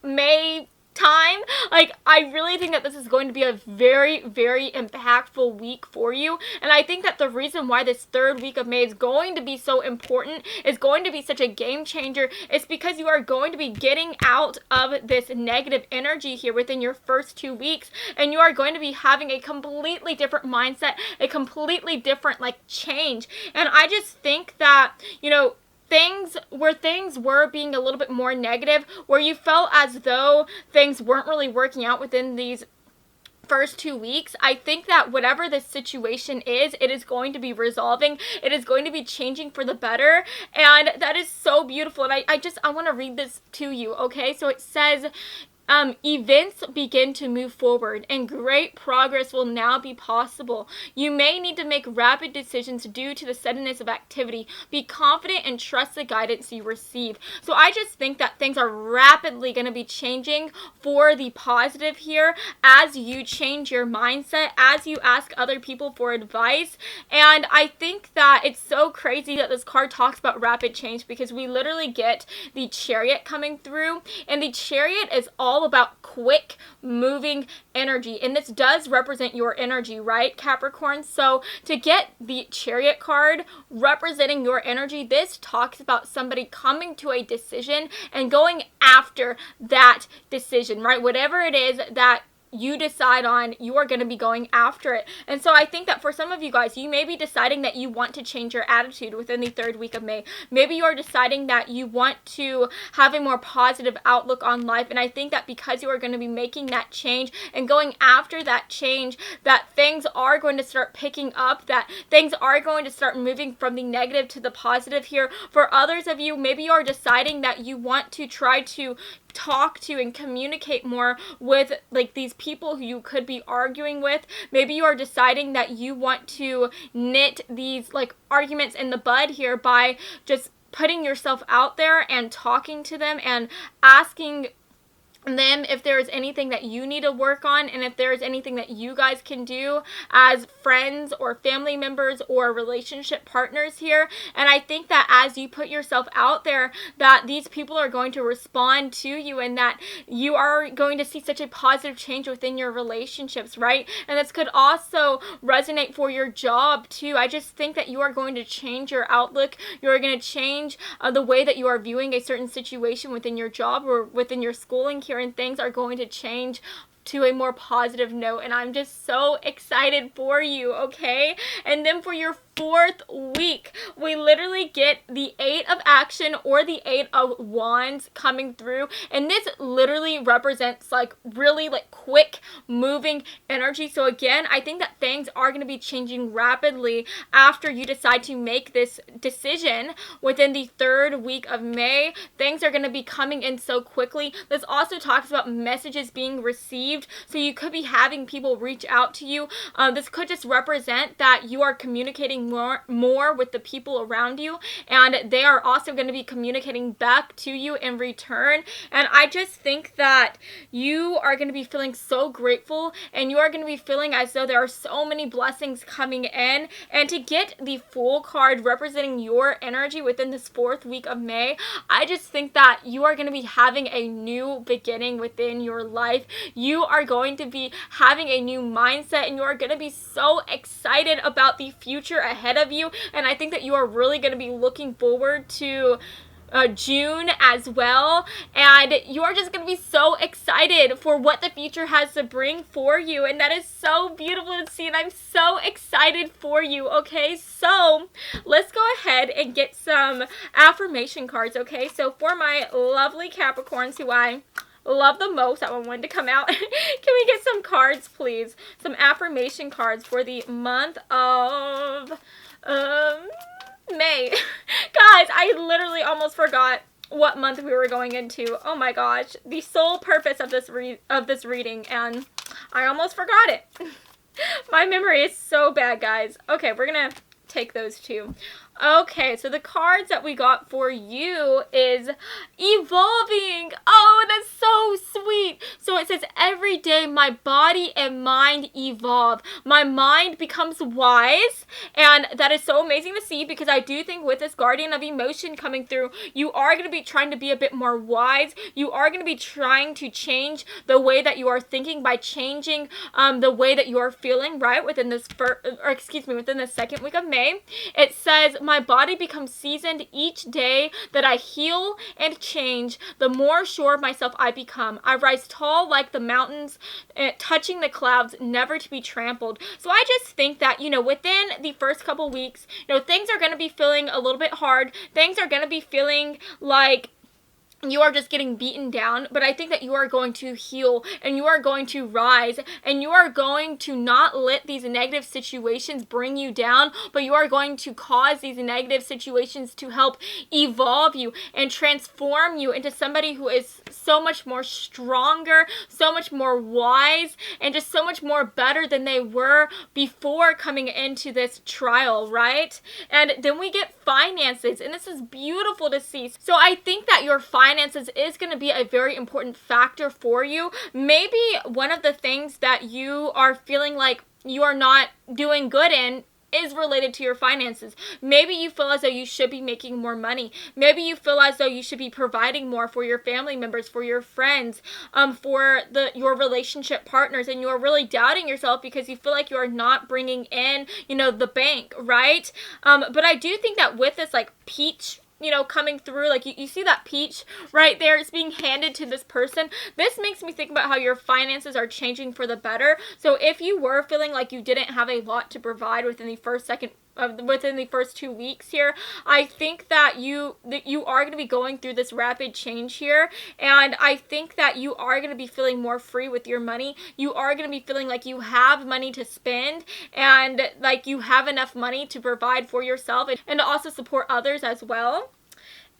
May time. Like, I really think that this is going to be a very, very impactful week for you. And I think that the reason why this third week of May is going to be so important, is going to be such a game changer, is because you are going to be getting out of this negative energy here within your first 2 weeks, and you are going to be having a completely different mindset, a completely different like change. And I just think that, you know, things were being a little bit more negative, where you felt as though things weren't really working out within these first 2 weeks, I think that whatever the situation is, it is going to be resolving. It is going to be changing for the better. And that is so beautiful. And I want to read this to you, okay? So it says, events begin to move forward and great progress will now be possible. You may need to make rapid decisions due to the suddenness of activity. Be confident and trust the guidance you receive. So I just think that things are rapidly going to be changing for the positive here as you change your mindset, as you ask other people for advice. And I think that it's so crazy that this card talks about rapid change, because we literally get the Chariot coming through, and the Chariot is all about quick moving energy, and this does represent your energy, right, Capricorn? So to get the Chariot card representing your energy, this talks about somebody coming to a decision and going after that decision, right? Whatever it is that you decide on, you are going to be going after it. And so I think that for some of you guys, you may be deciding that you want to change your attitude within the third week of May. Maybe you're deciding that you want to have a more positive outlook on life. And I think that because you are going to be making that change and going after that change, that things are going to start picking up, that things are going to start moving from the negative to the positive here. For others of you, maybe you're deciding that you want to try to talk to and communicate more with like these people who you could be arguing with. Maybe you are deciding that you want to nit these like arguments in the bud here by just putting yourself out there and talking to them and asking them if there is anything that you need to work on, and if there is anything that you guys can do as friends or family members or relationship partners here. And I think that as you put yourself out there, that these people are going to respond to you, and that you are going to see such a positive change within your relationships, right? And this could also resonate for your job too. I just think that you are going to change your outlook. You are going to change the way that you are viewing a certain situation within your job or within your schooling here, and things are going to change to a more positive note. And I'm just so excited for you, okay? And then for your fourth week, we literally get the 8 of Action or the 8 of Wands coming through, and this literally represents like really like quick moving energy. So again, I think that things are going to be changing rapidly after you decide to make this decision within the third week of May. Things are going to be coming in so quickly. This also talks about messages being received, so you could be having people reach out to you. This could just represent that you are communicating more with the people around you, and they are also going to be communicating back to you in return. And I just think that you are going to be feeling so grateful, and you are going to be feeling as though there are so many blessings coming in. And to get the Fool card representing your energy within this fourth week of May, I just think that you are going to be having a new beginning within your life. You are going to be having a new mindset, and you are going to be so excited about the future ahead of you. And I think that you are really going to be looking forward to June as well, and you are just going to be so excited for what the future has to bring for you, and that is so beautiful to see, and I'm so excited for you. Okay, so let's go ahead and get some affirmation cards. Okay, so for my lovely Capricorns who I love the most, that one wanted to come out. Can we get some cards, please? Some affirmation cards for the month of May. Guys, I literally almost forgot what month we were going into. Oh my gosh, the sole purpose of this reading, and I almost forgot it. My memory is so bad, guys. Okay, we're gonna take those two. Okay, so the cards that we got for you is Evolving. Oh, that's so sweet. So it says, every day my body and mind evolve. My mind becomes wise, and that is so amazing to see, because I do think with this guardian of emotion coming through, you are going to be trying to be a bit more wise. You are going to be trying to change the way that you are thinking by changing the way that you are feeling, right? Within this within the second week of May. It says, my body becomes seasoned each day that I heal and change. The more sure of myself I become. I rise tall like the mountains, touching the clouds, never to be trampled. So I just think that, within the first couple weeks, things are going to be feeling a little bit hard. Things are going to be feeling like you are just getting beaten down, but I think that you are going to heal, and you are going to rise, and you are going to not let these negative situations bring you down, but you are going to cause these negative situations to help evolve you and transform you into somebody who is so much more stronger, so much more wise, and just so much more better than they were before coming into this trial, right? And then we get finances, and this is beautiful to see. So I think that your finances is going to be a very important factor for you. Maybe one of the things that you are feeling like you are not doing good in is related to your finances. Maybe you feel as though you should be making more money. Maybe you feel as though you should be providing more for your family members, for your friends, for your relationship partners, and you are really doubting yourself because you feel like you are not bringing in, the bank, right? But I do think that with this peach coming through, you see that peach right there, it's being handed to this person. This makes me think about how your finances are changing for the better. So if you were feeling like you didn't have a lot to provide within the first 2 weeks here, I think that you are going to be going through this rapid change here, and I think that you are going to be feeling more free with your money. You are going to be feeling like you have money to spend, and like you have enough money to provide for yourself and to also support others as well.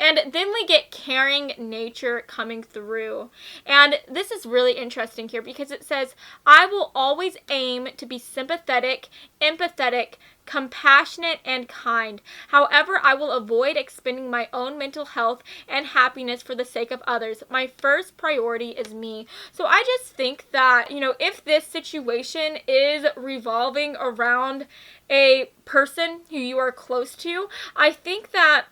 And then we get caring nature coming through. And this is really interesting here because it says, I will always aim to be sympathetic, empathetic, compassionate, and kind. However, I will avoid expending my own mental health and happiness for the sake of others. My first priority is me. So I just think that, if this situation is revolving around a person who you are close to, I think that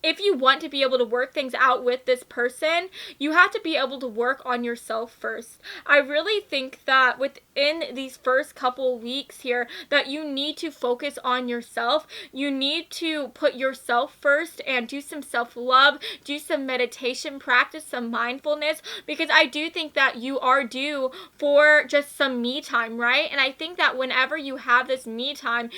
if you want to be able to work things out with this person, you have to be able to work on yourself first. I really think that within these first couple weeks here, that you need to focus on yourself. You need to put yourself first and do some self-love, do some meditation, practice some mindfulness, because I do think that you are due for just some me time, right? And I think that whenever you have this me time,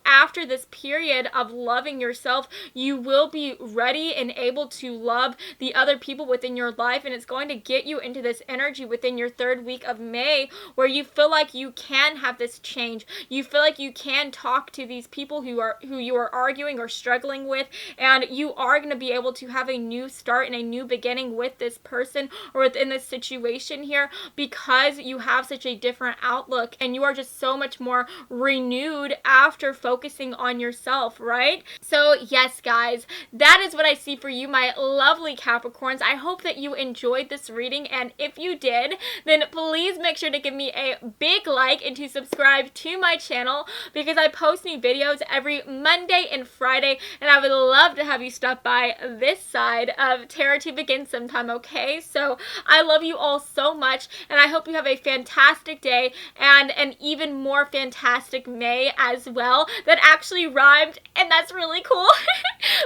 after this period of loving yourself, you will be ready and able to love the other people within your life, and it's going to get you into this energy within your third week of May where you feel like you can have this change. You feel like you can talk to these people who you are arguing or struggling with, and you are going to be able to have a new start and a new beginning with this person or within this situation here, because you have such a different outlook and you are just so much more renewed after focusing on yourself, right? So yes, guys, that is what I see for you, my lovely Capricorns. I hope that you enjoyed this reading, and if you did, then please make sure to give me a big like and to subscribe to my channel, because I post new videos every Monday and Friday, and I would love to have you stop by this side of Tarot to Begin sometime, okay? So I love you all so much, and I hope you have a fantastic day and an even more fantastic May as well. That actually rhymed, and that's really cool.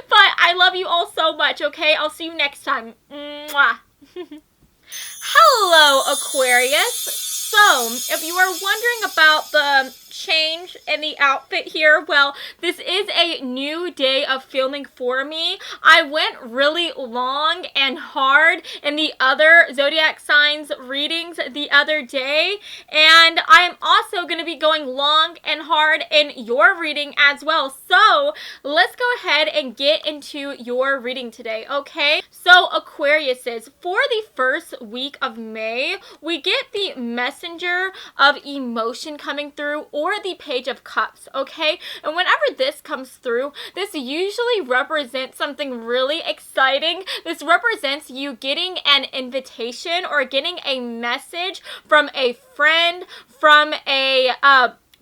But I love you all so much, okay? I'll see you next time. Mwah. Hello, Aquarius. So, if you are wondering about the change in the outfit here, well, this is a new day of filming for me. I went really long and hard in the other zodiac signs readings the other day, and I am also going to be going long and hard in your reading as well. So let's go ahead and get into your reading today, okay? So Aquariuses, for the first week of May, we get the messenger of emotion coming through, or the Page of Cups, okay? And whenever this comes through, this usually represents something really exciting. This represents you getting an invitation or getting a message from a friend, from a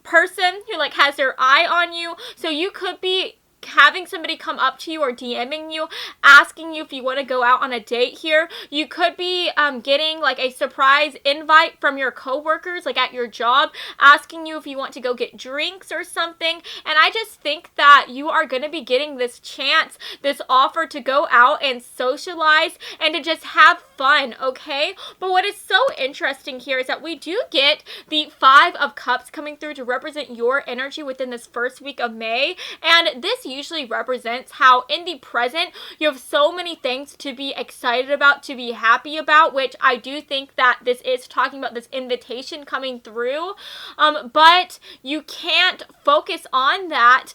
person who like has their eye on you. So you could be having somebody come up to you or DMing you, asking you if you want to go out on a date here. You could be getting like a surprise invite from your coworkers, like at your job, asking you if you want to go get drinks or something. And I just think that you are going to be getting this chance, this offer to go out and socialize and to just have fun, okay? But what is so interesting here is that we do get the Five of Cups coming through to represent your energy within this first week of May. And this usually represents how in the present you have so many things to be excited about, to be happy about, which I do think that this is talking about this invitation coming through. But you can't focus on that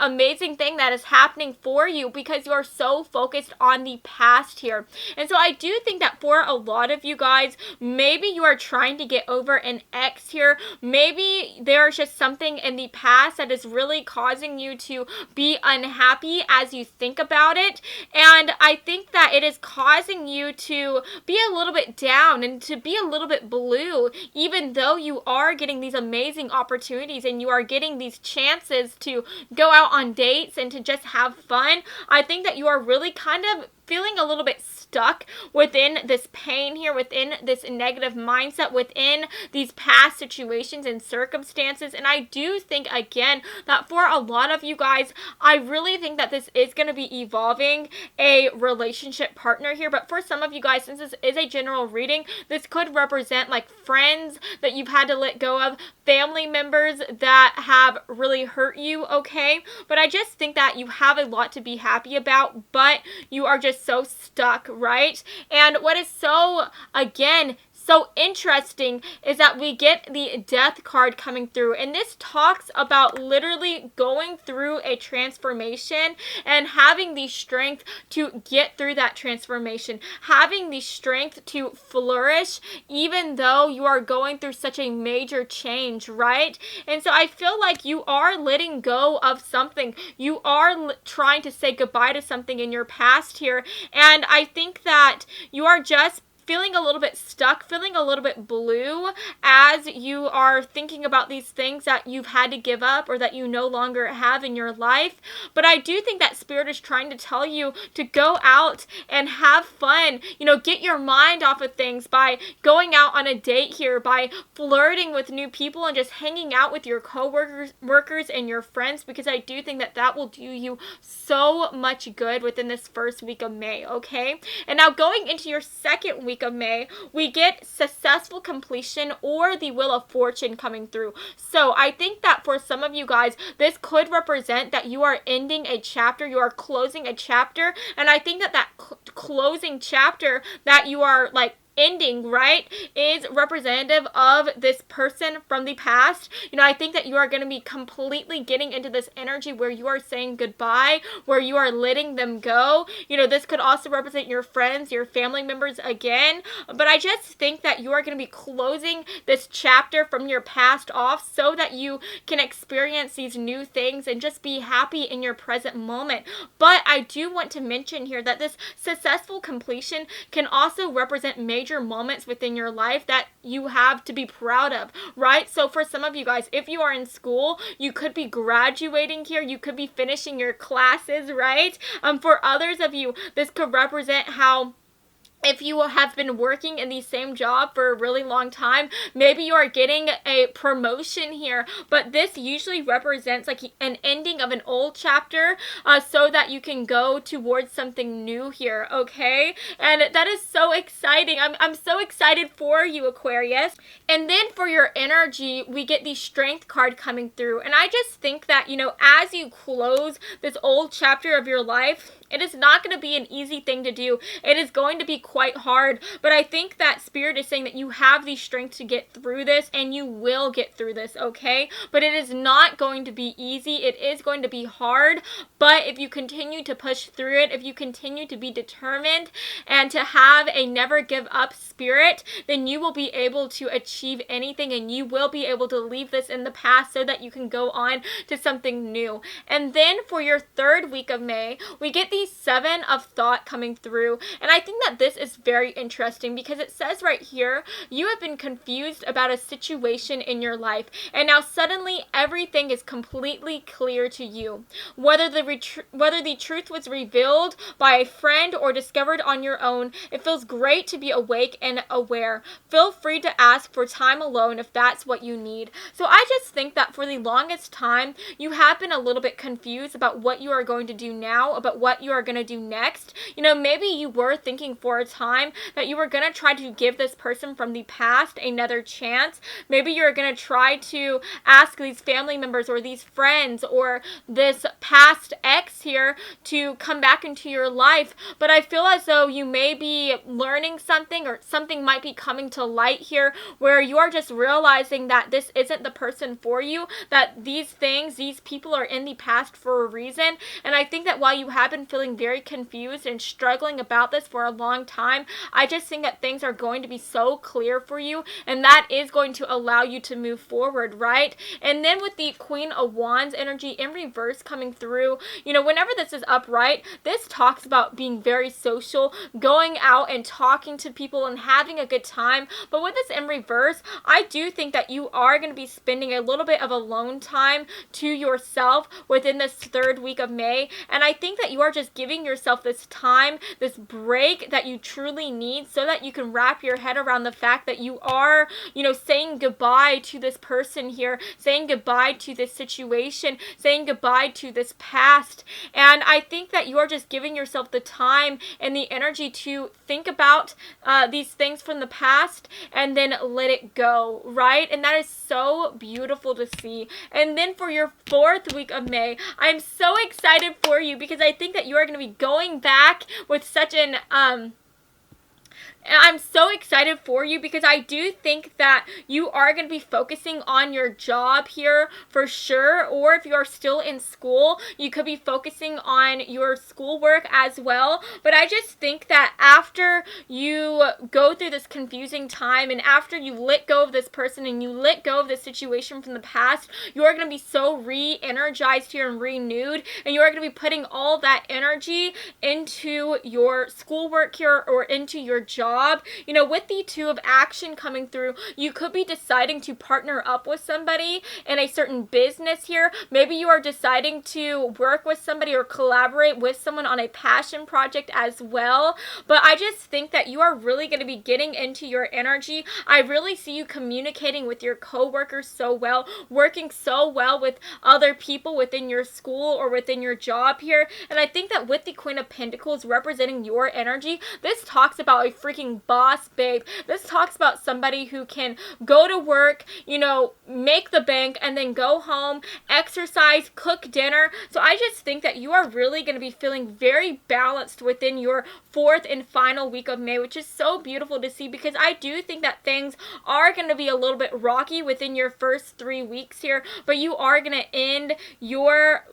amazing thing that is happening for you because you are so focused on the past here. And so I do think that for a lot of you guys, maybe you are trying to get over an ex here. Maybe there's just something in the past that is really causing you to be unhappy as you think about it. And I think that it is causing you to be a little bit down and to be a little bit blue, even though you are getting these amazing opportunities and you are getting these chances to go out on dates and to just have fun. I think that you are really kind of feeling a little bit stuck within this pain here, within this negative mindset, within these past situations and circumstances. And I do think, again, that for a lot of you guys, I really think that this is going to be evolving a relationship partner here. But for some of you guys, since this is a general reading, this could represent like friends that you've had to let go of, family members that have really hurt you, okay? But I just think that you have a lot to be happy about, but you are just so stuck, right? And what is so, again, so interesting is that we get the Death card coming through, and this talks about literally going through a transformation and having the strength to get through that transformation, having the strength to flourish even though you are going through such a major change, right? And so I feel like you are letting go of something. You are trying to say goodbye to something in your past here, and I think that you are just feeling a little bit stuck, feeling a little bit blue as you are thinking about these things that you've had to give up or that you no longer have in your life. But I do think that Spirit is trying to tell you to go out and have fun, you know, get your mind off of things by going out on a date here, by flirting with new people and just hanging out with your co-workers and your friends, because I do think that that will do you so much good within this first week of May, okay? And now going into your second week of May, we get successful completion or the Wheel of Fortune coming through. So I think that for some of you guys, this could represent that you are ending a chapter, you are closing a chapter, and I think that that closing chapter that you are like ending, right, is representative of this person from the past. You know, I think that you are going to be completely getting into this energy where you are saying goodbye, where you are letting them go. You know, this could also represent your friends, your family members again. But I just think that you are going to be closing this chapter from your past off so that you can experience these new things and just be happy in your present moment. But I do want to mention here that this successful completion can also represent major moments within your life that you have to be proud of, right? So for some of you guys, if you are in school, you could be graduating here, you could be finishing your classes, right? For others of you, this could represent how if you have been working in the same job for a really long time, maybe you are getting a promotion here, but this usually represents like an ending of an old chapter so that you can go towards something new here, okay? And that is so exciting. I'm so excited for you, Aquarius. And then for your energy, we get the Strength card coming through. And I just think that, you know, as you close this old chapter of your life, It is not going to be an easy thing to do. It is going to be quite hard, but I think that Spirit is saying that you have the strength to get through this, and you will get through this, okay? But it is not going to be easy. It is going to be hard, but if you continue to push through it, if you continue to be determined and to have a never give up spirit, then you will be able to achieve anything, and you will be able to leave this in the past so that you can go on to something new. And then for your third week of May, we get the Seven of Thought coming through, and I think that this is very interesting because it says right here, you have been confused about a situation in your life, and now suddenly everything is completely clear to you. Whether the truth was revealed by a friend or discovered on your own, it feels great to be awake and aware. Feel free to ask for time alone if that's what you need. So I just think that for the longest time, you have been a little bit confused about what you are going to do now, about what you are going to do next. You know, maybe you were thinking for a time that you were going to try to give this person from the past another chance. Maybe you're going to try to ask these family members or these friends or this past ex here to come back into your life. But I feel as though you may be learning something, or something might be coming to light here where you are just realizing that this isn't the person for you, that these people are in the past for a reason. And I think that while you have been feeling very confused and struggling about this for a long time, I just think that things are going to be so clear for you, and that is going to allow you to move forward, right? And then with the Queen of Wands energy in reverse coming through, you know, whenever this is upright, this talks about being very social, going out and talking to people and having a good time. But with this in reverse, I do think that you are going to be spending a little bit of alone time to yourself within this third week of May. And I think that you are just giving yourself this time, this break that you truly need, so that you can wrap your head around the fact that you are, you know, saying goodbye to this person here, saying goodbye to this situation, saying goodbye to this past. And I think that you are just giving yourself the time and the energy to think about these things from the past and then let it go, right? And that is so beautiful to see. And then for your fourth week of May, I'm so excited for you because I think that you are going to be going back with such an and I'm so excited for you because I do think that you are going to be focusing on your job here for sure. Or if you are still in school, you could be focusing on your schoolwork as well. But I just think that after you go through this confusing time, and after you let go of this person and you let go of this situation from the past, you are going to be so re-energized here and renewed. And you are going to be putting all that energy into your schoolwork here or into your job. You know, with the Two of Action coming through, you could be deciding to partner up with somebody in a certain business here. Maybe you are deciding to work with somebody or collaborate with someone on a passion project as well. But I just think that you are really going to be getting into your energy. I really see you communicating with your coworkers so well, working so well with other people within your school or within your job here. And I think that with the Queen of Pentacles representing your energy, this talks about a freaking boss babe. This talks about somebody who can go to work, you know, make the bank, and then go home, exercise, cook dinner. So I just think that you are really going to be feeling very balanced within your fourth and final week of May, which is so beautiful to see because I do think that things are going to be a little bit rocky within your first 3 weeks here, but you are going to end your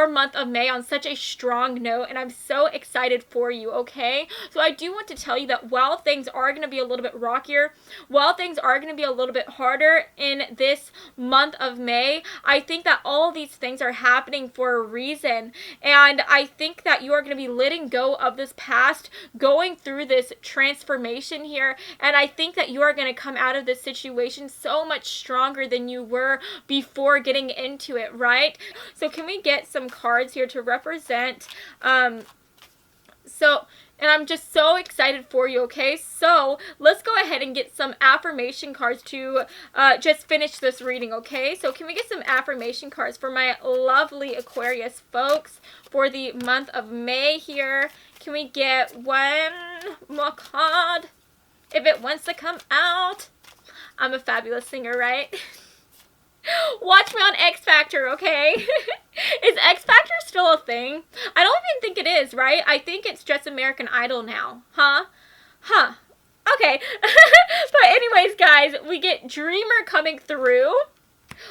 month of May on such a strong note, and I'm so excited for you, okay? So I do want to tell you that while things are going to be a little bit rockier, while things are going to be a little bit harder in this month of May, I think that all these things are happening for a reason. And I think that you are going to be letting go of this past, going through this transformation here. And I think that you are going to come out of this situation so much stronger than you were before getting into it, right? So can we get some cards here to represent, and I'm just so excited for you, okay? So let's go ahead and get some affirmation cards to just finish this reading, okay? So can we get some affirmation cards for my lovely Aquarius folks for the month of May here? Can we get one more card if it wants to come out? I'm a fabulous singer, right? Watch me on X Factor, okay? Is X Factor still a thing? I don't even think it is, right? I think it's just American Idol now. Huh? Huh. Okay. But anyways, guys, we get Dreamer coming through.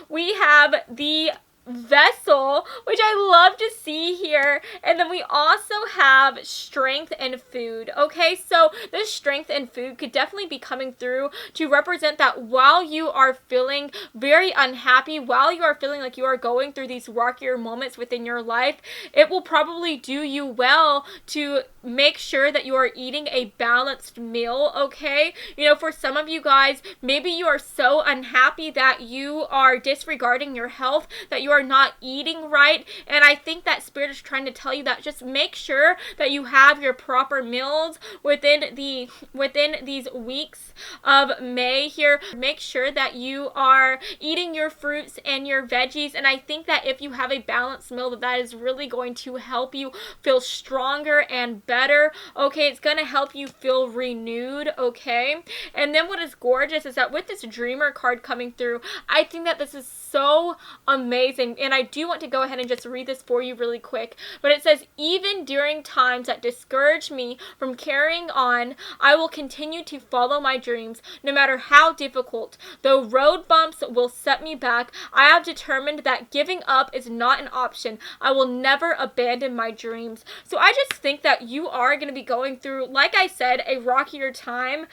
We have the Vessel, which I love to see here, and then we also have Strength and Food. Okay, so this Strength and Food could definitely be coming through to represent that while you are feeling very unhappy, while you are feeling like you are going through these rockier moments within your life, it will probably do you well to make sure that you are eating a balanced meal. Okay, you know, for some of you guys, maybe you are so unhappy that you are disregarding your health, that you are not eating right, and I think that Spirit is trying to tell you that just make sure that you have your proper meals within these weeks of May here. Make sure that you are eating your fruits and your veggies, and I think that if you have a balanced meal, that is really going to help you feel stronger and better. Okay, it's going to help you feel renewed. Okay, and then what is gorgeous is that with this Dreamer card coming through, I think that this is so amazing, and I do want to go ahead and just read this for you really quick. But it says, even during times that discourage me from carrying on, I will continue to follow my dreams, no matter how difficult. Though road bumps will set me back, I have determined that giving up is not an option. I will never abandon my dreams. So I just think that you are going to be going through, like I said, a rockier time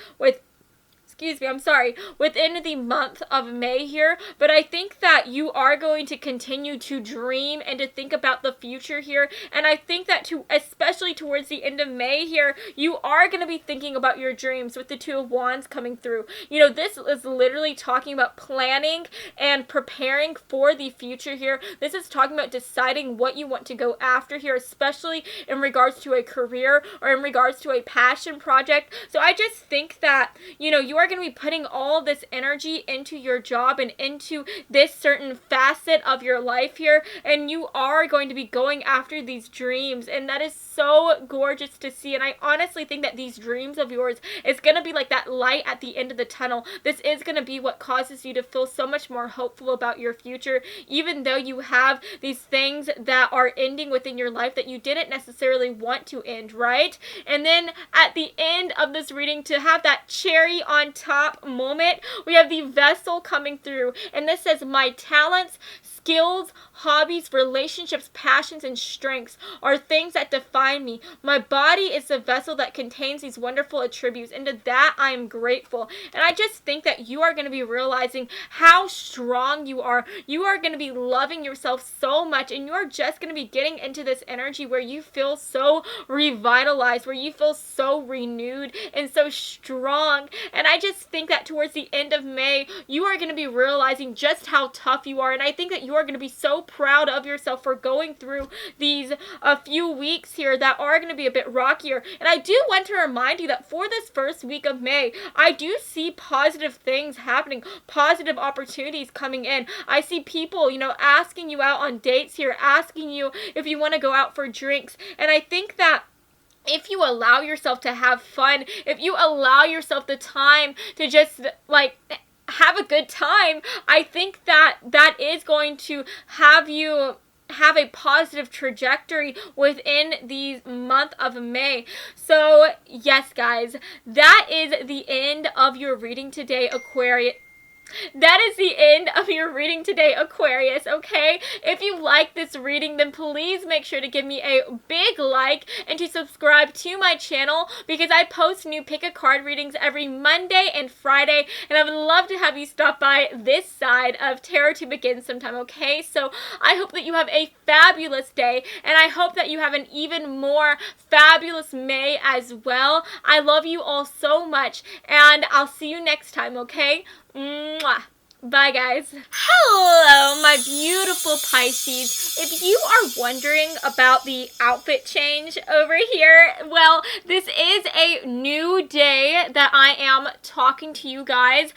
within the month of May here, but I think that you are going to continue to dream and to think about the future here, and I think that especially towards the end of May here, you are going to be thinking about your dreams with the Two of Wands coming through. You know, this is literally talking about planning and preparing for the future here. This is talking about deciding what you want to go after here, especially in regards to a career or in regards to a passion project. So I just think that, you know, you are going to be putting all this energy into your job and into this certain facet of your life here, and you are going to be going after these dreams, and that is so gorgeous to see. And I honestly think that these dreams of yours is going to be like that light at the end of the tunnel. This is going to be what causes you to feel so much more hopeful about your future, even though you have these things that are ending within your life that you didn't necessarily want to end, right? And then at the end of this reading, to have that cherry on top moment, we have the Vessel coming through, and this says, my talents, skills, hobbies, relationships, passions, and strengths are things that define me. My body is the vessel that contains these wonderful attributes, and to that I am grateful. And I just think that you are going to be realizing how strong you are. You are going to be loving yourself so much, and you are just going to be getting into this energy where you feel so revitalized, where you feel so renewed and so strong. And I just think that towards the end of May, you are going to be realizing just how tough you are, and I think that you are going to be so proud of yourself for going through these few weeks here that are going to be a bit rockier. And I do want to remind you that for this first week of May, I do see positive things happening, positive opportunities coming in. I see people, you know, asking you out on dates here, asking you if you want to go out for drinks, and I think that if you allow yourself to have fun, if you allow yourself the time to just like have a good time, I think that that is going to have you have a positive trajectory within the month of May. So yes, guys, that is the end of your reading today, Aquarius. That is the end of your reading today, Aquarius, okay? If you like this reading, then please make sure to give me a big like and to subscribe to my channel, because I post new pick a card readings every Monday and Friday, and I would love to have you stop by this side of Tarot to Begin sometime, okay? So I hope that you have a fabulous day, and I hope that you have an even more fabulous May as well. I love you all so much, and I'll see you next time, okay? Mwah. Bye, guys. Hello, my beautiful Pisces. If you are wondering about the outfit change over here, well, this is a new day that I am talking to you guys.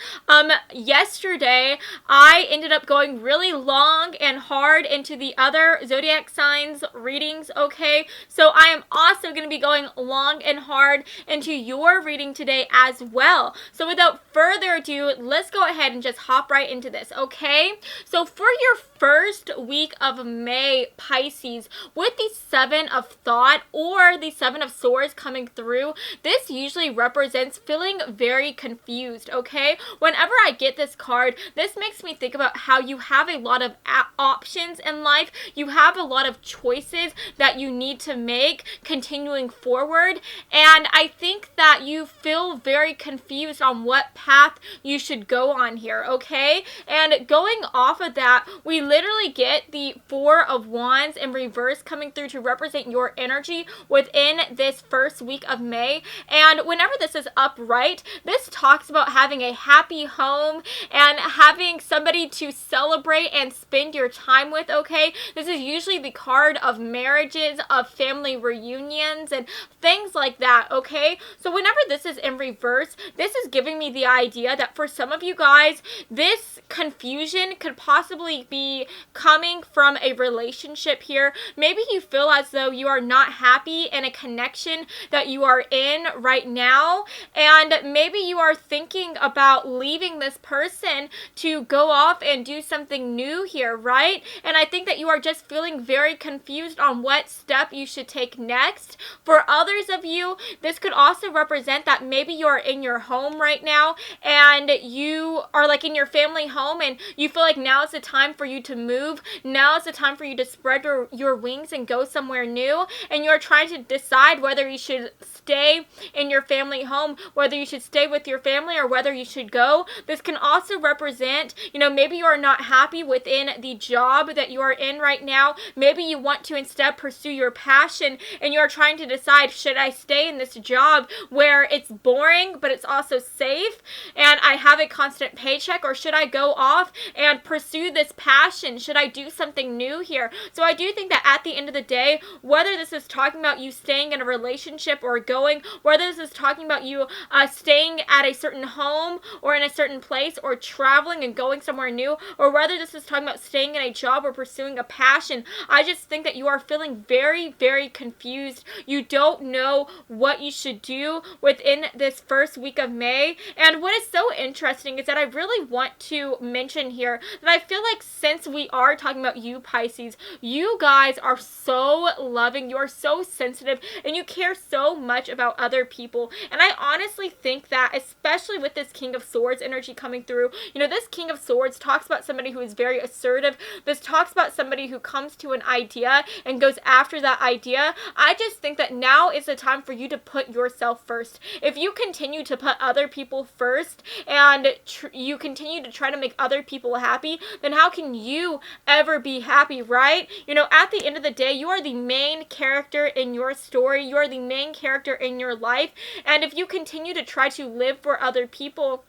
Yesterday, I ended up going really long and hard into the other zodiac signs readings, okay? So I am also going to be going long and hard into your reading today as well. So without further ado, let's go ahead and just hop hop right into this, okay? So for your first week of May, Pisces, with the Seven of Thought or the Seven of Swords coming through, this usually represents feeling very confused, okay? Whenever I get this card, this makes me think about how you have a lot of options in life. You have a lot of choices that you need to make continuing forward, and I think that you feel very confused on what path you should go on here, okay? And going off of that, we literally get the Four of Wands in reverse coming through to represent your energy within this first week of May. And whenever this is upright, this talks about having a happy home and having somebody to celebrate and spend your time with, okay? This is usually the card of marriages, of family reunions, and things like that, okay? So whenever this is in reverse, this is giving me the idea that for some of you guys, this confusion could possibly be coming from a relationship here. Maybe you feel as though you are not happy in a connection that you are in right now, and maybe you are thinking about leaving this person to go off and do something new here, right? And I think that you are just feeling very confused on what step you should take next. For others of you, this could also represent that maybe you are in your home right now and you are like in your family home and you feel like now is the time for you to move. Now is the time for you to spread your wings and go somewhere new, and you're trying to decide whether you should stay in your family home, whether you should stay with your family or whether you should go. This can also represent, maybe you are not happy within the job that you are in right now. Maybe you want to instead pursue your passion and you're trying to decide, should I stay in this job where it's boring but it's also safe and I have a constant paycheck, or should I go off and pursue this passion? Should I do something new here? So I do think that at the end of the day, whether this is talking about you staying in a relationship or going, whether this is talking about you staying at a certain home or in a certain place or traveling and going somewhere new, or whether this is talking about staying in a job or pursuing a passion, I just think that you are feeling very, very confused. You don't know what you should do within this first week of May. And what is so interesting is that I really want to mention here that I feel like since we are talking about you, Pisces, you guys are so loving, you are so sensitive, and you care so much about other people. And I honestly think that, especially with this King of Swords energy coming through, this King of Swords talks about somebody who is very assertive. This talks about somebody who comes to an idea and goes after that idea. I just think that now is the time for you to put yourself first. If you continue to put other people first and you continue to try to make other people happy, then how can you ever be happy, right? At the end of the day, you are the main character in your story. You are the main character in your life. And if you continue to try to live for other people,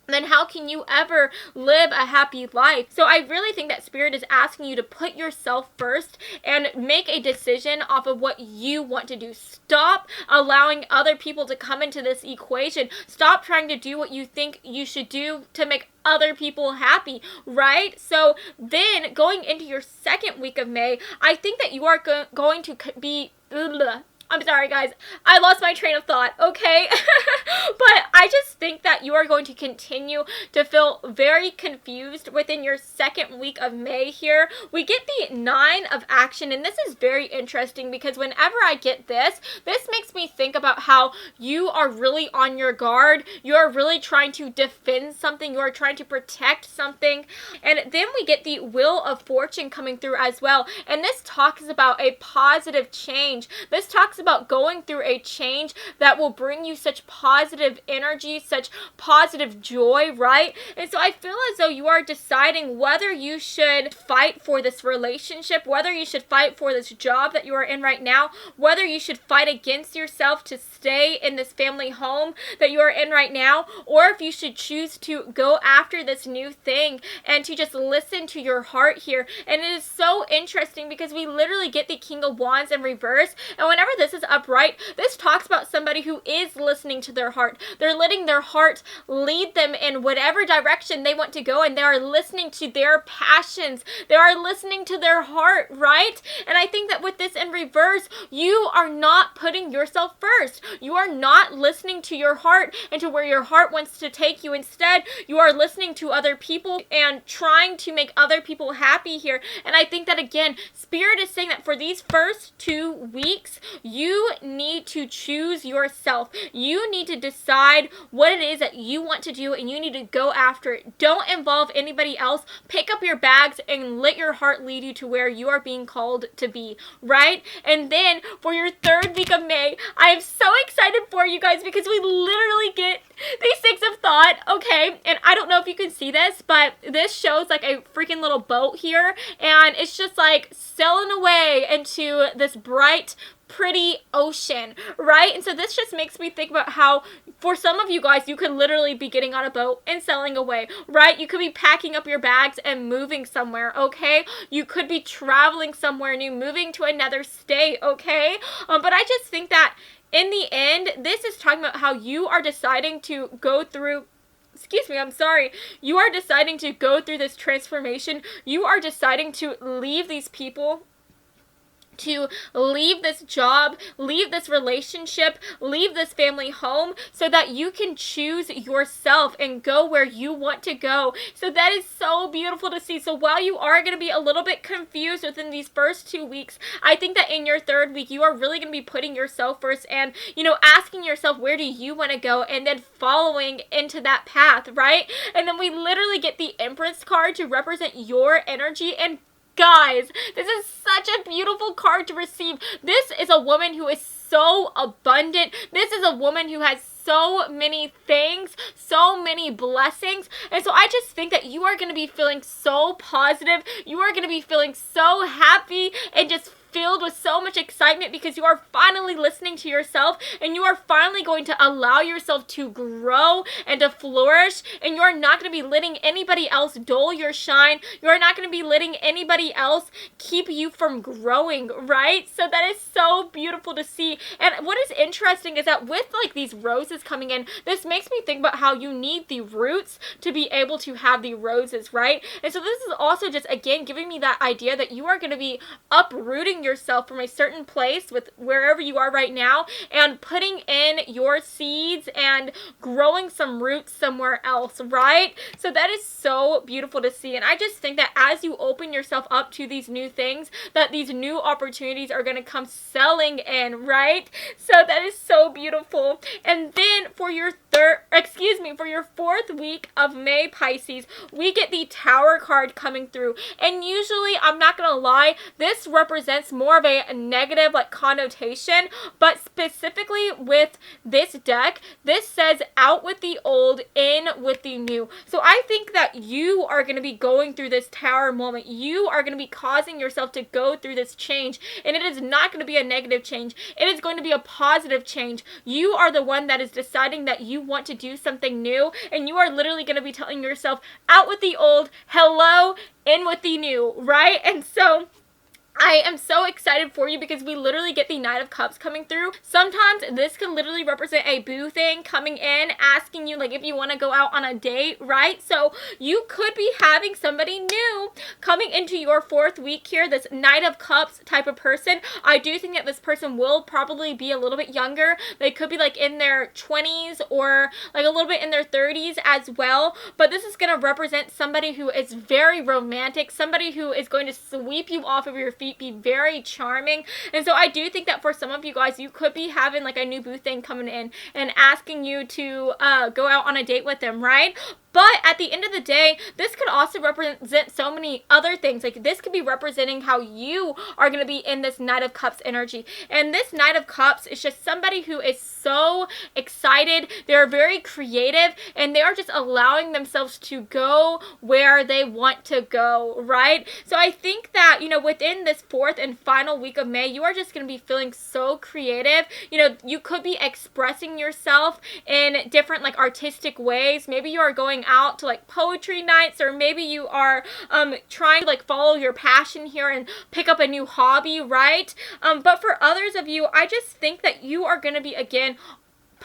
then how can you ever live a happy life? So I really think that Spirit is asking you to put yourself first and make a decision off of what you want to do. Stop allowing other people to come into this equation. Stop trying to do what you think you should do to make other people happy, right? So then going into your second week of May, I think that you are going to be... I'm sorry, guys. I lost my train of thought, okay? But I just think that you are going to continue to feel very confused within your second week of May here. We get the Nine of Action, and this is very interesting because whenever I get this makes me think about how you are really on your guard. You are really trying to defend something. You are trying to protect something. And then we get the Wheel of Fortune coming through as well. And this talks about a positive change. This talks about going through a change that will bring you such positive energy, such positive joy, right? And so I feel as though you are deciding whether you should fight for this relationship, whether you should fight for this job that you are in right now, whether you should fight against yourself to stay in this family home that you are in right now, or if you should choose to go after this new thing and to just listen to your heart here. And it is so interesting because we literally get the King of Wands in reverse, and whenever this is upright, this talks about somebody who is listening to their heart. They're letting their heart lead them in whatever direction they want to go, and they are listening to their passions. They are listening to their heart, right? And I think that with this in reverse, you are not putting yourself first. You are not listening to your heart and to where your heart wants to take you. Instead, you are listening to other people and trying to make other people happy here. And I think that, again, Spirit is saying that for these first 2 weeks, you need to choose yourself. You need to decide what it is that you want to do, and you need to go after it. Don't involve anybody else. Pick up your bags and let your heart lead you to where you are being called to be, right? And then for your 3rd week of May, I am so excited for you guys because we literally get the 6 of Thought, okay? And I don't know if you can see this, but this shows like a freaking little boat here, and it's just like sailing away into this bright, pretty ocean, right? And so this just makes me think about how for some of you guys, you could literally be getting on a boat and sailing away, right? You could be packing up your bags and moving somewhere, okay? You could be traveling somewhere new, moving to another state, okay? But I just think that in the end, this is talking about how you are deciding to go through you are deciding to go through this transformation. You are deciding to leave these people, to leave this job, leave this relationship, leave this family home, so that you can choose yourself and go where you want to go. So that is so beautiful to see. So while you are going to be a little bit confused within these first 2 weeks, I think that in your 3rd week, you are really going to be putting yourself first and, asking yourself, where do you want to go? And then following into that path, right? And then we literally get the Empress card to represent your energy. And guys, this is such a beautiful card to receive. This is a woman who is so abundant. This is a woman who has so many things, so many blessings. And so I just think that you are going to be feeling so positive. You are going to be feeling so happy and just filled with so much excitement because you are finally listening to yourself, and you are finally going to allow yourself to grow and to flourish, and you are not going to be letting anybody else dull your shine. You are not going to be letting anybody else keep you from growing, right? So that is so beautiful to see. And what is interesting is that with like these roses coming in, this makes me think about how you need the roots to be able to have the roses, right? And so this is also just, again, giving me that idea that you are going to be uprooting yourself from a certain place with wherever you are right now and putting in your seeds and growing some roots somewhere else, right? So that is so beautiful to see. And I just think that as you open yourself up to these new things, that these new opportunities are going to come selling in, right? So that is so beautiful. And then for your for your 4th week of May, Pisces, we get the Tower card coming through. And usually, I'm not going to lie, this represents more of a negative like connotation, but specifically with this deck, this says out with the old, in with the new. So I think that you are going to be going through this Tower moment. You are going to be causing yourself to go through this change, and it is not going to be a negative change. It is going to be a positive change. You are the one that is deciding that you want to do something new, and you are literally going to be telling yourself out with the old, hello, in with the new, right? And so I am so excited for you because we literally get the Knight of Cups coming through. Sometimes this can literally represent a boo thing coming in, asking you like if you want to go out on a date, right? So you could be having somebody new coming into your 4th week here, this Knight of Cups type of person. I do think that this person will probably be a little bit younger. They could be like in their 20s or like a little bit in their 30s as well. But this is going to represent somebody who is very romantic, somebody who is going to sweep you off of your feet, be very charming. And so I do think that for some of you guys, you could be having like a new boo thing coming in and asking you to go out on a date with them, right? But at the end of the day, this could also represent so many other things. Like this could be representing how you are going to be in this Knight of Cups energy. And this Knight of Cups is just somebody who is so excited. They're very creative, and they are just allowing themselves to go where they want to go, right? So I think that, within this 4th and final week of May, you are just going to be feeling so creative. You could be expressing yourself in different like artistic ways. Maybe you are going out to like poetry nights, or maybe you are trying to like follow your passion here and pick up a new hobby, right? But for others of you, I just think that you are going to be, again,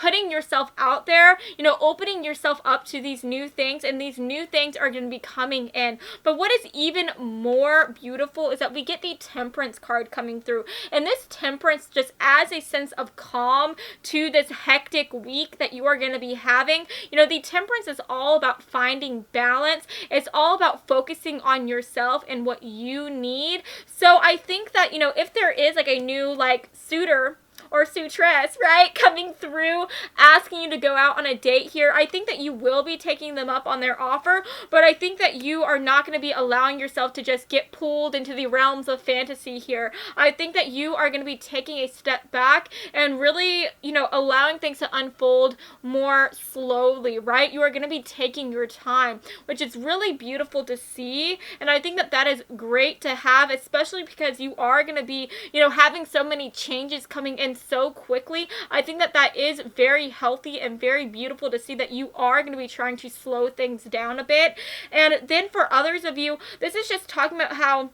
putting yourself out there, you know, opening yourself up to these new things, and these new things are going to be coming in. But what is even more beautiful is that we get the Temperance card coming through, and this Temperance just adds a sense of calm to this hectic week that you are going to be having. You know, the Temperance is all about finding balance. It's all about focusing on yourself and what you need. So I think that, you know, if there is like a new like suitor or suitress, right, coming through asking you to go out on a date here, I think that you will be taking them up on their offer, but I think that you are not going to be allowing yourself to just get pulled into the realms of fantasy here. I think that you are going to be taking a step back and really, you know, allowing things to unfold more slowly, right? You are going to be taking your time, which is really beautiful to see, and I think that that is great to have, especially because you are going to be, you know, having so many changes coming in so quickly. I think that that is very healthy and very beautiful to see that you are going to be trying to slow things down a bit. And then for others of you, this is just talking about how,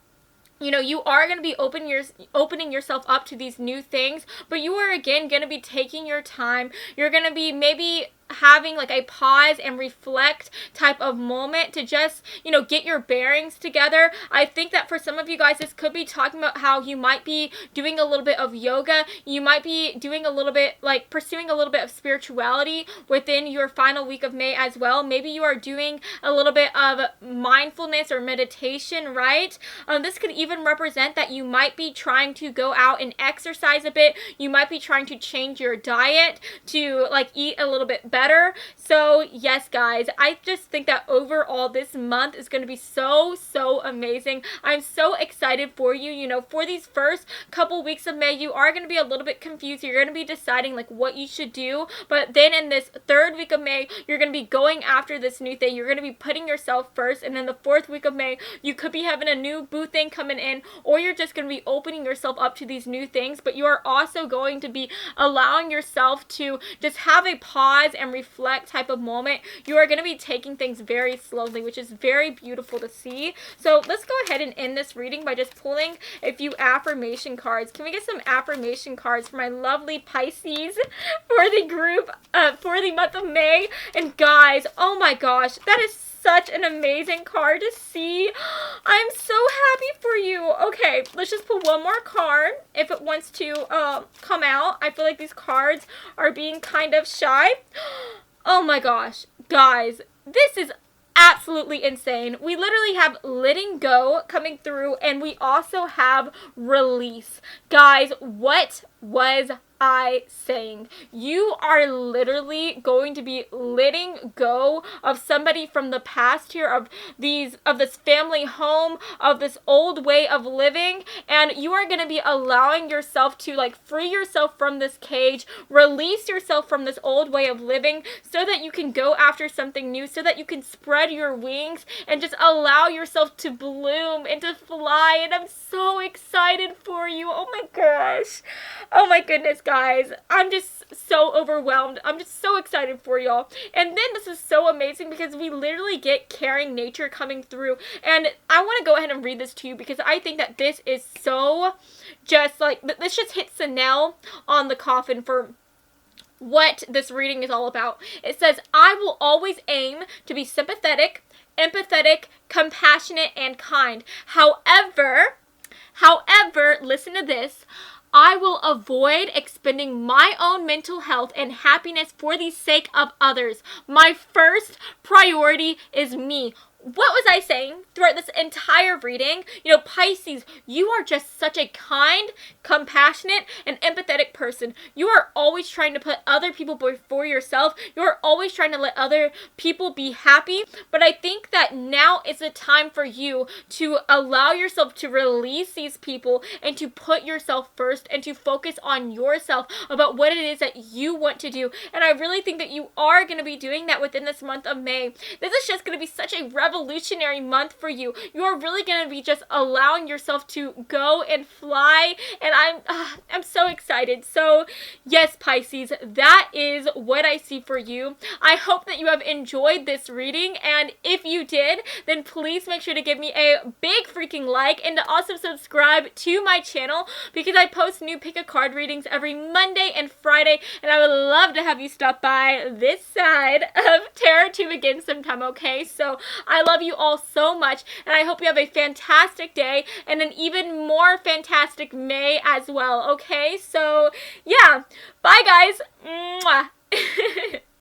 you know, you are going to be opening yourself up to these new things, but you are again going to be taking your time. You're going to be maybe having like a pause and reflect type of moment to just, you know, get your bearings together. I think that for some of you guys, this could be talking about how you might be doing a little bit of yoga. You might be doing a little bit, like pursuing a little bit of spirituality within your final week of May as well. Maybe you are doing a little bit of mindfulness or meditation, right? This could even represent that you might be trying to go out and exercise a bit. You might be trying to change your diet to like eat a little bit better. So yes, guys, I just think that overall this month is going to be so amazing. I'm so excited for you. You know, for these first couple weeks of May, you are going to be a little bit confused. You're going to be deciding like what you should do, but then in this third week of May, you're going to be going after this new thing. You're going to be putting yourself first, and then the fourth week of May, you could be having a new boo thing coming in, or you're just going to be opening yourself up to these new things, but you are also going to be allowing yourself to just have a pause and reflect type of moment. You are going to be taking things very slowly, which is very beautiful to see. So let's go ahead and end this reading by just pulling a few affirmation cards. Can we get some affirmation cards for my lovely Pisces for the group for the month of May? And guys, oh my gosh, that is such an amazing card to see. I'm so happy for you. Okay, let's just pull one more card if it wants to come out. I feel like these cards are being kind of shy. Oh my gosh, guys, this is absolutely insane. We literally have letting go coming through, and we also have release. Guys, what was I saying? You are literally going to be letting go of somebody from the past here, of this family home, of this old way of living, and you are going to be allowing yourself to like free yourself from this cage, release yourself from this old way of living so that you can go after something new, so that you can spread your wings and just allow yourself to bloom and to fly. And I'm so excited for you. Oh my gosh. Oh my goodness, guys. I'm just so overwhelmed. I'm just so excited for y'all. And then this is so amazing because we literally get caring nature coming through. And I want to go ahead and read this to you because I think that this is so just like, this just hits the nail on the coffin for what this reading is all about. It says, I will always aim to be sympathetic, empathetic, compassionate, and kind. However, listen to this, I will avoid expending my own mental health and happiness for the sake of others. My first priority is me. What was I saying throughout this entire reading? You know, Pisces, you are just such a kind, compassionate, and empathetic person. You are always trying to put other people before yourself. You are always trying to let other people be happy. But I think that now is the time for you to allow yourself to release these people and to put yourself first and to focus on yourself about what it is that you want to do. And I really think that you are going to be doing that within this month of May. This is just going to be such a revelation revolutionary month for you. You're really going to be just allowing yourself to go and fly, and I'm so excited. So yes, Pisces, that is what I see for you. I hope that you have enjoyed this reading, and if you did, then please make sure to give me a big freaking like and to also subscribe to my channel, because I post new pick a card readings every Monday and Friday, and I would love to have you stop by this side of Tarot to begin sometime, okay? So I love you all so much, and I hope you have a fantastic day and an even more fantastic May as well, okay? So yeah, bye guys. Mwah.